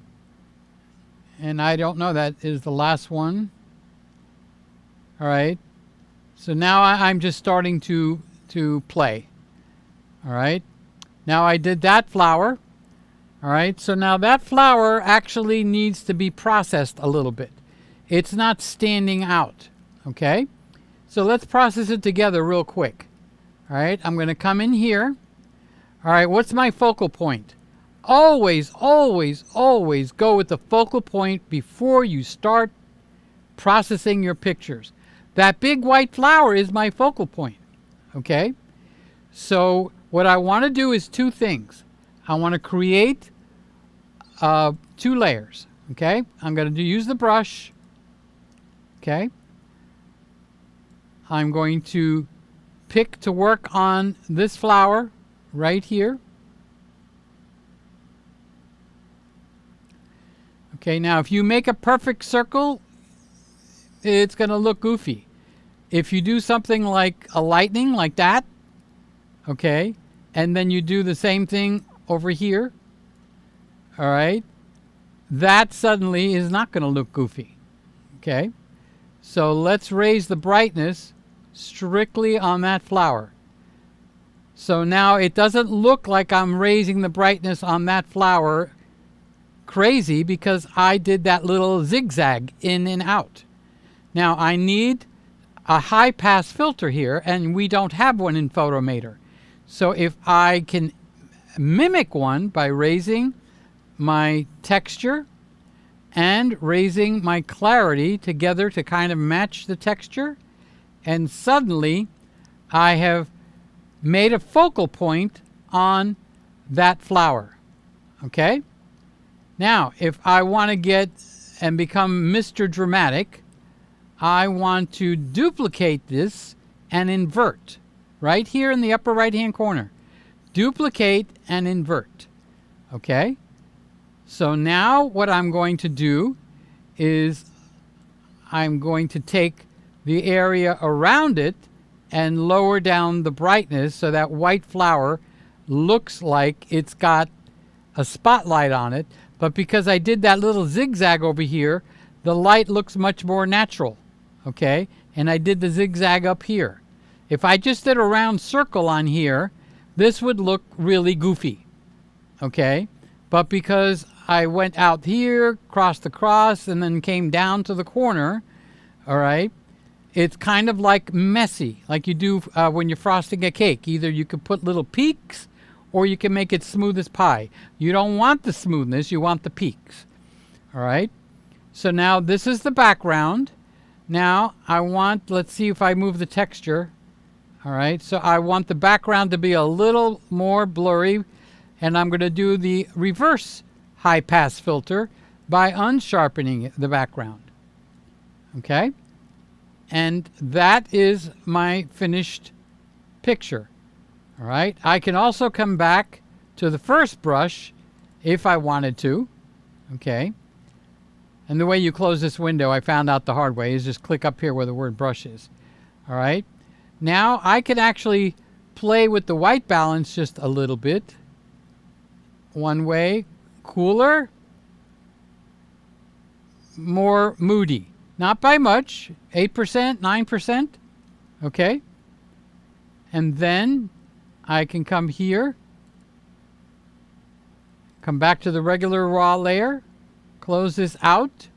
And I don't know, that is the last one. All right. So now I'm just starting to play. All right. Now I did that flower. All right. So now that flower actually needs to be processed a little bit. It's not standing out. Okay. So let's process it together real quick. All right. I'm going to come in here. All right. What's my focal point? Always, always, always go with the focal point before you start processing your pictures. That big white flower is my focal point, okay? So what I want to do is two things. I want to create 2 layers, okay? I'm going to use the brush, okay? I'm going to pick to work on this flower right here. Okay, now if you make a perfect circle, it's going to look goofy. If you do something like a lightning like that, okay, and then you do the same thing over here, all right, that suddenly is not going to look goofy, okay? So let's raise the brightness strictly on that flower. So now it doesn't look like I'm raising the brightness on that flower crazy because I did that little zigzag in and out. Now I need a high pass filter here, and we don't have one in Photomator. So if I can mimic one by raising my texture and raising my clarity together to kind of match the texture, and suddenly I have made a focal point on that flower, okay? Now, if I want to get and become Mr. Dramatic, I want to duplicate this and invert right here in the upper right-hand corner. Duplicate and invert, okay? So now what I'm going to do is I'm going to take the area around it and lower down the brightness so that white flower looks like it's got a spotlight on it. But because I did that little zigzag over here, the light looks much more natural, okay? And I did the zigzag up here. If I just did a round circle on here, this would look really goofy, okay? But because I went out here, crossed across, and then came down to the corner, all right, it's kind of like messy, like you do when you're frosting a cake. Either you could put little peaks or you can make it smooth as pie. You don't want the smoothness, you want the peaks. All right? So now this is the background. Now I want, let's see if I move the texture. All right, so I want the background to be a little more blurry, and I'm going to do the reverse high pass filter by unsharpening the background. Okay? And that is my finished picture. All right, I can also come back to the first brush if I wanted to, okay? And the way you close this window, I found out the hard way, is just click up here where the word brush is. All right, now I can actually play with the white balance just a little bit. One way, cooler, more moody. Not by much, 8%, 9%, okay? And then I can come here, come back to the regular raw layer, close this out,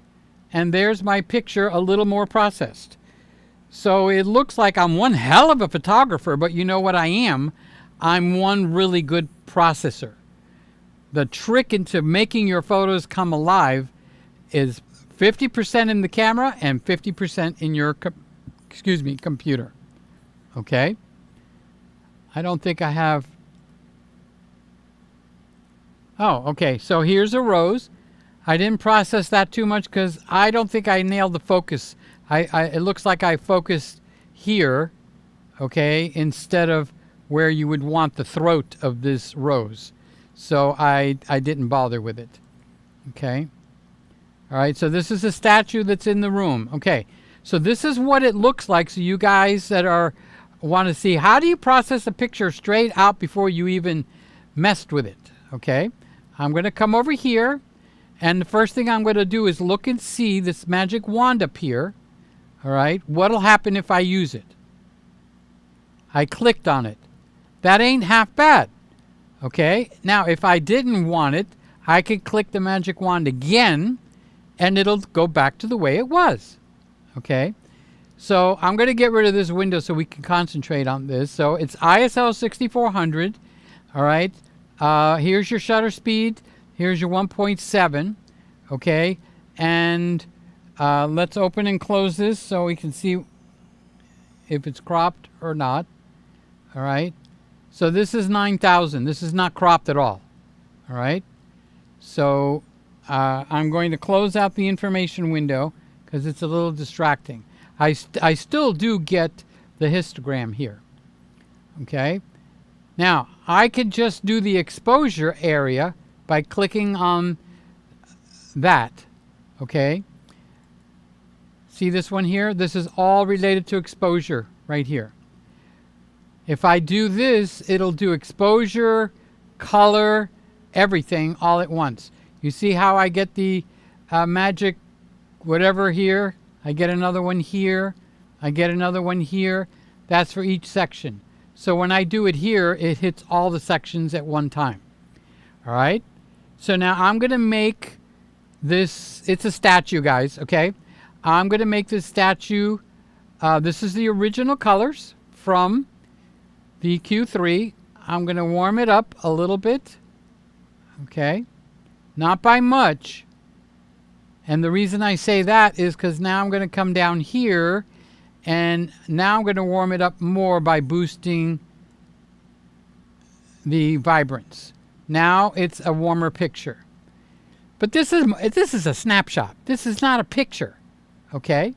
and there's my picture a little more processed. So it looks like I'm one hell of a photographer, but you know what I am? I'm one really good processor. The trick into making your photos come alive is 50% in the camera and 50% in your computer. Okay? I don't think I have. Oh, okay. So here's a rose. I didn't process that too much because I don't think I nailed the focus. It looks like I focused here, okay, instead of where you would want the throat of this rose. So I didn't bother with it. Okay. All right. So this is a statue that's in the room. Okay. So this is what it looks like. So you guys that want to see, how do you process a picture straight out before you even messed with it? Okay. I'm going to come over here, and the first thing I'm going to do is look and see this magic wand up here. All right. What'll happen if I use it? I clicked on it. That ain't half bad. Okay. Now, if I didn't want it, I could click the magic wand again, and it'll go back to the way it was. Okay. So I'm going to get rid of this window so we can concentrate on this. So it's ISO 6400. All right. Here's your shutter speed. Here's your 1.7. Okay. And Let's open and close this so we can see if it's cropped or not. All right. So this is 9,000. This is not cropped at all. All right. So I'm going to close out the information window because it's a little distracting. I still do get the histogram here. Okay. Now, I could just do the exposure area by clicking on that. Okay. See this one here? This is all related to exposure right here. If I do this, it'll do exposure, color, everything all at once. You see how I get the magic whatever here? I get another one here. I get another one here. That's for each section. So when I do it here, it hits all the sections at one time. All right? So now I'm going to make this, it's a statue, guys, okay? I'm going to make this statue, this is the original colors from the Q3. I'm going to warm it up a little bit, okay? Not by much. And the reason I say that is because now I'm going to come down here and now I'm going to warm it up more by boosting the vibrance. Now it's a warmer picture. But this is a snapshot. This is not a picture. Okay?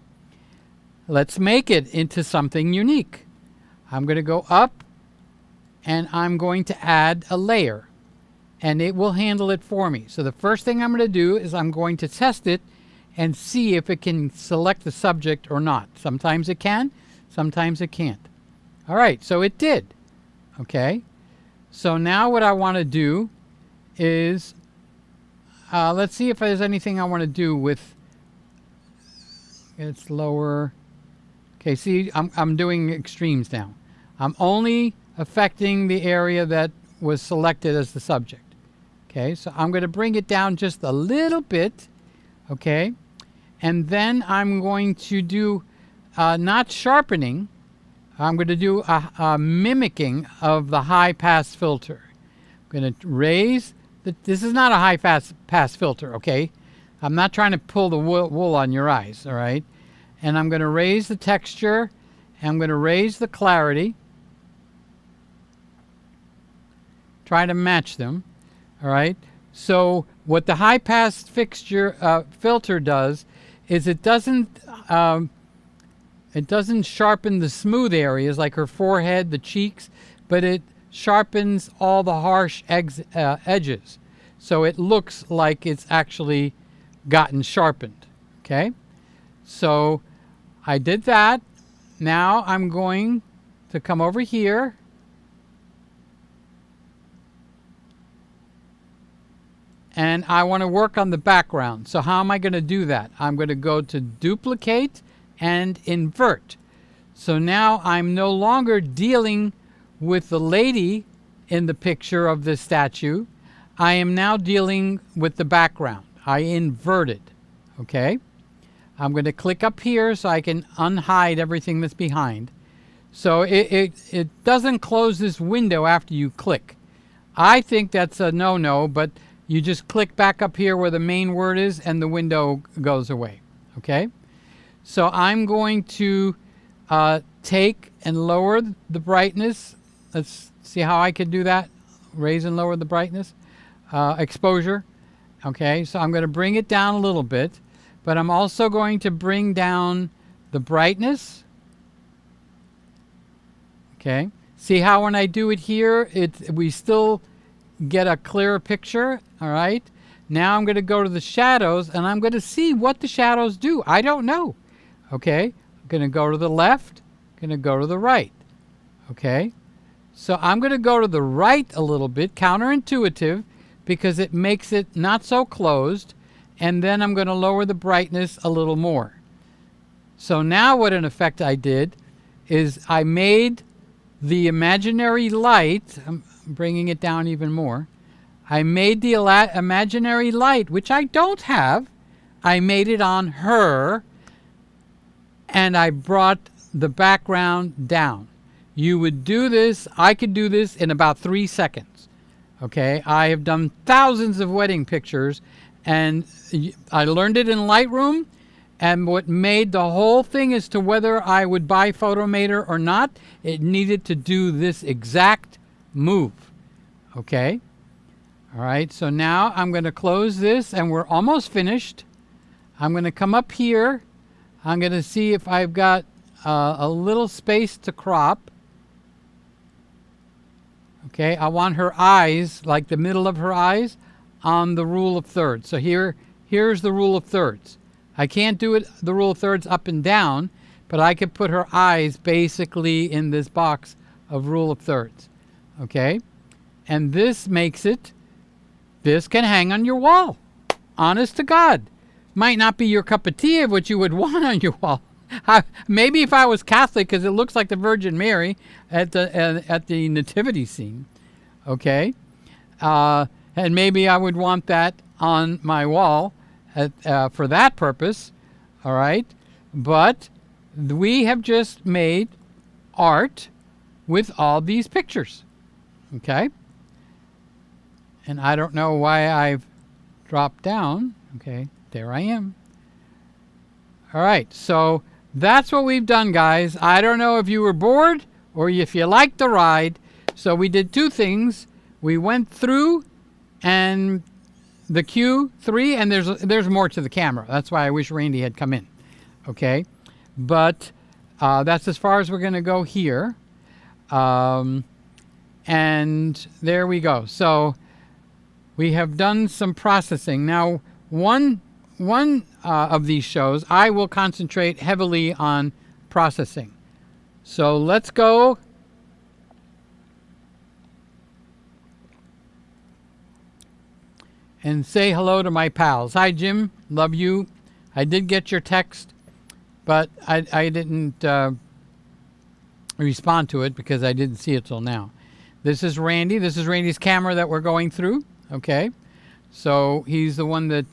Let's make it into something unique. I'm going to go up and I'm going to add a layer. And it will handle it for me. So the first thing I'm going to do is I'm going to test it and see if it can select the subject or not. Sometimes it can, sometimes it can't. All right, so it did. Okay, so now what I want to do is, let's see if there's anything I want to do with, it's lower. Okay, see, I'm doing extremes now. I'm only affecting the area that was selected as the subject. Okay, so I'm going to bring it down just a little bit. Okay, and then I'm going to do not sharpening. I'm going to do a mimicking of the high pass filter. I'm going to raise this is not a high pass filter. Okay, I'm not trying to pull the wool on your eyes. All right, and I'm going to raise the texture. And I'm going to raise the clarity. Try to match them. All right. So what the high pass filter does is it doesn't sharpen the smooth areas like her forehead, the cheeks, but it sharpens all the harsh edges. So it looks like it's actually gotten sharpened. Okay. So I did that. Now I'm going to come over here. And I want to work on the background. So how am I going to do that? I'm going to go to duplicate and invert. So now I'm no longer dealing with the lady in the picture of this statue. I am now dealing with the background. I inverted. Okay? I'm going to click up here so I can unhide everything that's behind. So it doesn't close this window after you click. I think that's a no-no, but you just click back up here where the main word is and the window goes away. Okay? So I'm going to take and lower the brightness. Let's see how I can do that. Raise and lower the brightness. Exposure. Okay, so I'm going to bring it down a little bit, but I'm also going to bring down the brightness. Okay, see how when I do it here, we still get a clearer picture. All right, now I'm going to go to the shadows and I'm going to see what the shadows do. I don't know. Okay, I'm going to go to the left, going to go to the right. Okay, so I'm going to go to the right a little bit, counterintuitive, because it makes it not so closed, and then I'm going to lower the brightness a little more. So now what in effect I did is I made the imaginary light, I'm bringing it down even more, I made the imaginary light, which I don't have, I made it on her, and I brought the background down. You would do this, I could do this in about 3 seconds. Okay, I have done thousands of wedding pictures, and I learned it in Lightroom, And what made the whole thing as to whether I would buy Photomator or not, it needed to do this exact move. Okay? All right, so now I'm going to close this, and we're almost finished. I'm going to come up here. I'm going to see if I've got a little space to crop. Okay, I want her eyes, like the middle of her eyes, on the rule of thirds. So here's the rule of thirds. I can't do it the rule of thirds up and down, but I could put her eyes basically in this box of rule of thirds. Okay? And this makes it, this can hang on your wall. Honest to God. Might not be your cup of tea of what you would want on your wall. Maybe if I was Catholic, because it looks like the Virgin Mary at the nativity scene. Okay? And maybe I would want that on my wall for that purpose. All right? But we have just made art with all these pictures. Okay? And I don't know why I've dropped down. Okay, there I am. All right, so that's what we've done, guys. I don't know if you were bored or if you liked the ride. So we did two things. We went through and the Q3, and there's more to the camera. That's why I wish Randy had come in. Okay, but that's as far as we're going to go here. And there we go. So we have done some processing. Now, one of these shows, I will concentrate heavily on processing. So let's go. And say hello to my pals. Hi, Jim. Love you. I did get your text, but I didn't respond to it because I didn't see it till now. This is Randy. This is Randy's camera that we're going through. Okay. So he's the one that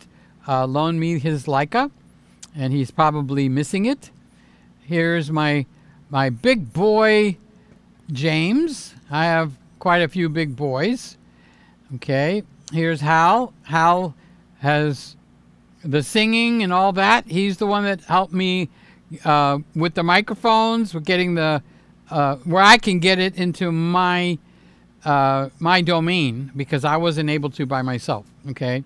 loaned me his Leica, and he's probably missing it. Here's my big boy, James. I have quite a few big boys. Okay. Here's Howl. Howl has the singing and all that. He's the one that helped me with the microphones, with getting the where I can get it into my domain, because I wasn't able to by myself. Okay,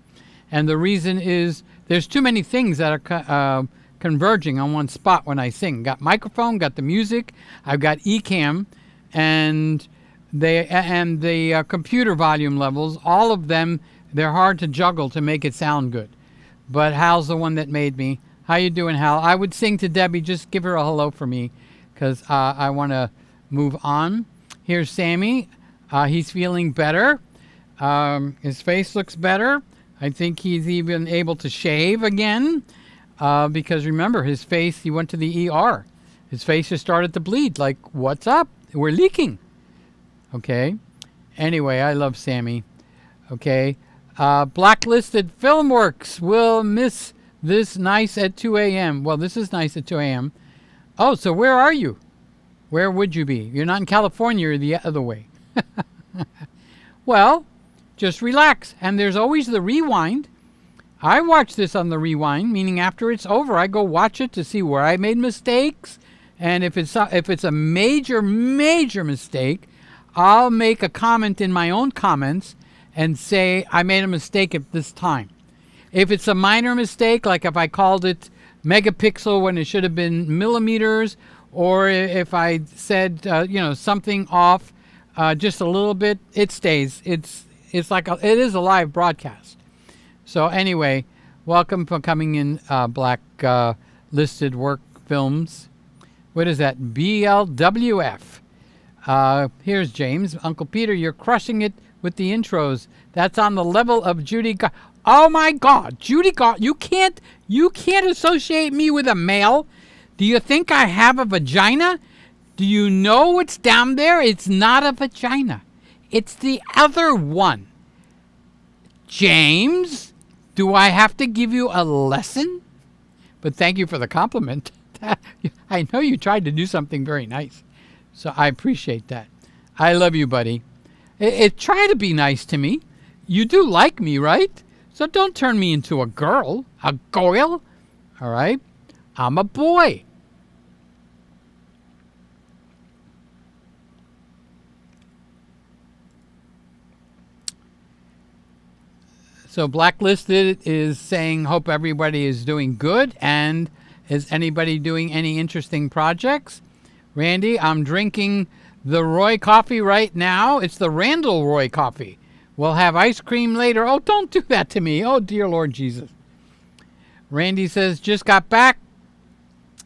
and the reason is there's too many things that are converging on one spot when I sing. Got microphone, got the music, I've got Ecamm, and the computer volume levels. All of them, they're hard to juggle to make it sound good. But Hal's the one that made me. How you doing, Hal? I would sing to Debbie. Just give her a hello for me, because I want to move on. Here's Sammy. He's feeling better. His face looks better. I think he's even able to shave again, because remember, his face, he went to the ER. His face just started to bleed. Like, what's up? We're leaking. Okay. Anyway, I love Sammy. Okay. Blacklisted Filmworks will miss this nice at 2 a.m. Well, this is nice at 2 a.m. Oh, so where are you? Where would you be? You're not in California, you're the other way. Well, just relax. And there's always the rewind. I watch this on the rewind, meaning after it's over, I go watch it to see where I made mistakes. And if it's a major mistake, I'll make a comment in my own comments and say I made a mistake at this time. If it's a minor mistake, like if I called it megapixel when it should have been millimeters, or if I said something off just a little bit, it stays. It's like it is a live broadcast. So anyway, welcome for coming in, Black listed work films. What is that? BLWF. Here's James. Uncle Peter, you're crushing it with the intros. That's on the level of Judy. Oh my God, Judy you can't associate me with a male. Do you think I have a vagina? Do you know what's down there? It's not a vagina. It's the other one. James, do I have to give you a lesson? But thank you for the compliment. I know you tried to do something very nice. So I appreciate that. I love you, buddy. Try to be nice to me. You do like me, right? So don't turn me into a girl. A girl. All right. I'm a boy. So Blacklisted is saying, hope everybody is doing good. And is anybody doing any interesting projects? Randy, I'm drinking the Roy coffee right now. It's the Randall Roy coffee. We'll have ice cream later. Oh, don't do that to me. Oh, dear Lord Jesus. Randy says, just got back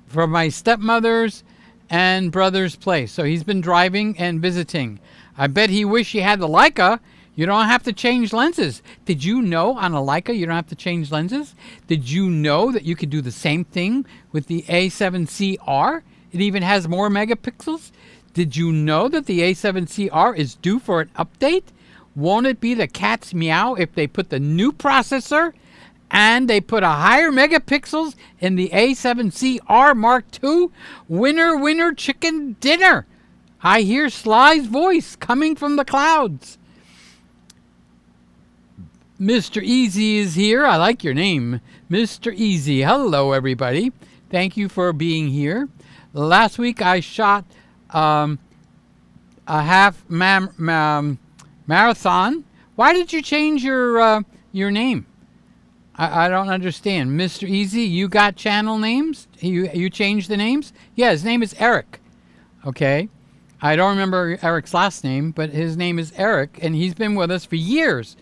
from my stepmother's and brother's place. So he's been driving and visiting. I bet he wish he had the Leica. You don't have to change lenses. Did you know on a Leica you don't have to change lenses? Did you know that you could do the same thing with the A7CR? It even has more megapixels. Did you know that the A7CR is due for an update? Won't it be the cat's meow if they put the new processor and they put a higher megapixels in the A7CR Mark II? Winner, winner, chicken dinner. I hear Sly's voice coming from the clouds. Mr. Easy is here. I like your name, Mr. Easy. Hello, everybody. Thank you for being here. Last week I shot a half marathon. Why did you change your name? I don't understand. Mr. Easy, you got channel names? You changed the names? Yeah, his name is Eric. Okay. I don't remember Eric's last name, but his name is Eric, and he's been with us for years.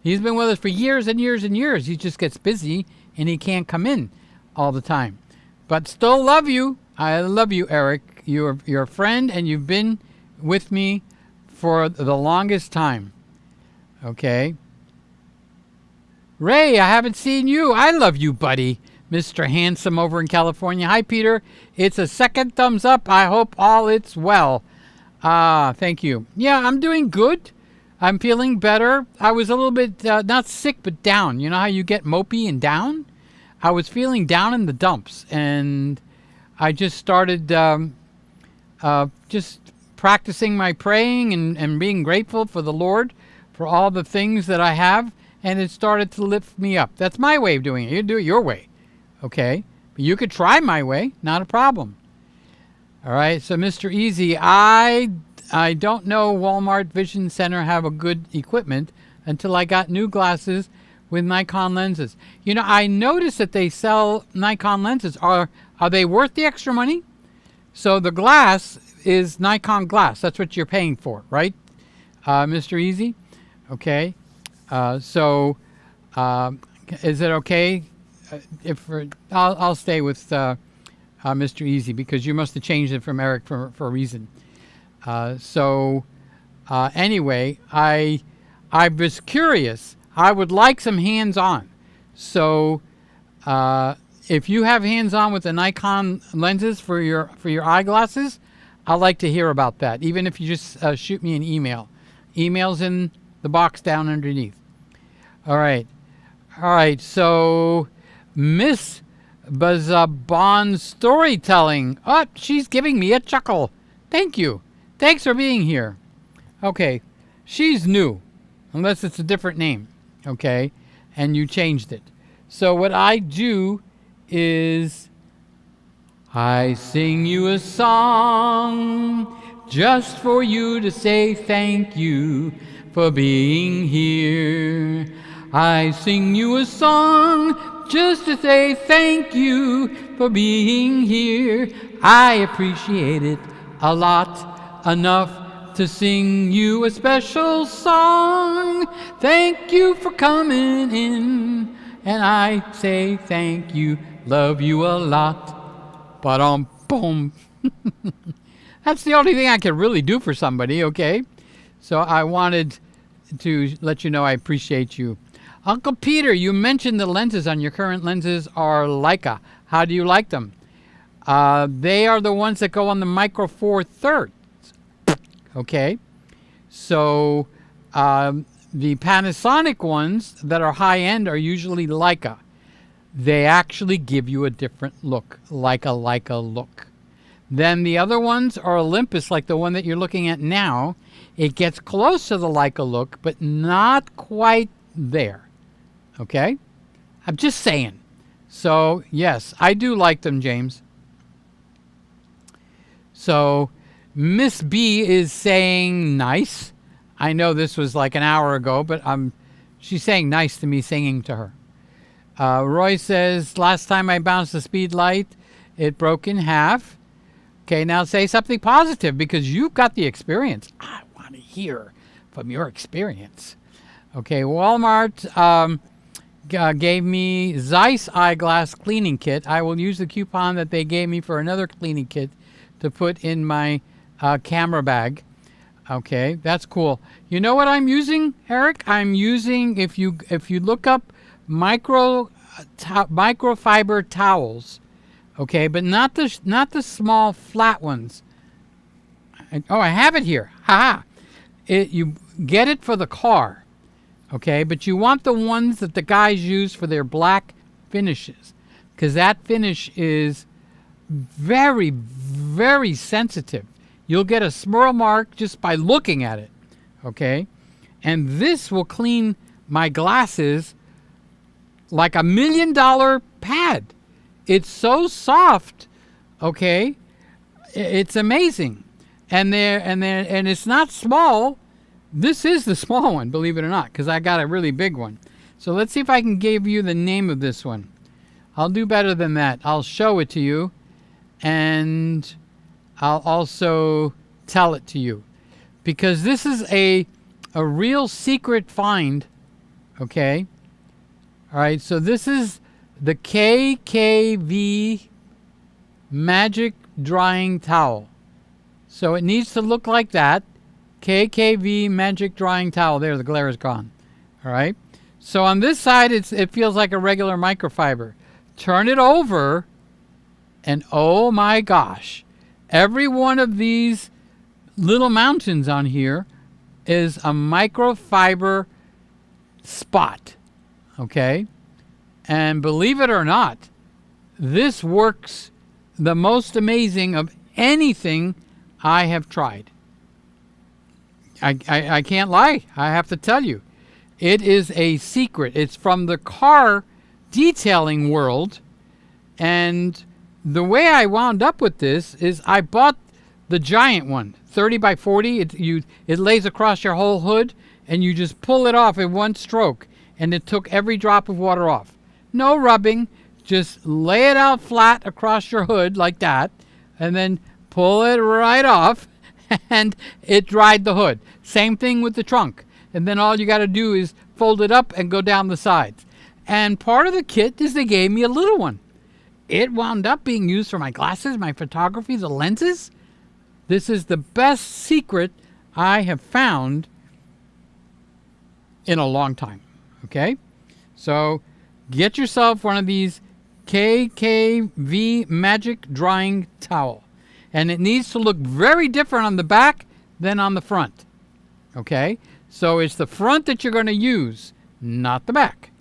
He's been with us for years and years and years. He just gets busy, and he can't come in all the time. But still love you. I love you, Eric. You're a friend, and you've been with me for the longest time. Okay. Ray, I haven't seen you. I love you, buddy. Mr. Handsome over in California. Hi, Peter. It's a second thumbs up. I hope all it's well. Thank you. Yeah, I'm doing good. I'm feeling better. I was a little bit, not sick, but down. You know how you get mopey and down? I was feeling down in the dumps, and I just started just practicing my praying and being grateful for the Lord for all the things that I have, and it started to lift me up. That's my way of doing it. You do it your way, okay? But you could try my way, not a problem. All right, so Mr. Easy, I don't know Walmart Vision Center have a good equipment until I got new glasses with Nikon lenses. You know, I noticed that they sell Nikon lenses. Are they worth the extra money? So the glass is Nikon glass. That's what you're paying for, right, Mr. Easy? Okay. So is it okay if I'll stay with Mr. Easy, because you must have changed it from Eric for a reason. Anyway, I was curious. I would like some hands-on. So if you have hands-on with the Nikon lenses for your eyeglasses, I'd like to hear about that, even if you just shoot me an email. Email's in the box down underneath. All right. So Miss Bazabon Storytelling. Oh, she's giving me a chuckle. Thank you. Thanks for being here. Okay. She's new, unless it's a different name. Okay. And you changed it. So what I do is I sing you a song just for you to say thank you for being here. I sing you a song just to say thank you for being here. I appreciate it a lot, enough to sing you a special song. Thank you for coming in, and I say thank you, love you a lot. Ba-dum-boom. That's the only thing I can really do for somebody, okay? So I wanted to let you know I appreciate you. Uncle Peter, you mentioned the lenses on your current lenses are Leica. How do you like them? They are the ones that go on the Micro Four Thirds. Okay? So the Panasonic ones that are high-end are usually Leica. They actually give you a different look, like a Leica look. Then the other ones are Olympus, like the one that you're looking at now. It gets close to the Leica look, but not quite there. Okay? I'm just saying. So, yes, I do like them, James. So, Miss B is saying nice. I know this was like an hour ago, but she's saying nice to me singing to her. Roy says, last time I bounced the speed light, it broke in half. Okay, now say something positive because you've got the experience. I want to hear from your experience. Okay, Walmart gave me Zeiss eyeglass cleaning kit. I will use the coupon that they gave me for another cleaning kit to put in my camera bag. Okay, that's cool. You know what I'm using, Eric? I'm using, if you look up microfiber towels, okay, but not the small flat ones. I have it here. Ha! You get it for the car, okay, but you want the ones that the guys use for their black finishes, because that finish is very, very sensitive. You'll get a smurl mark just by looking at it, okay? And this will clean my glasses like $1 million pad. It's so soft, okay? It's amazing. And it's not small. This is the small one, believe it or not, because I got a really big one. So let's see if I can give you the name of this one. I'll do better than that. I'll show it to you, and I'll also tell it to you, because this is a real secret find, okay? All right, so this is the KKV Magic Drying Towel. So it needs to look like that. KKV Magic Drying Towel. There, the glare is gone. All right. So on this side, it feels like a regular microfiber. Turn it over, and oh my gosh, every one of these little mountains on here is a microfiber spot. Okay. And believe it or not, this works the most amazing of anything I have tried. I can't lie. I have to tell you. It is a secret. It's from the car detailing world. And the way I wound up with this is I bought the giant one, 30 by 40. It lays across your whole hood, and you just pull it off in one stroke. And it took every drop of water off. No rubbing. Just lay it out flat across your hood like that, and then pull it right off, and it dried the hood. Same thing with the trunk. And then all you got to do is fold it up and go down the sides. And part of the kit is they gave me a little one. It wound up being used for my glasses, my photography, the lenses. This is the best secret I have found in a long time. Okay? So get yourself one of these KKV Magic Drying Towel. And it needs to look very different on the back than on the front. Okay? So it's the front that you're going to use, not the back.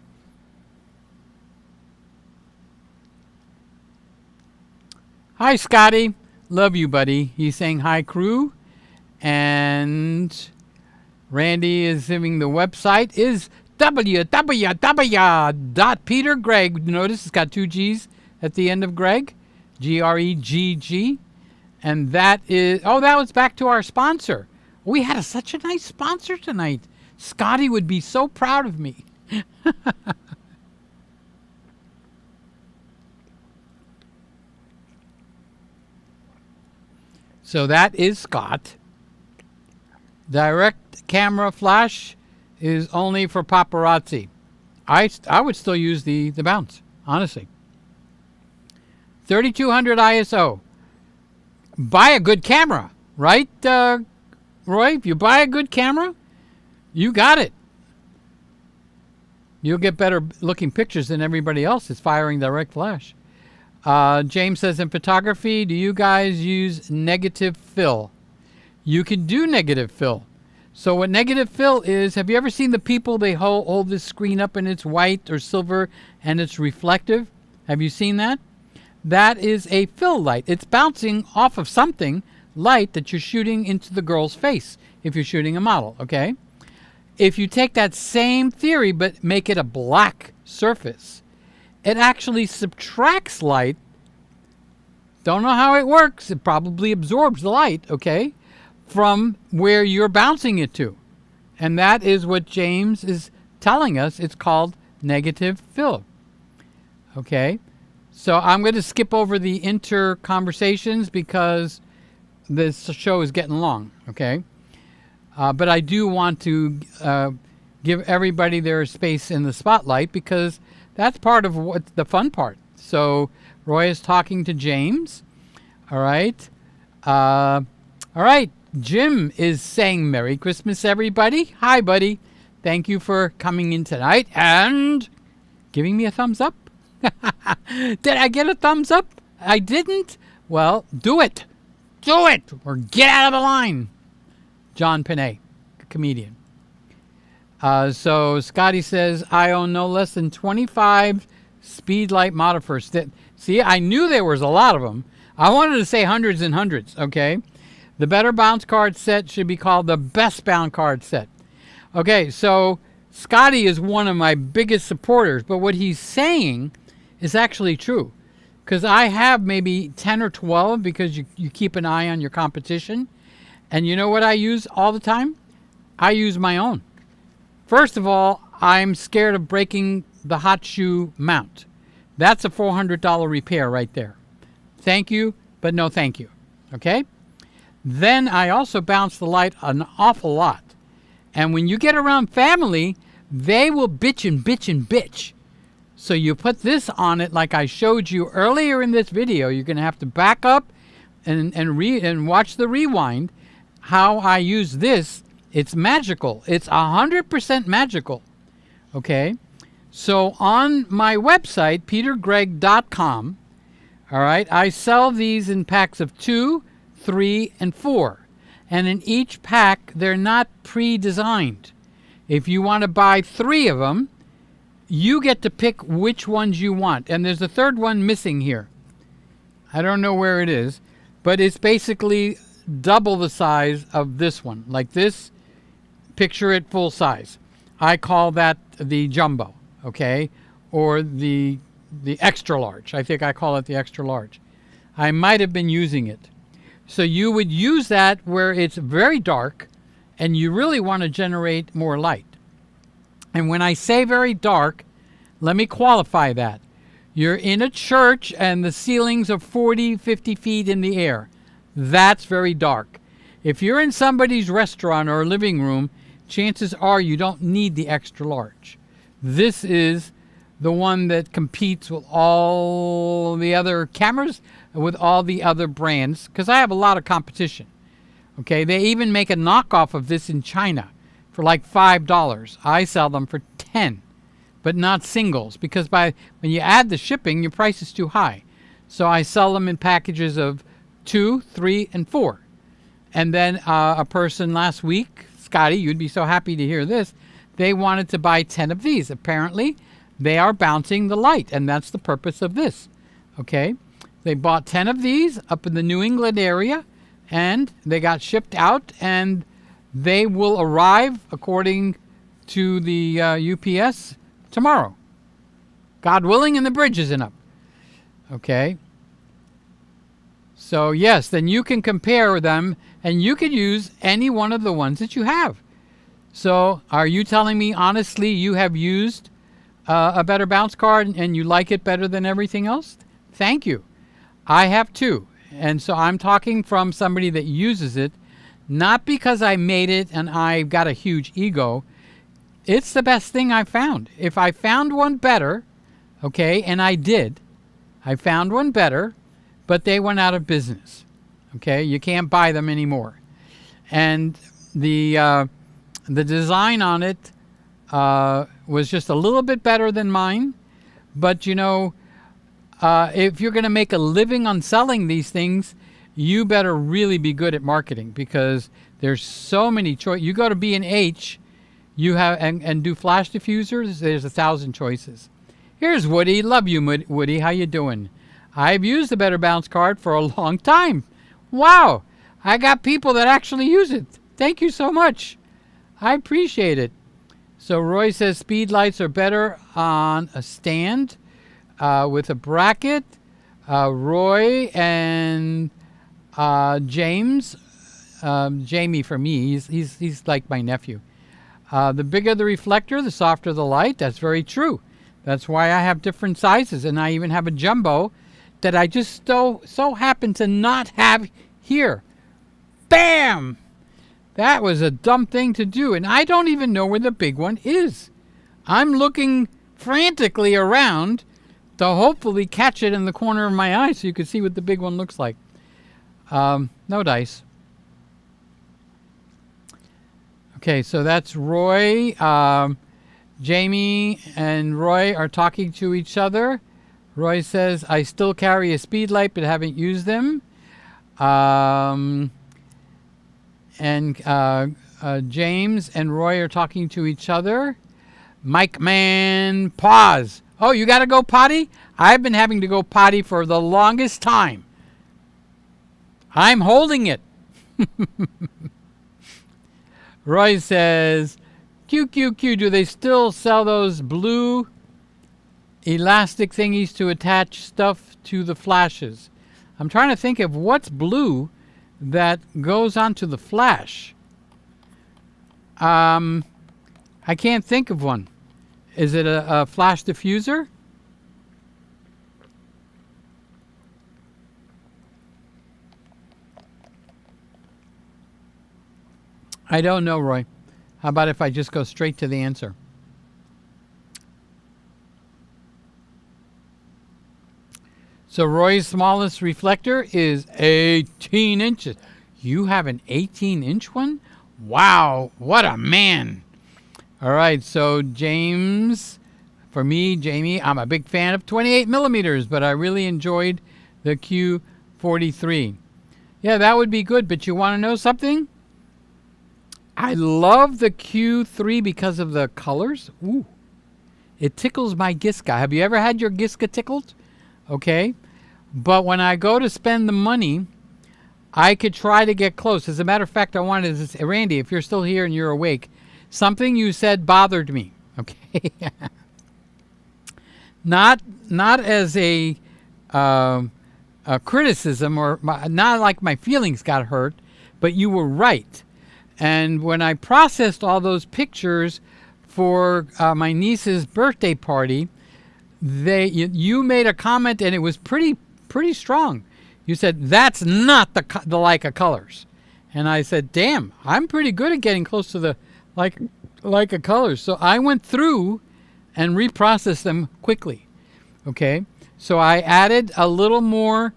Hi, Scotty. Love you, buddy. He's saying hi, crew. And Randy is giving the website is www.PeterGregg. Notice it's got 2 G's at the end of Greg. G-R-E-G-G. And that is, that was back to our sponsor. We had such a nice sponsor tonight. Scotty would be so proud of me. So that is Scott. Direct camera flash is only for paparazzi. I would still use the bounce, honestly. 3200 ISO. Buy a good camera, right, Roy? If you buy a good camera, you got it. You'll get better looking pictures than everybody else is firing direct flash. James says, in photography, do you guys use negative fill? You can do negative fill. So what negative fill is, have you ever seen the people, they hold this screen up and it's white or silver and it's reflective? Have you seen that? That is a fill light. It's bouncing off of something, light that you're shooting into the girl's face if you're shooting a model, okay? If you take that same theory but make it a black surface it actually subtracts light. Don't know how it works. It probably absorbs the light, okay, from where you're bouncing it to. And that is what James is telling us. It's called negative fill. Okay, so I'm going to skip over the inter-conversations because this show is getting long, okay? But I do want to give everybody their space in the spotlight because that's part of what's the fun part. So Roy is talking to James. All right. All right. Jim is saying Merry Christmas, everybody. Hi, buddy. Thank you for coming in tonight and giving me a thumbs up. Did I get a thumbs up? I didn't? Well, do it. Do it or get out of the line. John Panay, comedian. So Scotty says, I own no less than 25 Speedlight modifiers. See, I knew there was a lot of them. I wanted to say hundreds and hundreds, okay? The better bounce card set should be called the best bounce card set. Okay, so Scotty is one of my biggest supporters, but what he's saying is actually true. Because I have maybe 10 or 12 because you keep an eye on your competition. And you know what I use all the time? I use my own. First of all, I'm scared of breaking the hot shoe mount. That's a $400 repair right there. Thank you, but no thank you. Okay? Then I also bounce the light an awful lot. And when you get around family, they will bitch and bitch and bitch. So you put this on it like I showed you earlier in this video. You're going to have to back up and watch the rewind. How I use this, it's magical. It's 100% magical. Okay? So on my website, PeterGregg.com, all right, I sell these in packs of 2, 3, and 4. And in each pack, they're not pre-designed. If you want to buy 3 of them, you get to pick which ones you want. And there's a third one missing here. I don't know where it is, but it's basically double the size of this one. Like this, picture it full size. I call that the jumbo, okay? Or the extra large. I think I call it the extra large. I might have been using it. So you would use that where it's very dark and you really want to generate more light. And when I say very dark, let me qualify that. You're in a church and the ceilings are 40, 50 feet in the air. That's very dark. If you're in somebody's restaurant or living room, chances are you don't need the extra large. This is the one that competes with all the other cameras, with all the other brands, because I have a lot of competition. Okay, they even make a knockoff of this in China for like $5. I sell them for $10, but not singles, because when you add the shipping, your price is too high. So I sell them in packages of 2, 3, and 4. And then a person last week, Scotty, you'd be so happy to hear this, they wanted to buy 10 of these. Apparently, they are bouncing the light, and that's the purpose of this. Okay? They bought 10 of these up in the New England area, and they got shipped out, and they will arrive, according to the UPS, tomorrow. God willing, and the bridge isn't up. Okay? So, yes, then you can compare them, and you can use any one of the ones that you have. So, are you telling me, honestly, you have used a better bounce card and you like it better than everything else? Thank you. I have too. And so I'm talking from somebody that uses it, not because I made it and I've got a huge ego. It's the best thing I found. If I found one better, okay, and I did, I found one better, but they went out of business. Okay, you can't buy them anymore. And the design on it was just a little bit better than mine. But, you know, if you're going to make a living on selling these things, you better really be good at marketing, because there's so many choices. You go to B&H, you have and do flash diffusers, there's 1,000 choices. Here's Woody. Love you, Woody. How you doing? I've used the Better Bounce card for a long time. Wow. I got people that actually use it. Thank you so much. I appreciate it. So Roy says speed lights are better on a stand. with a bracket. Roy and James, Jamie for me. He's like my nephew. The bigger the reflector, the softer the light. That's very true. That's why I have different sizes, and I even have a jumbo that I just so happen to not have here. Bam! That was a dumb thing to do, and I don't even know where the big one is. I'm looking frantically around to hopefully catch it in the corner of my eye so you can see what the big one looks like. No dice. Okay, so that's Roy. Jamie and Roy are talking to each other. Roy says, I still carry a speed light but haven't used them. James and Roy are talking to each other. Mike Man, pause. Oh, you got to go potty? I've been having to go potty for the longest time. I'm holding it. Roy says, QQQ, do they still sell those blue elastic thingies to attach stuff to the flashes? I'm trying to think of what's blue that goes onto the flash. I can't think of one. Is it a flash diffuser? I don't know, Roy. How about if I just go straight to the answer? So Roy's smallest reflector is 18 inches. You have an 18-inch one? Wow, what a man. All right, so James, for me, Jamie, I'm a big fan of 28 millimeters, but I really enjoyed the Q43. Yeah, that would be good, but you want to know something? I love the Q3 because of the colors. Ooh, it tickles my Giska. Have you ever had your Giska tickled? Okay, but when I go to spend the money, I could try to get close. As a matter of fact, I wanted to say, Randy, if you're still here and you're awake, something you said bothered me. Okay, not as a criticism or not like my feelings got hurt, but you were right. And when I processed all those pictures for my niece's birthday party, you made a comment, and it was pretty strong. You said, that's not the Leica colors. And I said, damn, I'm pretty good at getting close to the Leica colors. So I went through and reprocessed them quickly. Okay, so I added a little more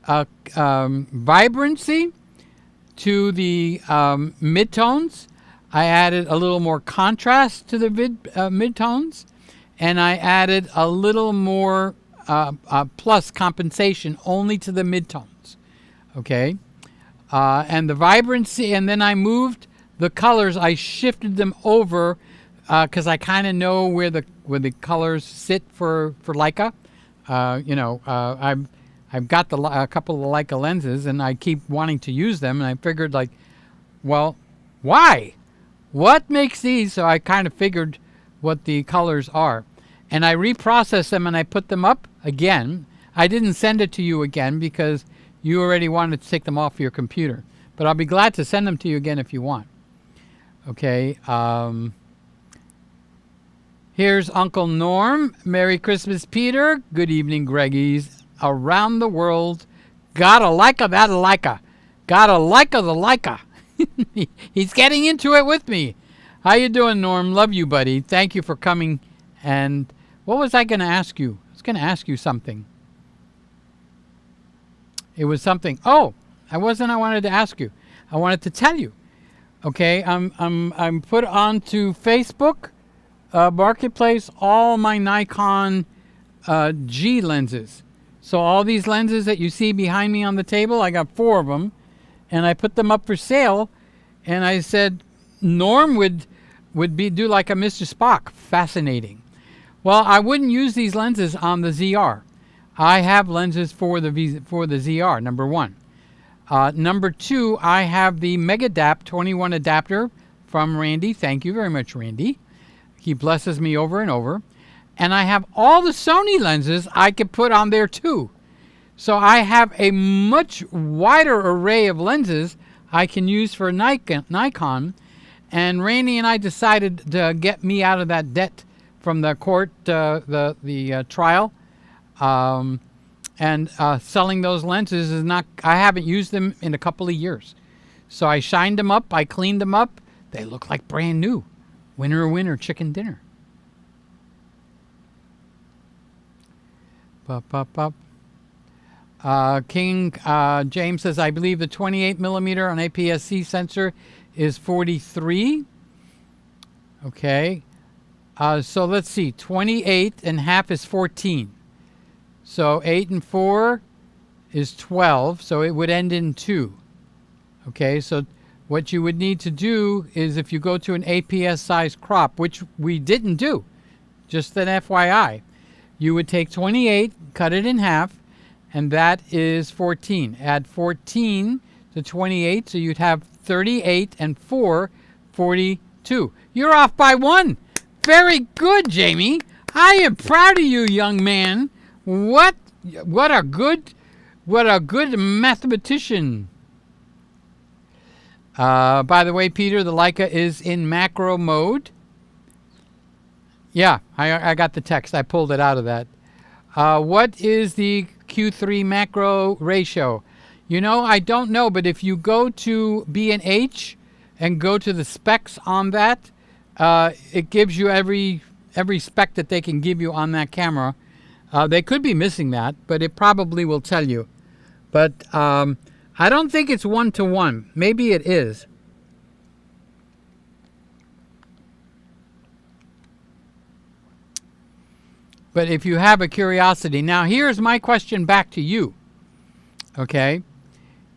vibrancy to the midtones. I added a little more contrast to the midtones, and I added a little more plus compensation only to the midtones. Okay, and the vibrancy, and then I moved the colors. I shifted them over because I kind of know where the colors sit for Leica. I've got a couple of the Leica lenses, and I keep wanting to use them. And I figured, well, why? What makes these? So I kind of figured what the colors are. And I reprocessed them, and I put them up again. I didn't send it to you again because you already wanted to take them off your computer. But I'll be glad to send them to you again if you want. Okay. Here's Uncle Norm. Merry Christmas, Peter. Good evening, Greggies. Around the world. Gotta Leica that Leica. Gotta Leica the Leica. He's getting into it with me. How you doing, Norm? Love you, buddy. Thank you for coming. And what was I going to ask you? I was going to ask you something. It was something. Oh, I wanted to ask you. I wanted to tell you. Okay, I'm put onto Facebook Marketplace all my Nikon G lenses. So all these lenses that you see behind me on the table, I got 4 of them, and I put them up for sale. And I said, Norm would do like a Mr. Spock. Fascinating. Well, I wouldn't use these lenses on the ZR. I have lenses for the ZR, number 1. Number 2, I have the Megadapt 21 adapter from Randy. Thank you very much, Randy. He blesses me over and over. and I have all the Sony lenses I could put on there too. So I have a much wider array of lenses I can use for Nikon. And Rainey and I decided to get me out of that debt from the court, the trial. And selling those lenses is not, I haven't used them in a couple of years. So I shined them up, I cleaned them up. They look like brand new. Winner, winner, chicken dinner. King James says, I believe the 28 millimeter on APS-C sensor is 43. Okay. So let's see. 28 and half is 14. So 8 and 4 is 12. So it would end in 2. Okay. So what you would need to do is if you go to an APS size crop, which we didn't do, just an FYI, you would take 28, cut it in half, and that is 14. Add 14 to 28, so you'd have 38 and 4, 42. You're off by 1. Very good, Jamie. I am proud of you, young man. What a good mathematician. By the way, Peter, the Leica is in macro mode. Yeah, I got the text. I pulled it out of that. What is the Q3 macro ratio? You know, I don't know, but if you go to B&H and go to the specs on that, it gives you every spec that they can give you on that camera. They could be missing that, but it probably will tell you. But I don't think it's 1-to-1. Maybe it is. But if you have a curiosity. Now, here's my question back to you. Okay?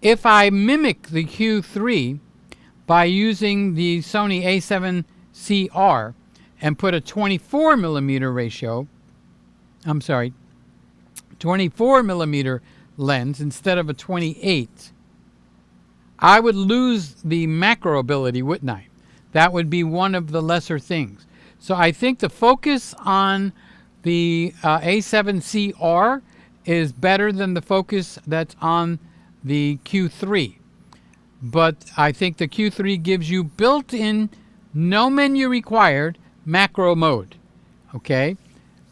If I mimic the Q3 by using the Sony a7CR and put a 24 millimeter ratio, 24 millimeter lens instead of a 28, I would lose the macro ability, wouldn't I? That would be one of the lesser things. So I think the focus on the A7CR is better than the focus that's on the Q3. But I think the Q3 gives you built-in, no menu required, macro mode. Okay?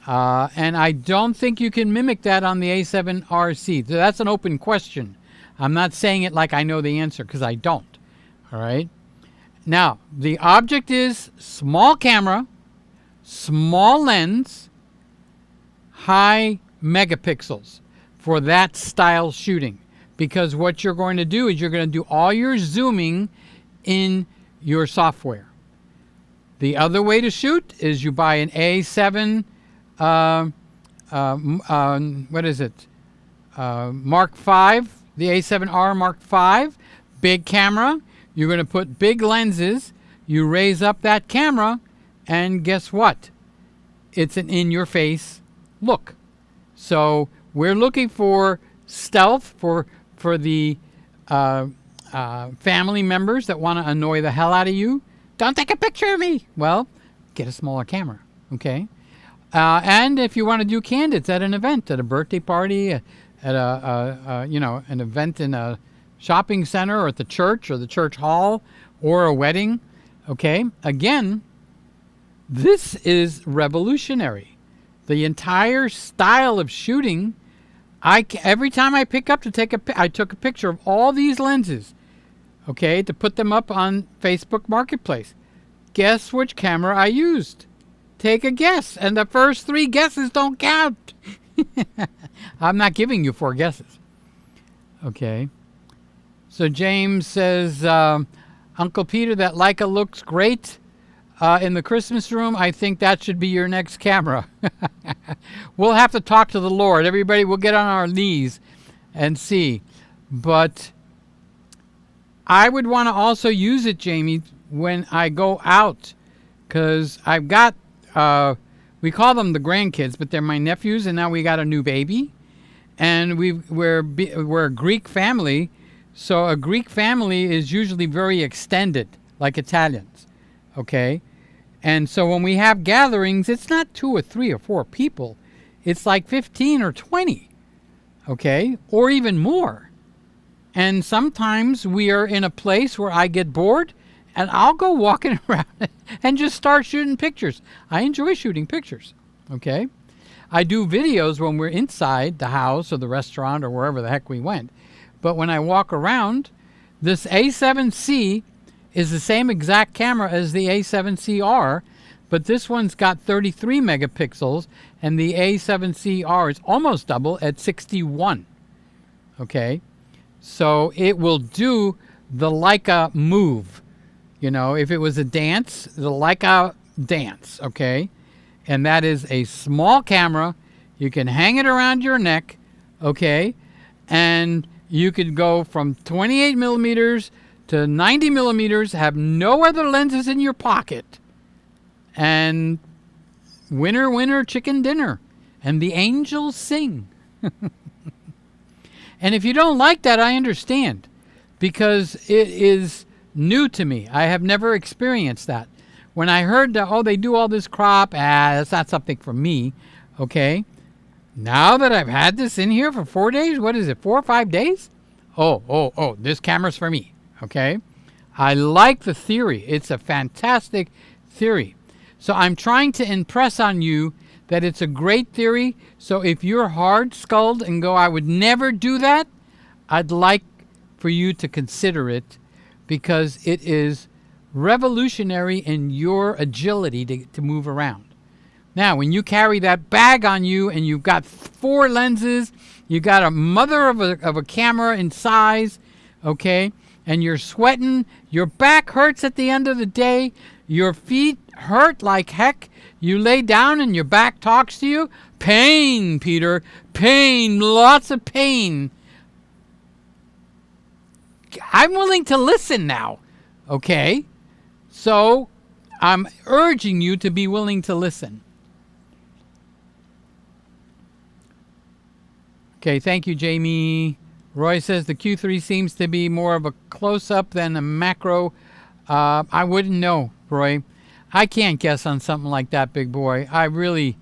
And I don't think you can mimic that on the A7RC. So that's an open question. I'm not saying it like I know the answer, because I don't. All right? Now, the object is small camera, small lens, high megapixels for that style shooting. Because what you're going to do is you're going to do all your zooming in your software. The other way to shoot is you buy an A7, what is it? Mark V, the A7R Mark V, big camera. You're going to put big lenses. You raise up that camera, and guess what? It's an in-your-face look. So we're looking for stealth for the family members that want to annoy the hell out of you. Don't take a picture of me. Well, get a smaller camera, okay? And if you want to do candids at an event, at a birthday party, at an event in a shopping center or at the church or the church hall or a wedding, okay? Again, this is revolutionary. The entire style of shooting, every time I pick up to take I took a picture of all these lenses, okay, to put them up on Facebook Marketplace. Guess which camera I used? Take a guess. And the first 3 guesses don't count. I'm not giving you 4 guesses. Okay. So James says, Uncle Peter, that Leica looks great in the Christmas room. I think that should be your next camera. We'll have to talk to the Lord. Everybody, we'll get on our knees and see. But I would want to also use it, Jamie, when I go out, because I've got, we call them the grandkids, but they're my nephews, and now we got a new baby. And we're a Greek family, so a Greek family is usually very extended, like Italians, okay? And so when we have gatherings, it's not 2 or 3 or 4 people. It's like 15 or 20, okay, or even more. And sometimes we are in a place where I get bored and I'll go walking around and just start shooting pictures. I enjoy shooting pictures, okay? I do videos when we're inside the house or the restaurant or wherever the heck we went. But when I walk around, this A7C is the same exact camera as the A7CR, but this one's got 33 megapixels and the A7CR is almost double at 61, okay? So it will do the Leica move. You know, if it was a dance, the Leica dance, okay? And that is a small camera. You can hang it around your neck, okay? And you could go from 28 millimeters to 90 millimeters, have no other lenses in your pocket. And winner, winner, chicken dinner. And the angels sing. And if you don't like that, I understand. Because it is new to me. I have never experienced that. When I heard that, oh, they do all this crop, that's not something for me, okay? Now that I've had this in here for 4 days, what is it, 4 or 5 days? Oh, this camera's for me, okay? I like the theory. It's a fantastic theory. So I'm trying to impress on you that it's a great theory. So if you're hard-skulled and go, I would never do that, I'd like for you to consider it, because it is revolutionary in your agility to move around. Now, when you carry that bag on you and you've got 4 lenses, you got a mother of a camera in size, okay, and you're sweating, your back hurts at the end of the day, your feet hurt like heck, you lay down and your back talks to you, pain, Peter, pain, lots of pain. I'm willing to listen now, okay? So I'm urging you to be willing to listen. Okay, thank you, Jamie. Roy says the Q3 seems to be more of a close-up than a macro. I wouldn't know, Roy. I can't guess on something like that, big boy. I really,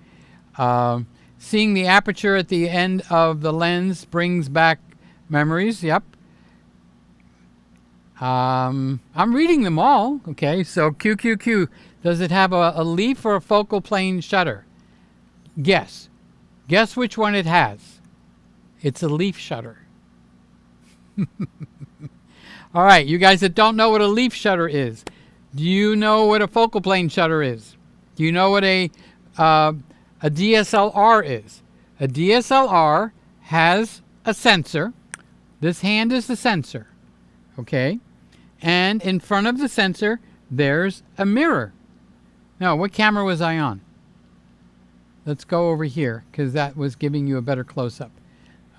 seeing the aperture at the end of the lens brings back memories. Yep. I'm reading them all. Okay, so QQQ. Does it have a leaf or a focal plane shutter? Guess. Guess which one it has. It's a leaf shutter. All right, you guys that don't know what a leaf shutter is, do you know what a focal plane shutter is? Do you know what a DSLR is? A DSLR has a sensor. This hand is the sensor, okay? And in front of the sensor, there's a mirror. Now, what camera was I on? Let's go over here, because that was giving you a better close-up.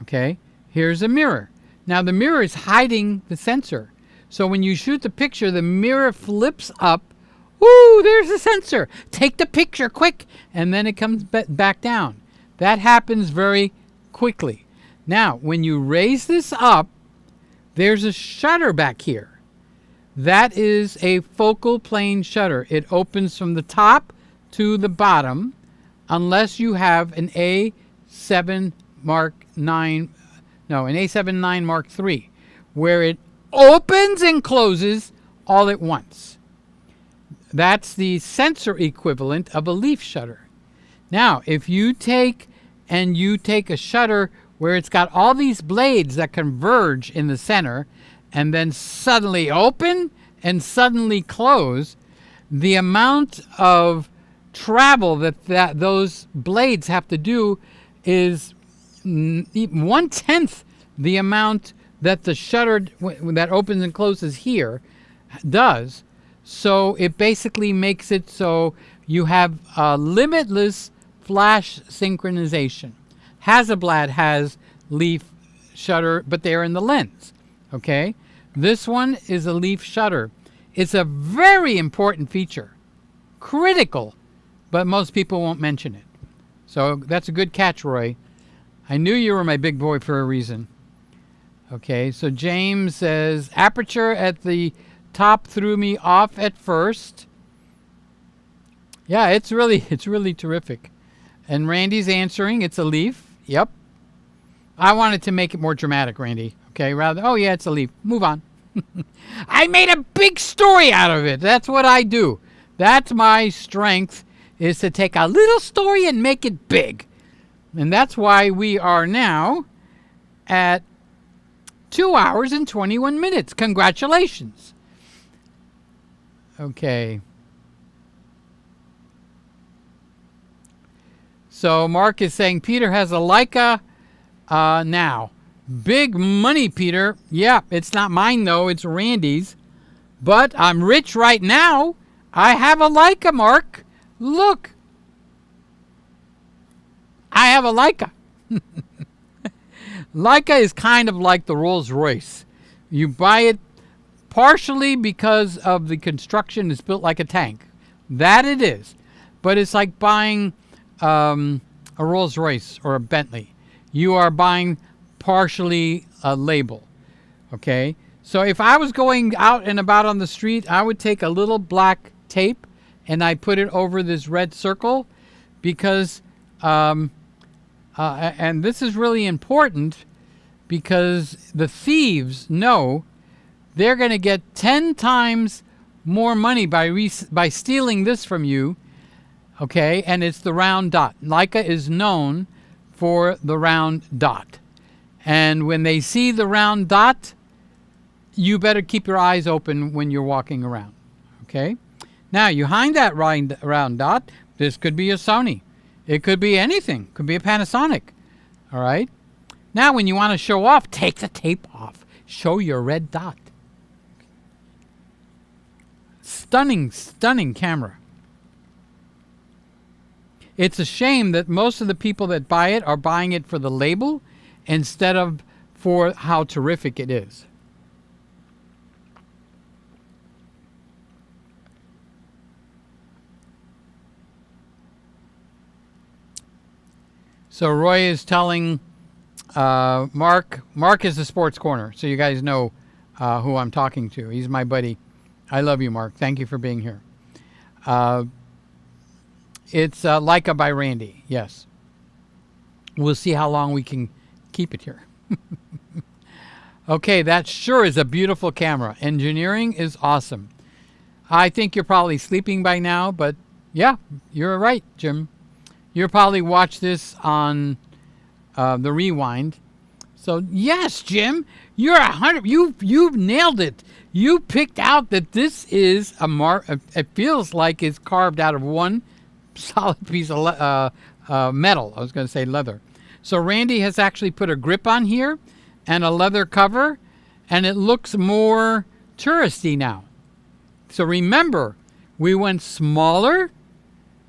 Okay, here's a mirror. Now, the mirror is hiding the sensor. So when you shoot the picture, the mirror flips up. Woo, there's the sensor. Take the picture quick. And then it comes back down. That happens very quickly. Now, when you raise this up, there's a shutter back here. That is a focal plane shutter. It opens from the top to the bottom unless you have an A7 Mark 9, no, an A7 9 Mark 3, where it opens and closes all at once. That's the sensor equivalent of a leaf shutter. Now, if you take a shutter where it's got all these blades that converge in the center and then suddenly open and suddenly close, the amount of travel that those blades have to do is 1/10 the amount that the shutter that opens and closes here does. So it basically makes it so you have limitless flash synchronization. Hasselblad has leaf shutter, but they're in the lens. Okay, this one is a leaf shutter. It's a very important feature, critical, but most people won't mention it. So that's a good catch, Roy. I knew you were my big boy for a reason. Okay, so James says, aperture at the top threw me off at first. Yeah, it's really terrific. And Randy's answering. It's a leaf. Yep. I wanted to make it more dramatic, Randy. Okay, rather, oh yeah, it's a leaf. Move on. I made a big story out of it. That's what I do. That's my strength, is to take a little story and make it big. And that's why we are now at 2 hours and 21 minutes. Congratulations. Okay. So Mark is saying Peter has a Leica now. Big money, Peter. Yeah, it's not mine, though. It's Randy's. But I'm rich right now. I have a Leica, Mark. Look. I have a Leica. Leica is kind of like the Rolls Royce. You buy it partially because of the construction. It's built like a tank. That it is. But it's like buying a Rolls Royce or a Bentley. You are buying partially a label. Okay? So if I was going out and about on the street, I would take a little black tape and I put it over this red circle because, and this is really important because the thieves know they're going to get 10 times more money by stealing this from you. Okay? And it's the round dot. Leica is known for the round dot. And when they see the round dot, you better keep your eyes open when you're walking around. Okay? Now, behind that round dot, this could be a Sony. It could be anything. It could be a Panasonic. All right? Now, when you want to show off, take the tape off. Show your red dot. Stunning, stunning camera. It's a shame that most of the people that buy it are buying it for the label instead of for how terrific it is. So Roy is telling Mark is the Sports Corner, so you guys know who I'm talking to. He's my buddy. I love you, Mark. Thank you for being here. It's Leica by Randy, yes. We'll see how long we can keep it here. Okay, that sure is a beautiful camera. Engineering is awesome. I think you're probably sleeping by now, but yeah, you're right, Jim. You'll probably watch this on the rewind. So yes, Jim, you're 100. You've nailed it. You picked out that this is it feels like it's carved out of one solid piece of metal. I was going to say leather. So Randy has actually put a grip on here and a leather cover, and it looks more touristy now. So remember, we went smaller,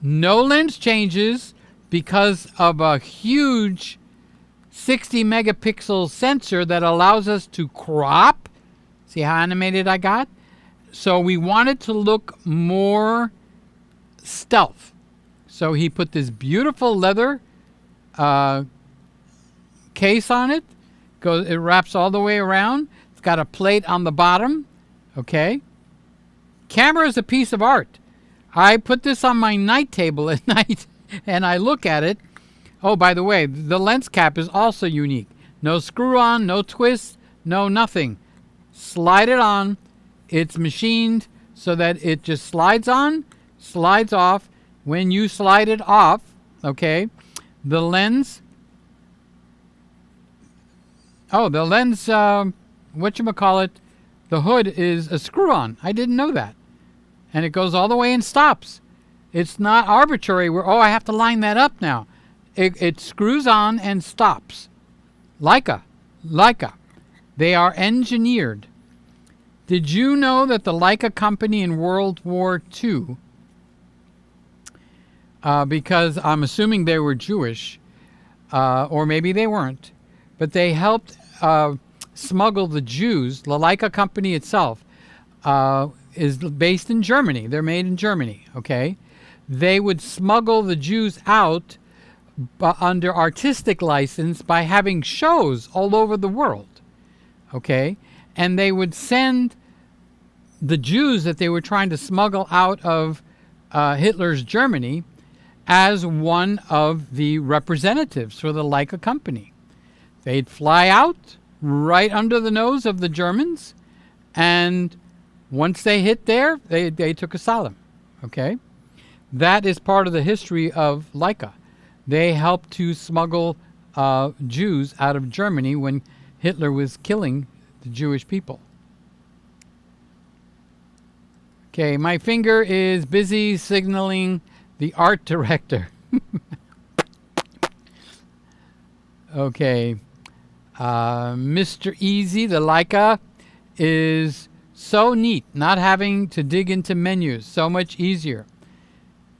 no lens changes because of a huge 60 megapixel sensor that allows us to crop. See how animated I got? So we wanted to look more stealth. So he put this beautiful leather case on it. It wraps all the way around. It's got a plate on the bottom. Okay. Camera is a piece of art. I put this on my night table at night and I look at it. Oh, by the way, the lens cap is also unique. No screw on, no twist, no nothing. Slide it on. It's machined so that it just slides on, slides off. When you slide it off, okay, the lens, whatchamacallit, the hood is a screw-on. I didn't know that. And it goes all the way and stops. It's not arbitrary where, I have to line that up now. It screws on and stops. Leica. They are engineered. Did you know that the Leica company in World War II, because I'm assuming they were Jewish, or maybe they weren't, but they helped smuggle the Jews. The Leica company itself is based in Germany. They're made in Germany, okay? They would smuggle the Jews out under artistic license by having shows all over the world, okay? And they would send the Jews that they were trying to smuggle out of Hitler's Germany as one of the representatives for the Leica company. They'd fly out right under the nose of the Germans, and once they hit there, they took asylum. Okay? That is part of the history of Leica. They helped to smuggle Jews out of Germany when Hitler was killing the Jewish people. Okay, my finger is busy signaling the art director. Okay. Mr. Easy, the Leica is so neat, not having to dig into menus, so much easier.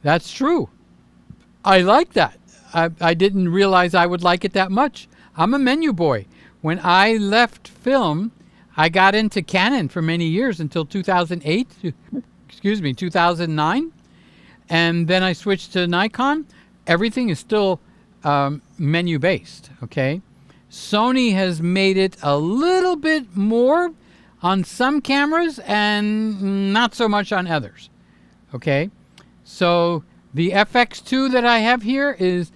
That's true. I like that. I didn't realize I would like it that much. I'm a menu boy. When I left film, I got into Canon for many years until 2009. And then I switched to Nikon. Everything is still menu based, okay? Sony has made it a little bit more on some cameras and not so much on others, okay? So the FX2 that I have here is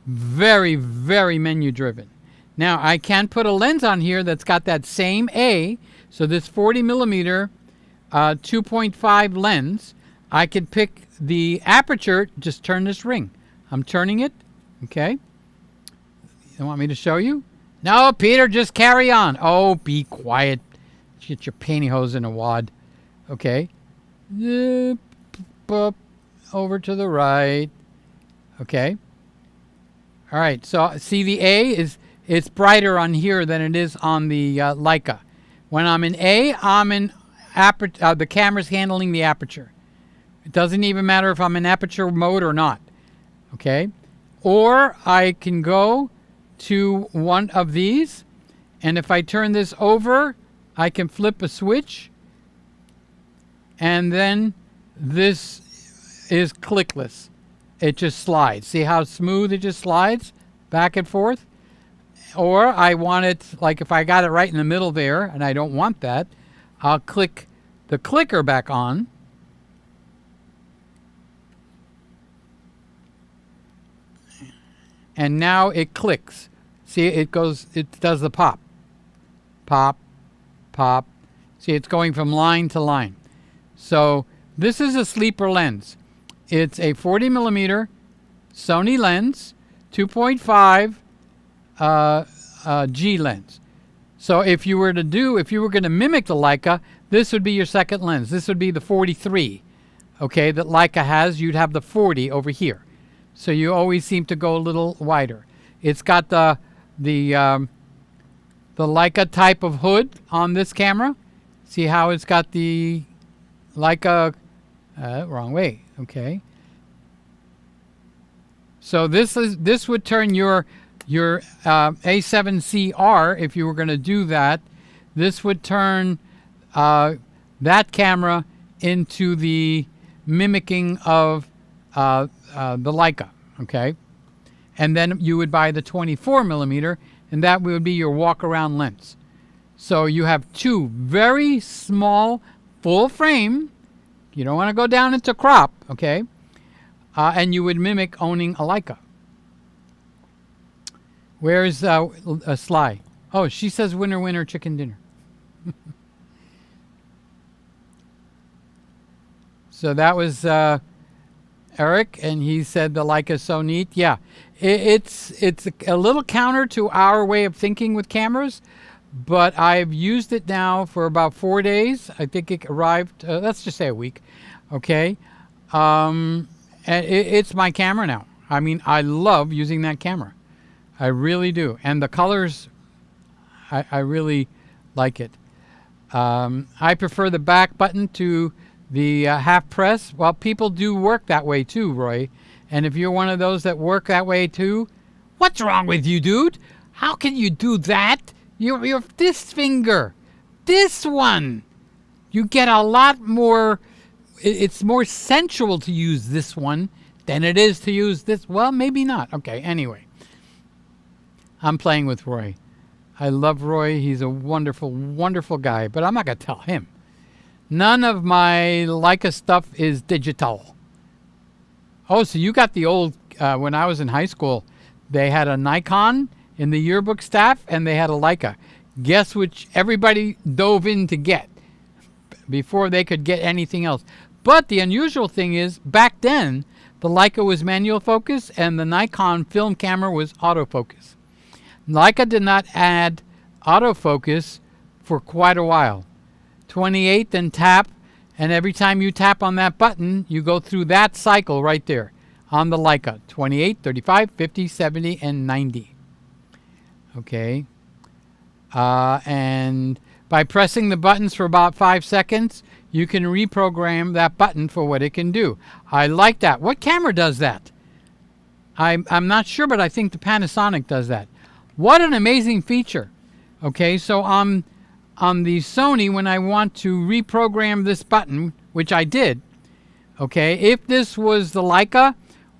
very, very menu driven. Now I can put a lens on here that's got that same A, so this 40 millimeter 2.5 lens. I could pick the aperture, just turn this ring. I'm turning it, okay? You want me to show you? No, Peter, just carry on. Oh, be quiet. Get your pantyhose in a wad. Okay. Over to the right. Okay. All right, so see the A it's brighter on here than it is on the Leica. When I'm in A, I'm in the camera's handling the aperture. It doesn't even matter if I'm in aperture mode or not. Okay? Or I can go to one of these, and if I turn this over, I can flip a switch, and then this is clickless. It just slides. See how smooth it just slides back and forth? Or I want it, like if I got it right in the middle there, and I don't want that, I'll click the clicker back on, and now it clicks. See, it does the pop. Pop, pop. See, it's going from line to line. So this is a sleeper lens. It's a 40 millimeter Sony lens, 2.5 G lens. So if you were going to mimic the Leica, this would be your second lens. This would be the 43, okay, that Leica has. You'd have the 40 over here. So you always seem to go a little wider. It's got the Leica type of hood on this camera. See how it's got the Leica, wrong way, okay. So this would turn your A7CR, if you were going to do that, this would turn that camera into the mimicking of the Leica, okay? And then you would buy the 24 millimeter, and that would be your walk-around lens. So you have two very small, full frame. You don't want to go down into crop, okay? And you would mimic owning a Leica. Where's Sly? Oh, she says winner, winner, chicken dinner. So that was Eric, and he said the Leica is so neat. Yeah, it's a little counter to our way of thinking with cameras, but I've used it now for about 4 days. I think it arrived, let's just say a week, okay? And it's my camera now. I mean, I love using that camera. I really do. And the colors, I really like it. I prefer the back button to the half press. Well, people do work that way too, Roy. And if you're one of those that work that way too, what's wrong with you, dude? How can you do that? You're this finger, this one. You get a lot more, it's more sensual to use this one than it is to use this. Well, maybe not. Okay, anyway. I'm playing with Roy. I love Roy. He's a wonderful, wonderful guy, but I'm not going to tell him. None of my Leica stuff is digital. Oh, so you got the old, when I was in high school, they had a Nikon in the yearbook staff and they had a Leica. Guess which everybody dove in to get before they could get anything else. But the unusual thing is, back then, the Leica was manual focus and the Nikon film camera was autofocus. Leica did not add autofocus for quite a while. 28, then tap, and every time you tap on that button, you go through that cycle right there on the Leica. 28, 35, 50, 70, and 90. Okay. And by pressing the buttons for about 5 seconds, you can reprogram that button for what it can do. I like that. What camera does that? I'm not sure, but I think the Panasonic does that. What an amazing feature. Okay, so on the Sony, when I want to reprogram this button, which I did, okay, if this was the Leica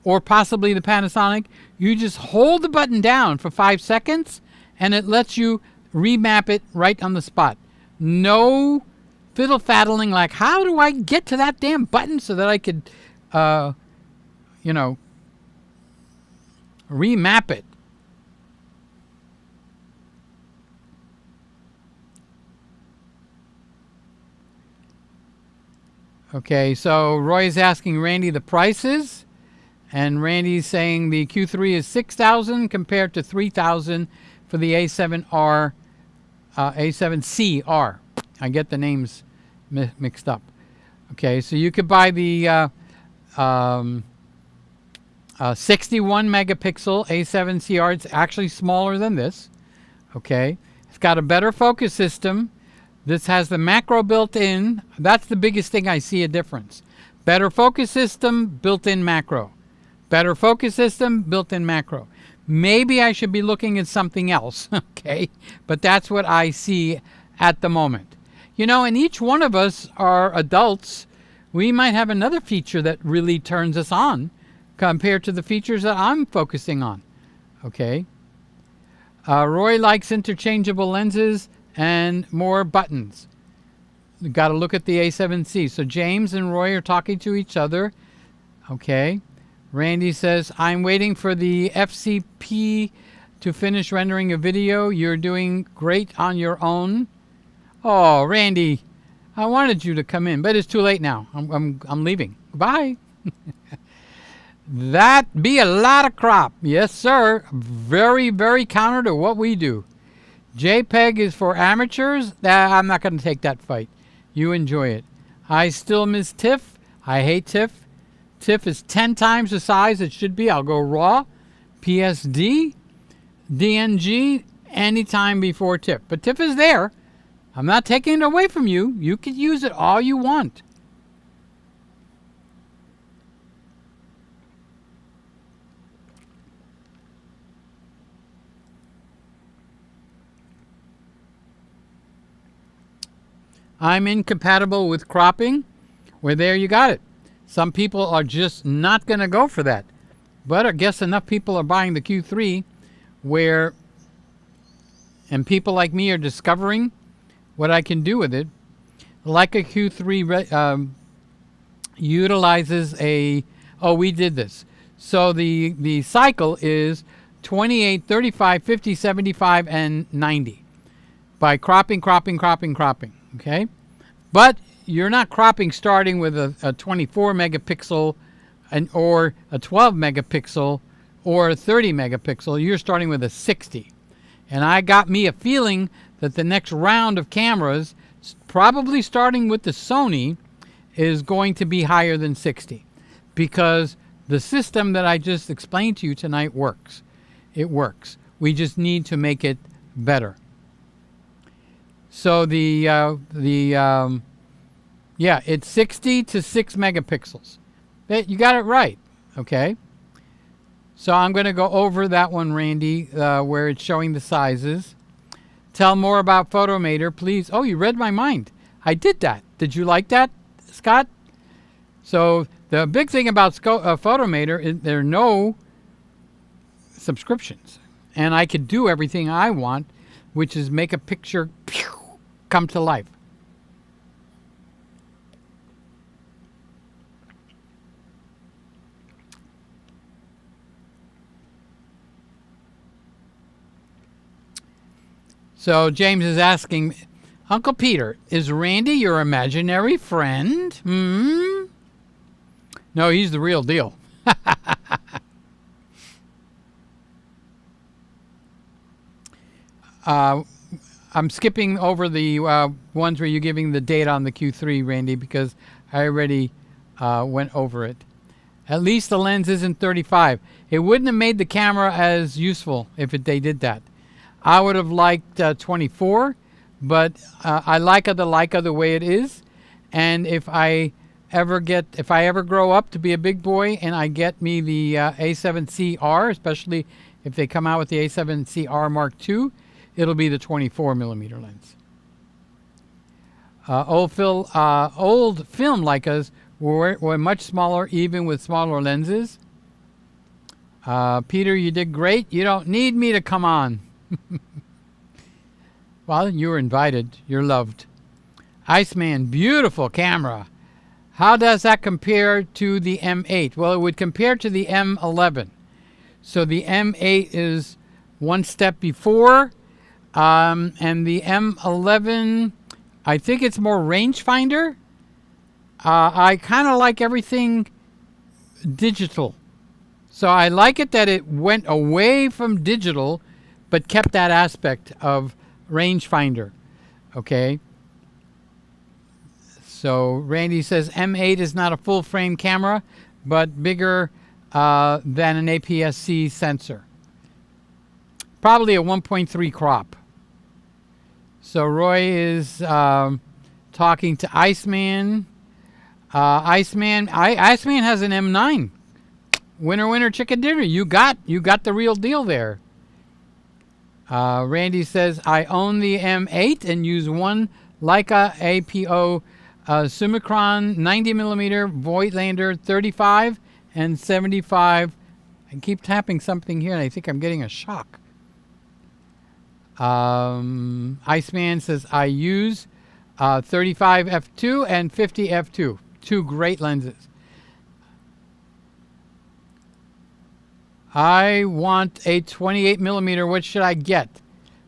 or possibly the Panasonic, you just hold the button down for 5 seconds and it lets you remap it right on the spot. No fiddle faddling like, how do I get to that damn button so that I could, remap it. Okay, so Roy's asking Randy the prices, and Randy's saying the Q3 is $6,000 compared to $3,000 for the A7R, A7CR. I get the names mixed up. Okay, so you could buy the 61 megapixel A7CR. It's actually smaller than this. Okay, it's got a better focus system. This has the macro built in. That's the biggest thing I see a difference. Better focus system, built-in macro. Better focus system, built-in macro. Maybe I should be looking at something else, okay? But that's what I see at the moment. You know, and each one of us are adults. We might have another feature that really turns us on compared to the features that I'm focusing on, okay? Roy likes interchangeable lenses and more buttons. You got to look at the A7C. So James and Roy are talking to each other. Okay. Randy says, I'm waiting for the FCP to finish rendering a video. You're doing great on your own. Oh, Randy, I wanted you to come in, but it's too late now. I'm leaving. Goodbye. That be a lot of crop. Yes, sir. Very, very counter to what we do. JPEG is for amateurs. I'm not going to take that fight. You enjoy it. I still miss TIFF. I hate TIFF. TIFF is 10 times the size it should be. I'll go RAW, PSD, DNG, anytime before TIFF. But TIFF is there. I'm not taking it away from you. You can use it all you want. I'm incompatible with cropping. Well, there you got it. Some people are just not going to go for that. But I guess enough people are buying the Q3 and people like me are discovering what I can do with it. Leica Q3 utilizes we did this. So the cycle is 28, 35, 50, 75, and 90 by cropping. Okay, but you're not cropping starting with a 24 megapixel or a 12 megapixel or a 30 megapixel. You're starting with a 60. And I got me a feeling that the next round of cameras, probably starting with the Sony, is going to be higher than 60 because the system that I just explained to you tonight works. It works. We just need to make it better. So it's 60 to 6 megapixels. You got it right, okay? So I'm going to go over that one, Randy, where it's showing the sizes. Tell more about Photomator, please. Oh, you read my mind. I did that. Did you like that, Scott? So the big thing about Photomator is there are no subscriptions. And I could do everything I want, which is make a picture come to life. So James is asking, Uncle Peter, is Randy your imaginary friend? Hmm? No, he's the real deal. I'm skipping over the ones where you're giving the data on the Q3, Randy, because I already went over it. At least the lens isn't 35. It wouldn't have made the camera as useful if they did that. I would have liked 24, but I like the Leica the way it is. And if I ever grow up to be a big boy and I get me the A7CR, especially if they come out with the A7CR Mark II, it'll be the 24 millimeter lens. Old film Leicas were much smaller, even with smaller lenses. Peter, you did great. You don't need me to come on. Well, you were invited. You're loved. Iceman, beautiful camera. How does that compare to the M8? Well, it would compare to the M11. So the M8 is one step before, and the M11, I think it's more rangefinder. I kind of like everything digital. So I like it that it went away from digital, but kept that aspect of rangefinder. Okay. So Randy says M8 is not a full frame camera, but bigger than an APS-C sensor. Probably a 1.3 crop. So Roy is talking to Iceman. Iceman has an M9. Winner, chicken dinner. You got the real deal there. Randy says, I own the M8 and use one Leica APO Summicron 90mm Voigtlander 35 and 75. I keep tapping something here and I think I'm getting a shock. Iceman says, I use 35 f2 and 50 f2. Two great lenses. I want a 28 millimeter. What should I get?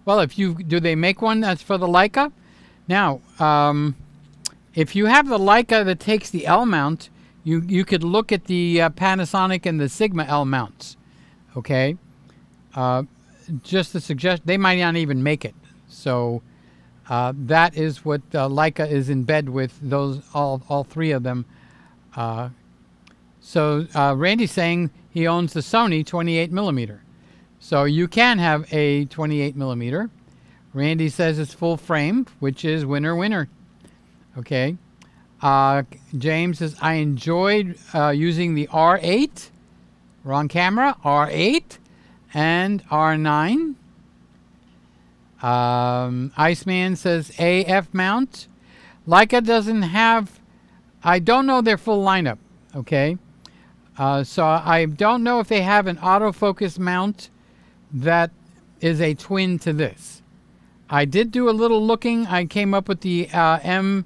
Well, do they make one that's for the Leica? Now, if you have the Leica that takes the L mount, you could look at the Panasonic and the Sigma L mounts. Okay, just to suggest, they might not even make it. So that is what Leica is in bed with. Those all three of them. So Randy's saying he owns the Sony 28 millimeter. So you can have a 28 millimeter. Randy says it's full frame, which is winner. Okay. James says, I enjoyed using the R8. Wrong camera. R8 and R9. Iceman says AF mount. Leica doesn't have, I don't know their full lineup. Okay. So I don't know if they have an autofocus mount that is a twin to this. I did do a little looking. I came up with the M11,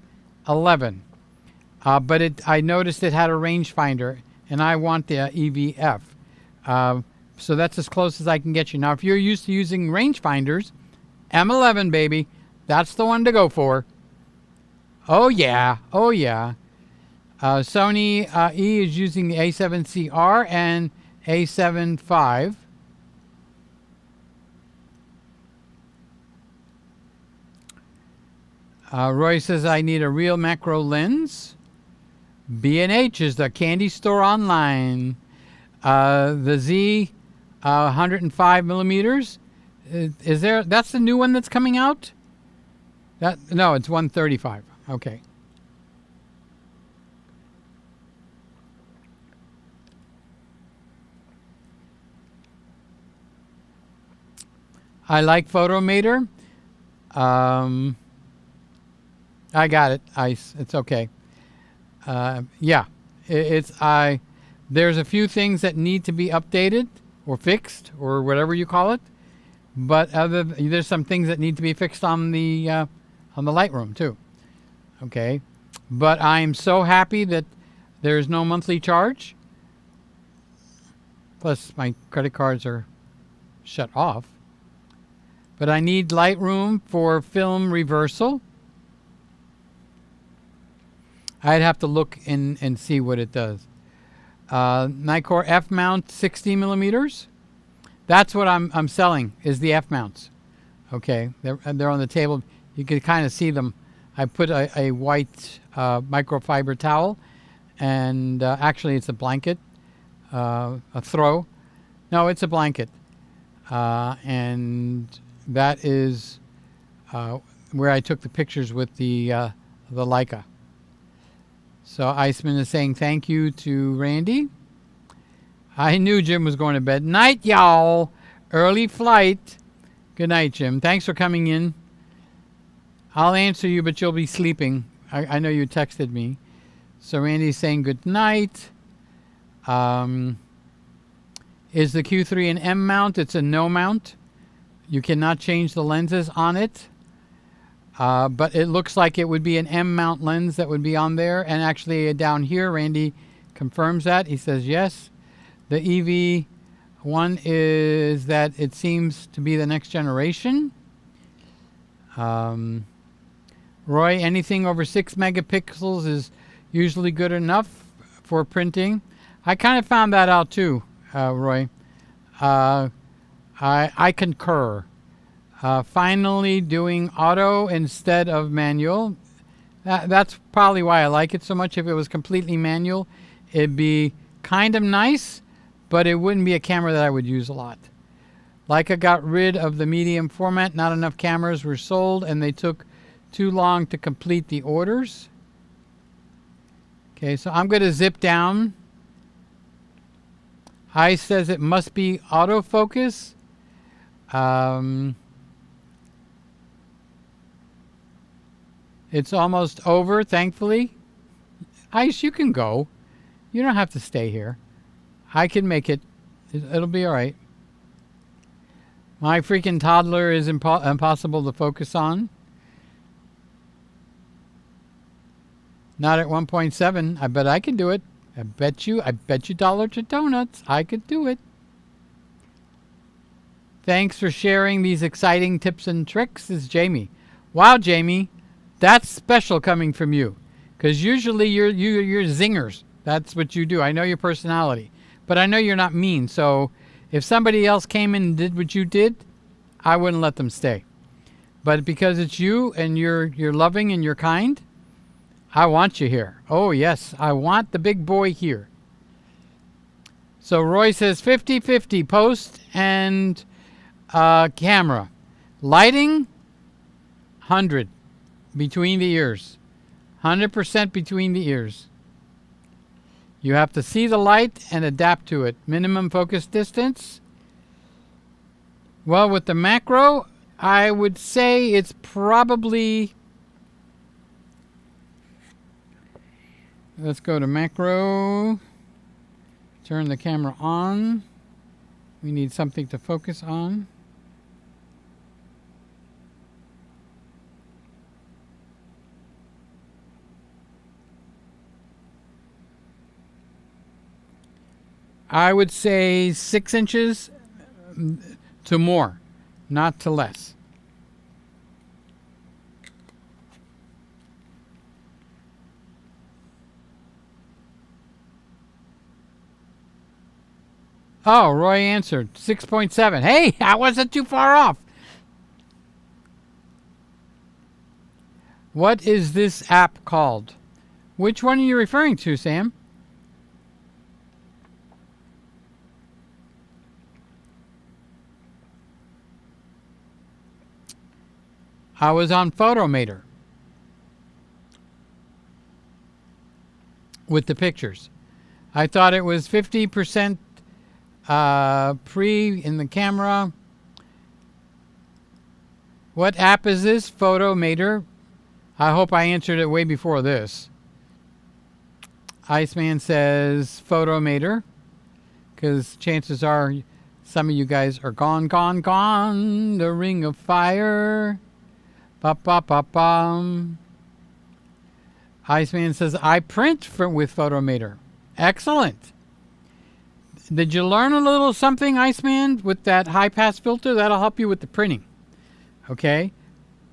but I noticed it had a rangefinder, and I want the EVF. So that's as close as I can get you. Now, if you're used to using rangefinders, M11, baby, that's the one to go for. Oh, yeah. Oh, yeah. Sony E is using the A7CR and A7 V. Roy says, I need a real macro lens. B&H is the candy store online. The Z 105 millimeters. Is there? That's the new one that's coming out? No, it's 135. Okay. I like Photometer. I got it, Ice. It's okay. Yeah, there's a few things that need to be updated or fixed or whatever you call it, but there's some things that need to be fixed on the Lightroom too. Okay, but I'm so happy that there's no monthly charge. Plus, my credit cards are shut off. but I need Lightroom for film reversal. I'd have to look and see what it does. Nikkor F mount 60 millimeters. That's what I'm selling, is the F mounts. Okay, they're on the table. You can kind of see them. I put a white microfiber towel, and actually it's a blanket, a throw. No, it's a blanket, and that is where I took the pictures with the Leica. So Iceman is saying thank you to Randy. I knew Jim was going to bed. Night, y'all. Early flight. Good night, Jim. Thanks for coming in. I'll answer you, but you'll be sleeping. I know you texted me. So Randy's saying good night. Is the Q3 an M mount? It's a no mount. You cannot change the lenses on it. But it looks like it would be an M mount lens that would be on there. And actually down here, Randy confirms that. He says yes. The EV1 is that it seems to be the next generation. Roy, anything over 6 megapixels is usually good enough for printing. I kind of found that out too, Roy. I concur. Finally doing auto instead of manual. That's probably why I like it so much. If it was completely manual, it'd be kind of nice, but it wouldn't be a camera that I would use a lot. Leica got rid of the medium format. Not enough cameras were sold, and they took too long to complete the orders. Okay, so I'm going to zip down. Ice says it must be autofocus. It's almost over, thankfully. Ice, you can go. You don't have to stay here. I can make it. It'll be all right. My freaking toddler is impossible to focus on. Not at 1.7. I bet I can do it. I bet you dollar to donuts. I could do it. Thanks for sharing these exciting tips and tricks, is Jamie. Wow, Jamie, that's special coming from you. Because usually you're zingers. That's what you do. I know your personality. But I know you're not mean. So if somebody else came in and did what you did, I wouldn't let them stay. But because it's you and you're loving and you're kind, I want you here. Oh, yes. I want the big boy here. So Roy says 50-50 post and camera. Lighting, 100 between the ears. 100% between the ears. You have to see the light and adapt to it. Minimum focus distance. Well, with the macro, I would say it's probably... Let's go to macro. Turn the camera on. We need something to focus on. I would say 6 inches to more, not to less. Oh, Roy answered 6.7. Hey, I wasn't too far off. What is this app called? Which one are you referring to, Sam? I was on Photomator with the pictures. I thought it was 50% pre in the camera. What app is this? Photomator. I hope I answered it way before this. Iceman says Photomator, because chances are some of you guys are gone. The Ring of Fire. Ba-ba-ba-bum. Iceman says, I print with Photomator. Excellent. Did you learn a little something, Iceman, with that high-pass filter? That'll help you with the printing. Okay?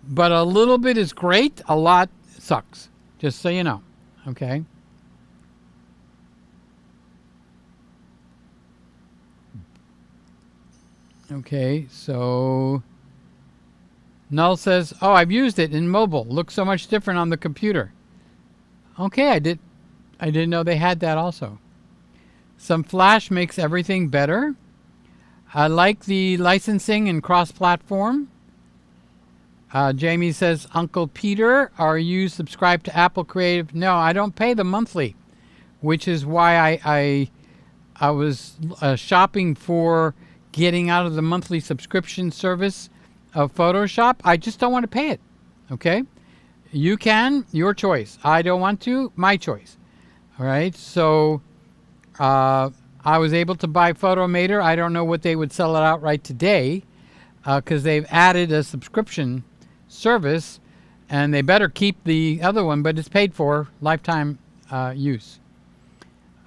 But a little bit is great, a lot sucks. Just so you know. Okay? Okay, so Null says, "Oh, I've used it in mobile. Looks so much different on the computer." Okay, I didn't know they had that also. Some Flash makes everything better. I like the licensing and cross-platform. Jamie says, "Uncle Peter, are you subscribed to Apple Creative?" No, I don't pay the monthly, which is why I was shopping for getting out of the monthly subscription service of Photoshop. I just don't want to pay it. Okay? You can, your choice. I don't want to, my choice. All right? So I was able to buy Photomator. I don't know what they would sell it outright today because they've added a subscription service, and they better keep the other one, but it's paid for, lifetime use.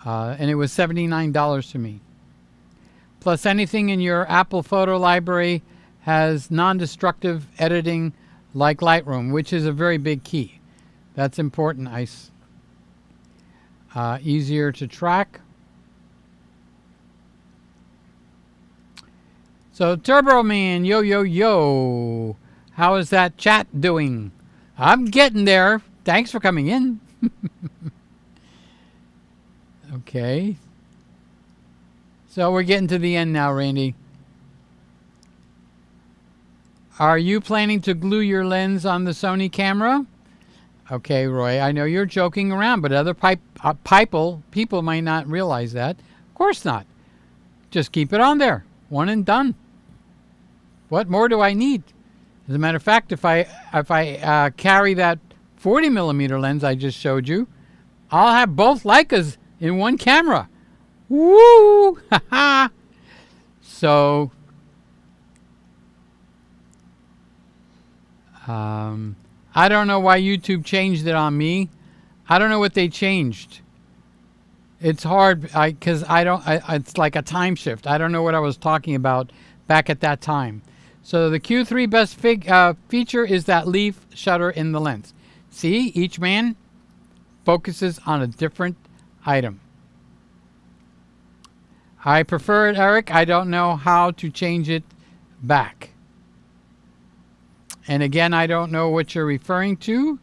And it was $79 to me. Plus, anything in your Apple photo library has non-destructive editing like Lightroom, which is a very big key. That's important, Ice. Easier to track. So, Turbo Man, yo, yo, yo. How is that chat doing? I'm getting there. Thanks for coming in. Okay. So we're getting to the end now, Randy. Are you planning to glue your lens on the Sony camera? Okay, Roy, I know you're joking around, but other people might not realize that. Of course not. Just keep it on there. One and done. What more do I need? As a matter of fact, if I carry that 40 millimeter lens I just showed you, I'll have both Leicas in one camera. Woo! Ha! So, I don't know why YouTube changed it on me. I don't know what they changed. It's hard because it's like a time shift. I don't know what I was talking about back at that time. So the Q3 best feature is that leaf shutter in the lens. See, each man focuses on a different item. I prefer it, Eric. I don't know how to change it back. And again, I don't know what you're referring to.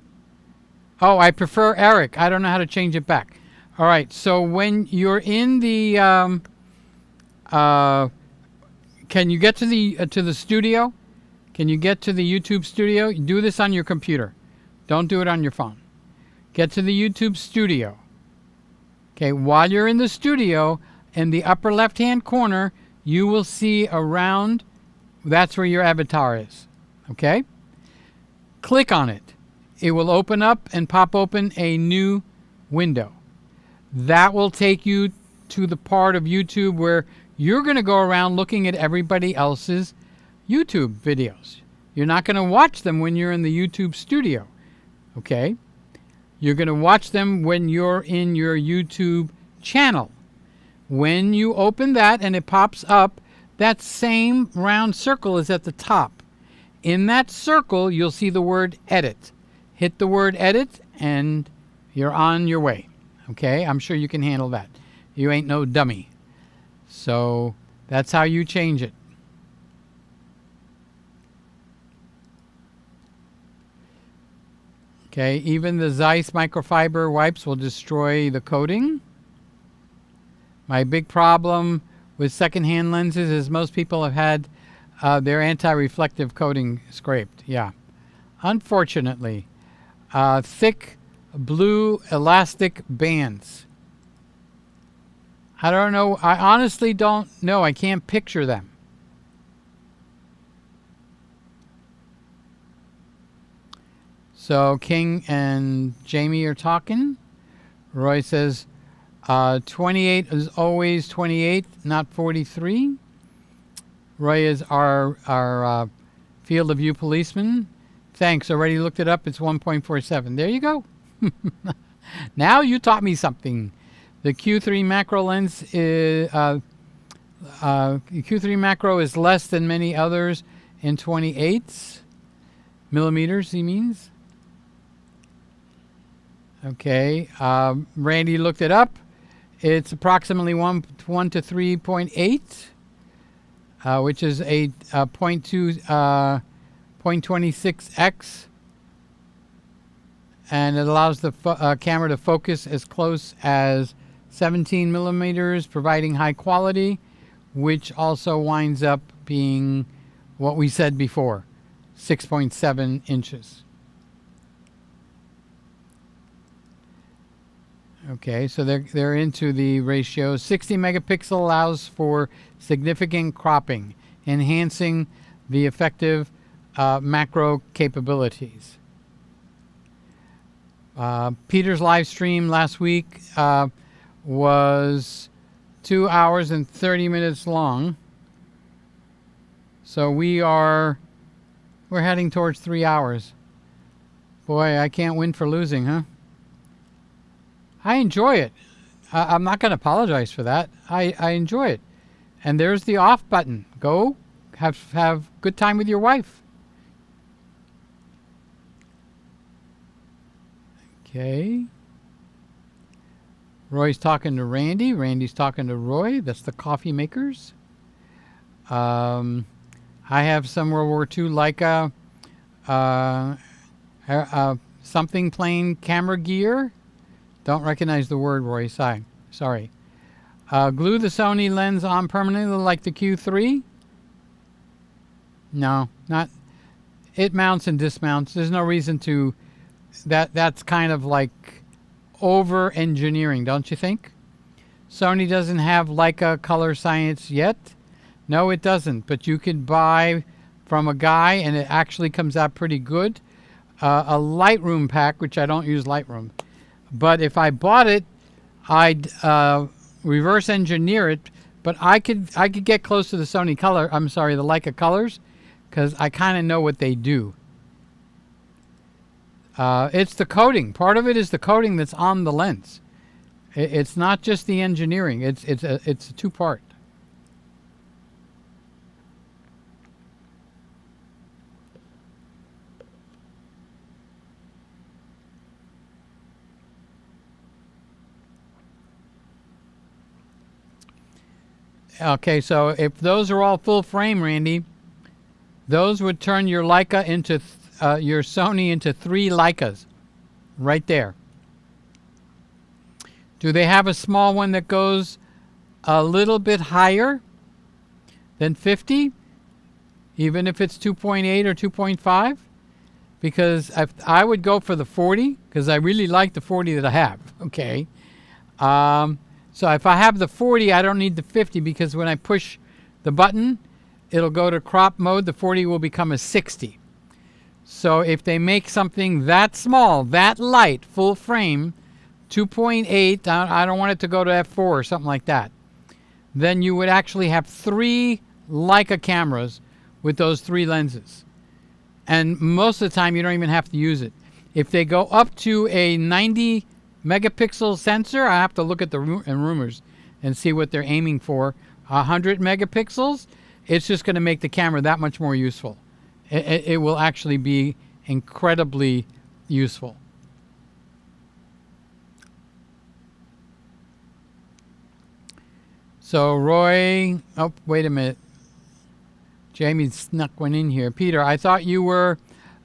Oh, I prefer Eric. I don't know how to change it back. All right. So when you're in the, can you get to the studio? Can you get to the YouTube studio? Do this on your computer. Don't do it on your phone. Get to the YouTube studio. Okay. While you're in the studio, in the upper left-hand corner, you will see around. That's where your avatar is. Okay? Click on it. It will open up and pop open a new window. That will take you to the part of YouTube where you're going to go around looking at everybody else's YouTube videos. You're not going to watch them when you're in the YouTube studio. Okay? You're going to watch them when you're in your YouTube channel. When you open that and it pops up, that same round circle is at the top. In that circle, you'll see the word edit. Hit the word edit and you're on your way. Okay? I'm sure you can handle that. You ain't no dummy. So that's how you change it. Okay, even the Zeiss microfiber wipes will destroy the coating. My big problem with secondhand lenses is most people have had their anti-reflective coating scraped. Yeah, unfortunately. Thick blue elastic bands. I don't know. I honestly don't know. I can't picture them. So King and Jamie are talking. Roy says 28 is always 28, not 43. Roy is our field of view policeman. Thanks. Already looked it up. It's 1.47. There you go. Now you taught me something. The Q3 macro lens is Q3 macro is less than many others in 28s. millimeters, he means. Okay, Randy looked it up. It's approximately 1 to 3.8, which is a 0.26x, and it allows the camera to focus as close as 17 millimeters, providing high quality, which also winds up being what we said before, 6.7 inches. Okay, so they're into the ratio. 60 megapixel allows for significant cropping, enhancing the effective macro capabilities. Peter's live stream last week was 2 hours and 30 minutes long. So we're heading towards 3 hours. Boy, I can't win for losing, huh? I enjoy it. I'm not going to apologize for that. I enjoy it. And there's the off button. Go have good time with your wife. Okay. Roy's talking to Randy. Randy's talking to Roy. That's the coffee makers. I have some World War II Leica something plane camera gear. Don't recognize the word, Roy. Sorry. Glue the Sony lens on permanently like the Q3? No, not. It mounts and dismounts. There's no reason to. That's kind of like over engineering, don't you think? Sony doesn't have Leica color science yet. No, it doesn't. But you can buy from a guy, and it actually comes out pretty good. A Lightroom pack, which I don't use Lightroom. But if I bought it, I'd reverse engineer it. But I could get close to the Sony color. I'm sorry, the Leica colors, because I kind of know what they do. It's the coating. Part of it is the coating that's on the lens. It's not just the engineering. It's a two-part. Okay, so if those are all full frame, Randy, those would turn your Leica into your Sony into 3 Leicas, right there. Do they have a small one that goes a little bit higher than 50, even if it's 2.8 or 2.5? Because I would go for the 40, because I really like the 40 that I have. Okay. So if I have the 40, I don't need the 50, because when I push the button, it'll go to crop mode. The 40 will become a 60. So if they make something that small, that light, full frame, 2.8, I don't want it to go to f4 or something like that, then you would actually have 3 Leica cameras with those 3 lenses. And most of the time, you don't even have to use it. If they go up to a 90 megapixel sensor, I have to look at the rumors and see what they're aiming for. 100 megapixels, it's just going to make the camera that much more useful. It will actually be incredibly useful. So Roy, oh, wait a minute. Jamie snuck one in here. Peter, I thought you were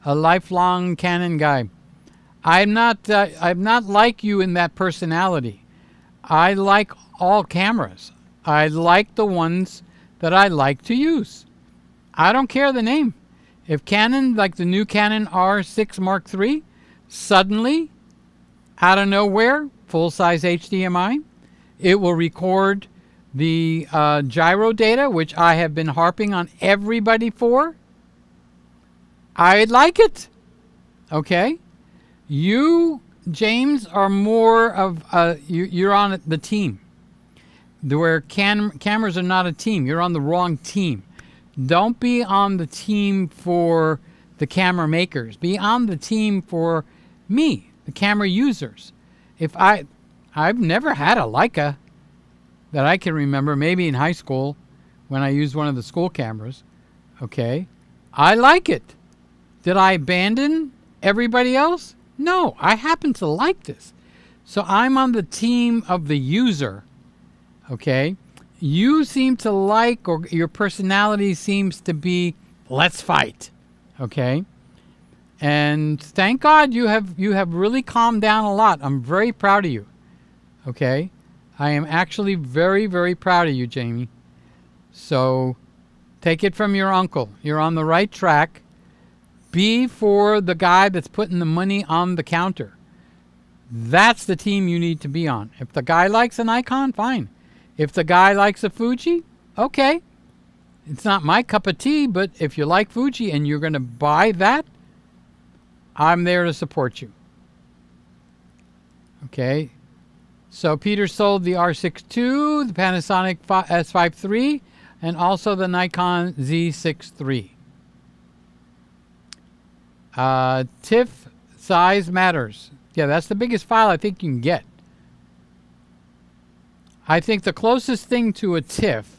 a lifelong Canon guy. I'm not like you in that personality. I like all cameras. I like the ones that I like to use. I don't care the name. If Canon, like the new Canon R6 Mark III, suddenly, out of nowhere, full-size HDMI, it will record the gyro data, which I have been harping on everybody for, I'd like it. Okay? You, James, are more of you're on the team. Where cameras are not a team. You're on the wrong team. Don't be on the team for the camera makers. Be on the team for me, the camera users. I've never had a Leica that I can remember, maybe in high school when I used one of the school cameras. Okay? I like it. Did I abandon everybody else? No, I happen to like this. So I'm on the team of the user, okay? You seem to like, or your personality seems to be, let's fight, okay? And thank God you have really calmed down a lot. I'm very proud of you, okay? I am actually very, very proud of you, Jamie. So take it from your uncle. You're on the right track. Be for the guy that's putting the money on the counter. That's the team you need to be on. If the guy likes an Icon, fine. If the guy likes a Fuji, okay. It's not my cup of tea, but if you like Fuji and you're going to buy that, I'm there to support you. Okay. So Peter sold the R6 II, the Panasonic S5 III, and also the Nikon Z6 III. TIFF size matters. Yeah, that's the biggest file I think you can get. I think the closest thing to a TIFF,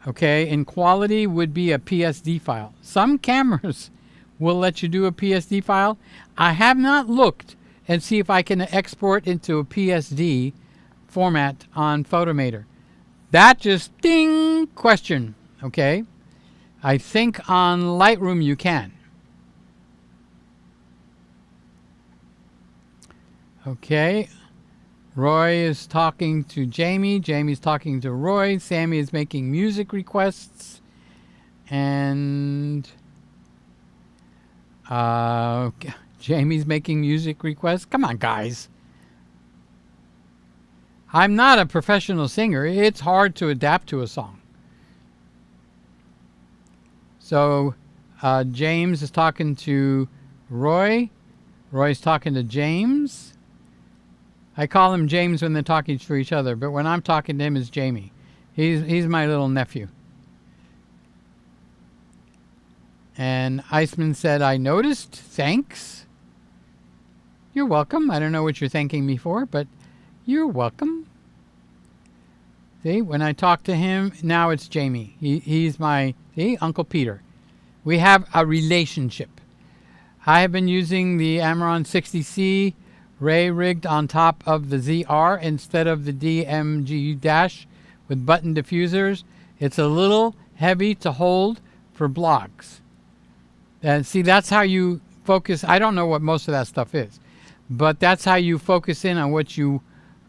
okay, in quality would be a PSD file. Some cameras will let you do a PSD file. I have not looked and see if I can export into a PSD format on Photomator. That just ding question, okay? I think on Lightroom you can. Okay, Roy is talking to Jamie. Jamie's talking to Roy. Sammy is making music requests. And Jamie's making music requests. Come on, guys. I'm not a professional singer. It's hard to adapt to a song. So James is talking to Roy. Roy's talking to James. I call him James when they're talking to each other, but when I'm talking to him, it's Jamie. He's my little nephew. And Iceman said, I noticed. Thanks. You're welcome. I don't know what you're thanking me for, but you're welcome. See, when I talk to him, now it's Jamie. He's my, Uncle Peter. We have a relationship. I have been using the Amaron 60C Ray rigged on top of the ZR instead of the DMG Dash with button diffusers. It's a little heavy to hold for blogs. And see, that's how you focus. I don't know what most of that stuff is, but that's how you focus in on what you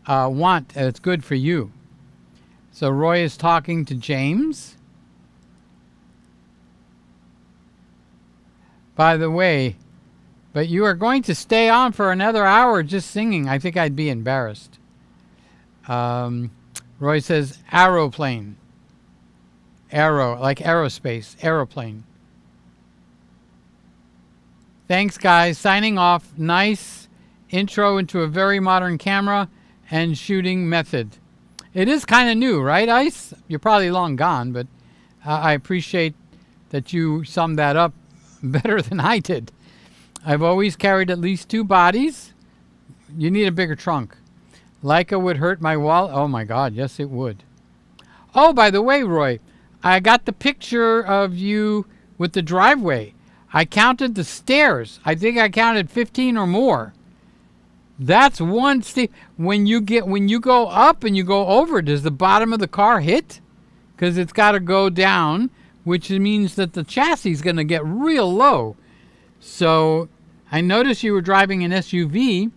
want. It's good for you. So Roy is talking to James. By the way, but you are going to stay on for another hour just singing. I think I'd be embarrassed. Roy says aeroplane. Aero, like aerospace, aeroplane. Thanks, guys. Signing off. Nice intro into a very modern camera and shooting method. It is kind of new, right, Ice? You're probably long gone, but I appreciate that you summed that up better than I did. I've always carried at least 2 bodies. You need a bigger trunk. Leica would hurt my wallet. Oh my God, yes it would. Oh, by the way, Roy, I got the picture of you with the driveway. I counted the stairs. I think I counted 15 or more. That's one step. When you go up and you go over, does the bottom of the car hit? Because it's got to go down, which means that the chassis is going to get real low. So I noticed you were driving an SUV.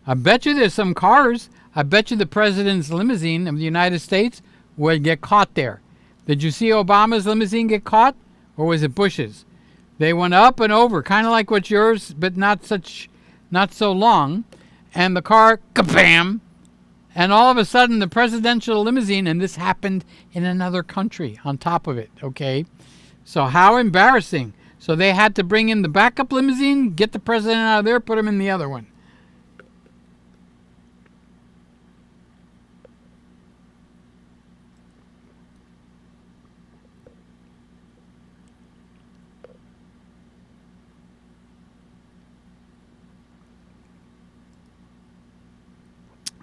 I bet you there's some cars. I bet you the president's limousine of the United States would get caught there. Did you see Obama's limousine get caught? Or was it Bush's? They went up and over, kind of like what yours, but not so long. And the car, kabam! And all of a sudden, the presidential limousine, and this happened in another country on top of it, okay? So how embarrassing. So they had to bring in the backup limousine, get the president out of there, put him in the other one.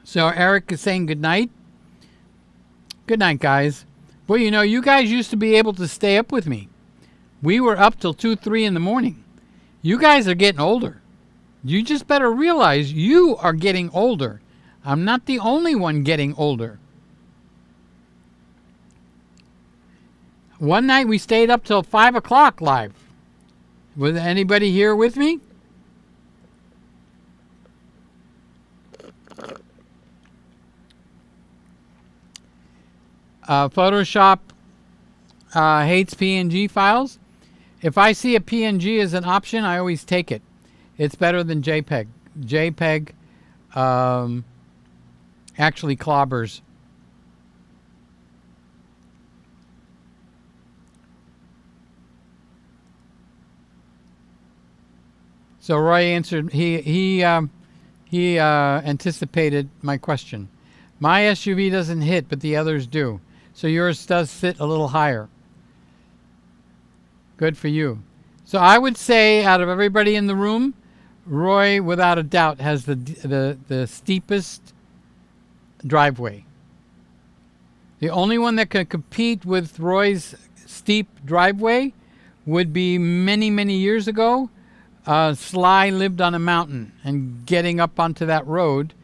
So Eric is saying good night. Good night, guys. Well, you know, you guys used to be able to stay up with me. We were up till 2, 3 in the morning. You guys are getting older. You just better realize you are getting older. I'm not the only one getting older. One night we stayed up till 5 o'clock live. Was anybody here with me? Photoshop hates PNG files. If I see a PNG as an option, I always take it. It's better than JPEG. JPEG actually clobbers. So Roy answered. He anticipated my question. My SUV doesn't hit, but the others do. So yours does sit a little higher. Good for you. So I would say, out of everybody in the room, Roy, without a doubt, has the steepest driveway. The only one that could compete with Roy's steep driveway would be many, many years ago. Sly lived on a mountain, and getting up onto that road,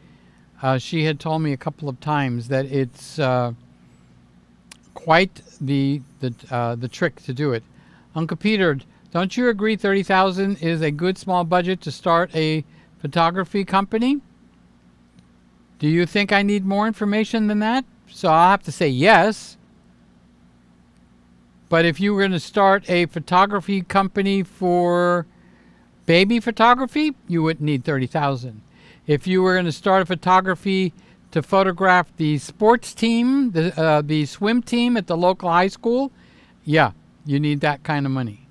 she had told me a couple of times that it's quite the trick to do it. Uncle Peter, don't you agree 30,000 is a good small budget to start a photography company? Do you think I need more information than that? So I'll have to say yes. But if you were going to start a photography company for baby photography, you wouldn't need 30,000. If you were going to start a photography to photograph the sports team, the swim team at the local high school, yeah, you need that kind of money.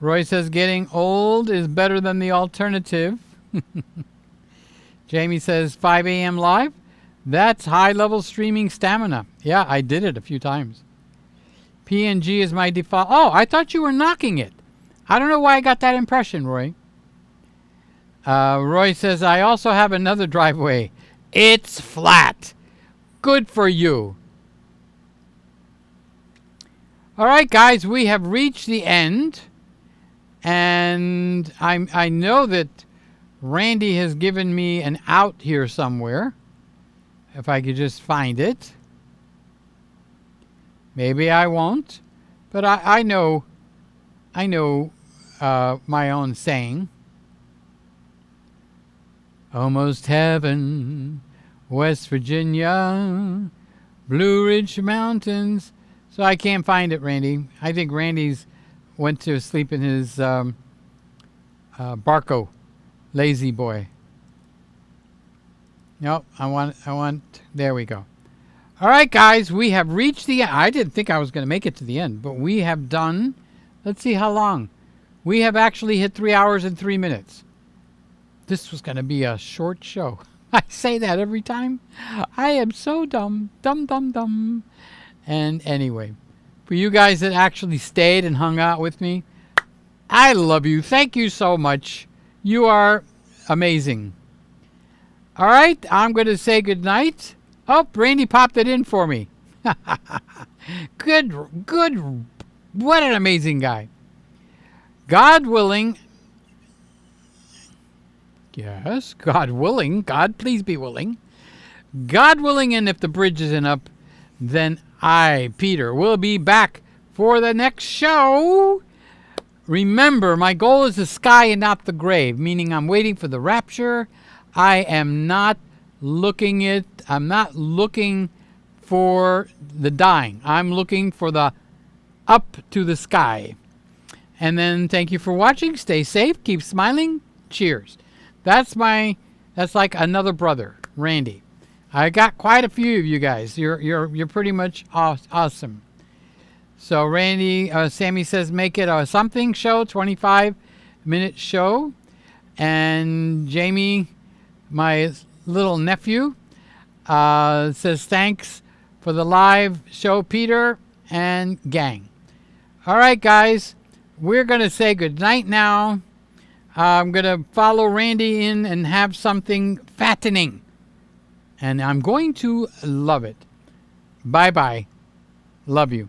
Roy says getting old is better than the alternative. Jamie says 5 a.m. live. That's high-level streaming stamina. Yeah, I did it a few times. PNG is my default. Oh, I thought you were knocking it. I don't know why I got that impression, Roy. Roy says, I also have another driveway. It's flat. Good for you. All right, guys, we have reached the end. And I know that Randy has given me an out here somewhere. If I could just find it. Maybe I won't. But I know my own saying. Almost heaven, West Virginia, Blue Ridge Mountains. So I can't find it, Randy. I think Randy's went to sleep in his Barco, lazy boy. Nope, I want, there we go. All right, guys, we have reached the end. I didn't think I was going to make it to the end, but we have done, let's see how long. We have actually hit 3 hours and 3 minutes. This was going to be a short show. I say that every time. I am so dumb. Dumb. And anyway, for you guys that actually stayed and hung out with me, I love you. Thank you so much. You are amazing. All right, I'm going to say good night. Oh, Randy popped it in for me. Good. What an amazing guy. God willing. Yes, God willing. God, please be willing. God willing, and if the bridge isn't up, then I, Peter, will be back for the next show. Remember, my goal is the sky and not the grave, meaning I'm waiting for the rapture. I am not looking for the dying. I'm looking for the up to the sky. And then thank you for watching. Stay safe. Keep smiling. Cheers. That's like another brother, Randy. I got quite a few of you guys. You're pretty much awesome. So Randy, Sammy says make it a something show, 25-minute show. And Jamie, my little nephew, says thanks for the live show, Peter and gang. All right, guys, we're going to say good night now. I'm going to follow Randy in and have something fattening. And I'm going to love it. Bye-bye. Love you.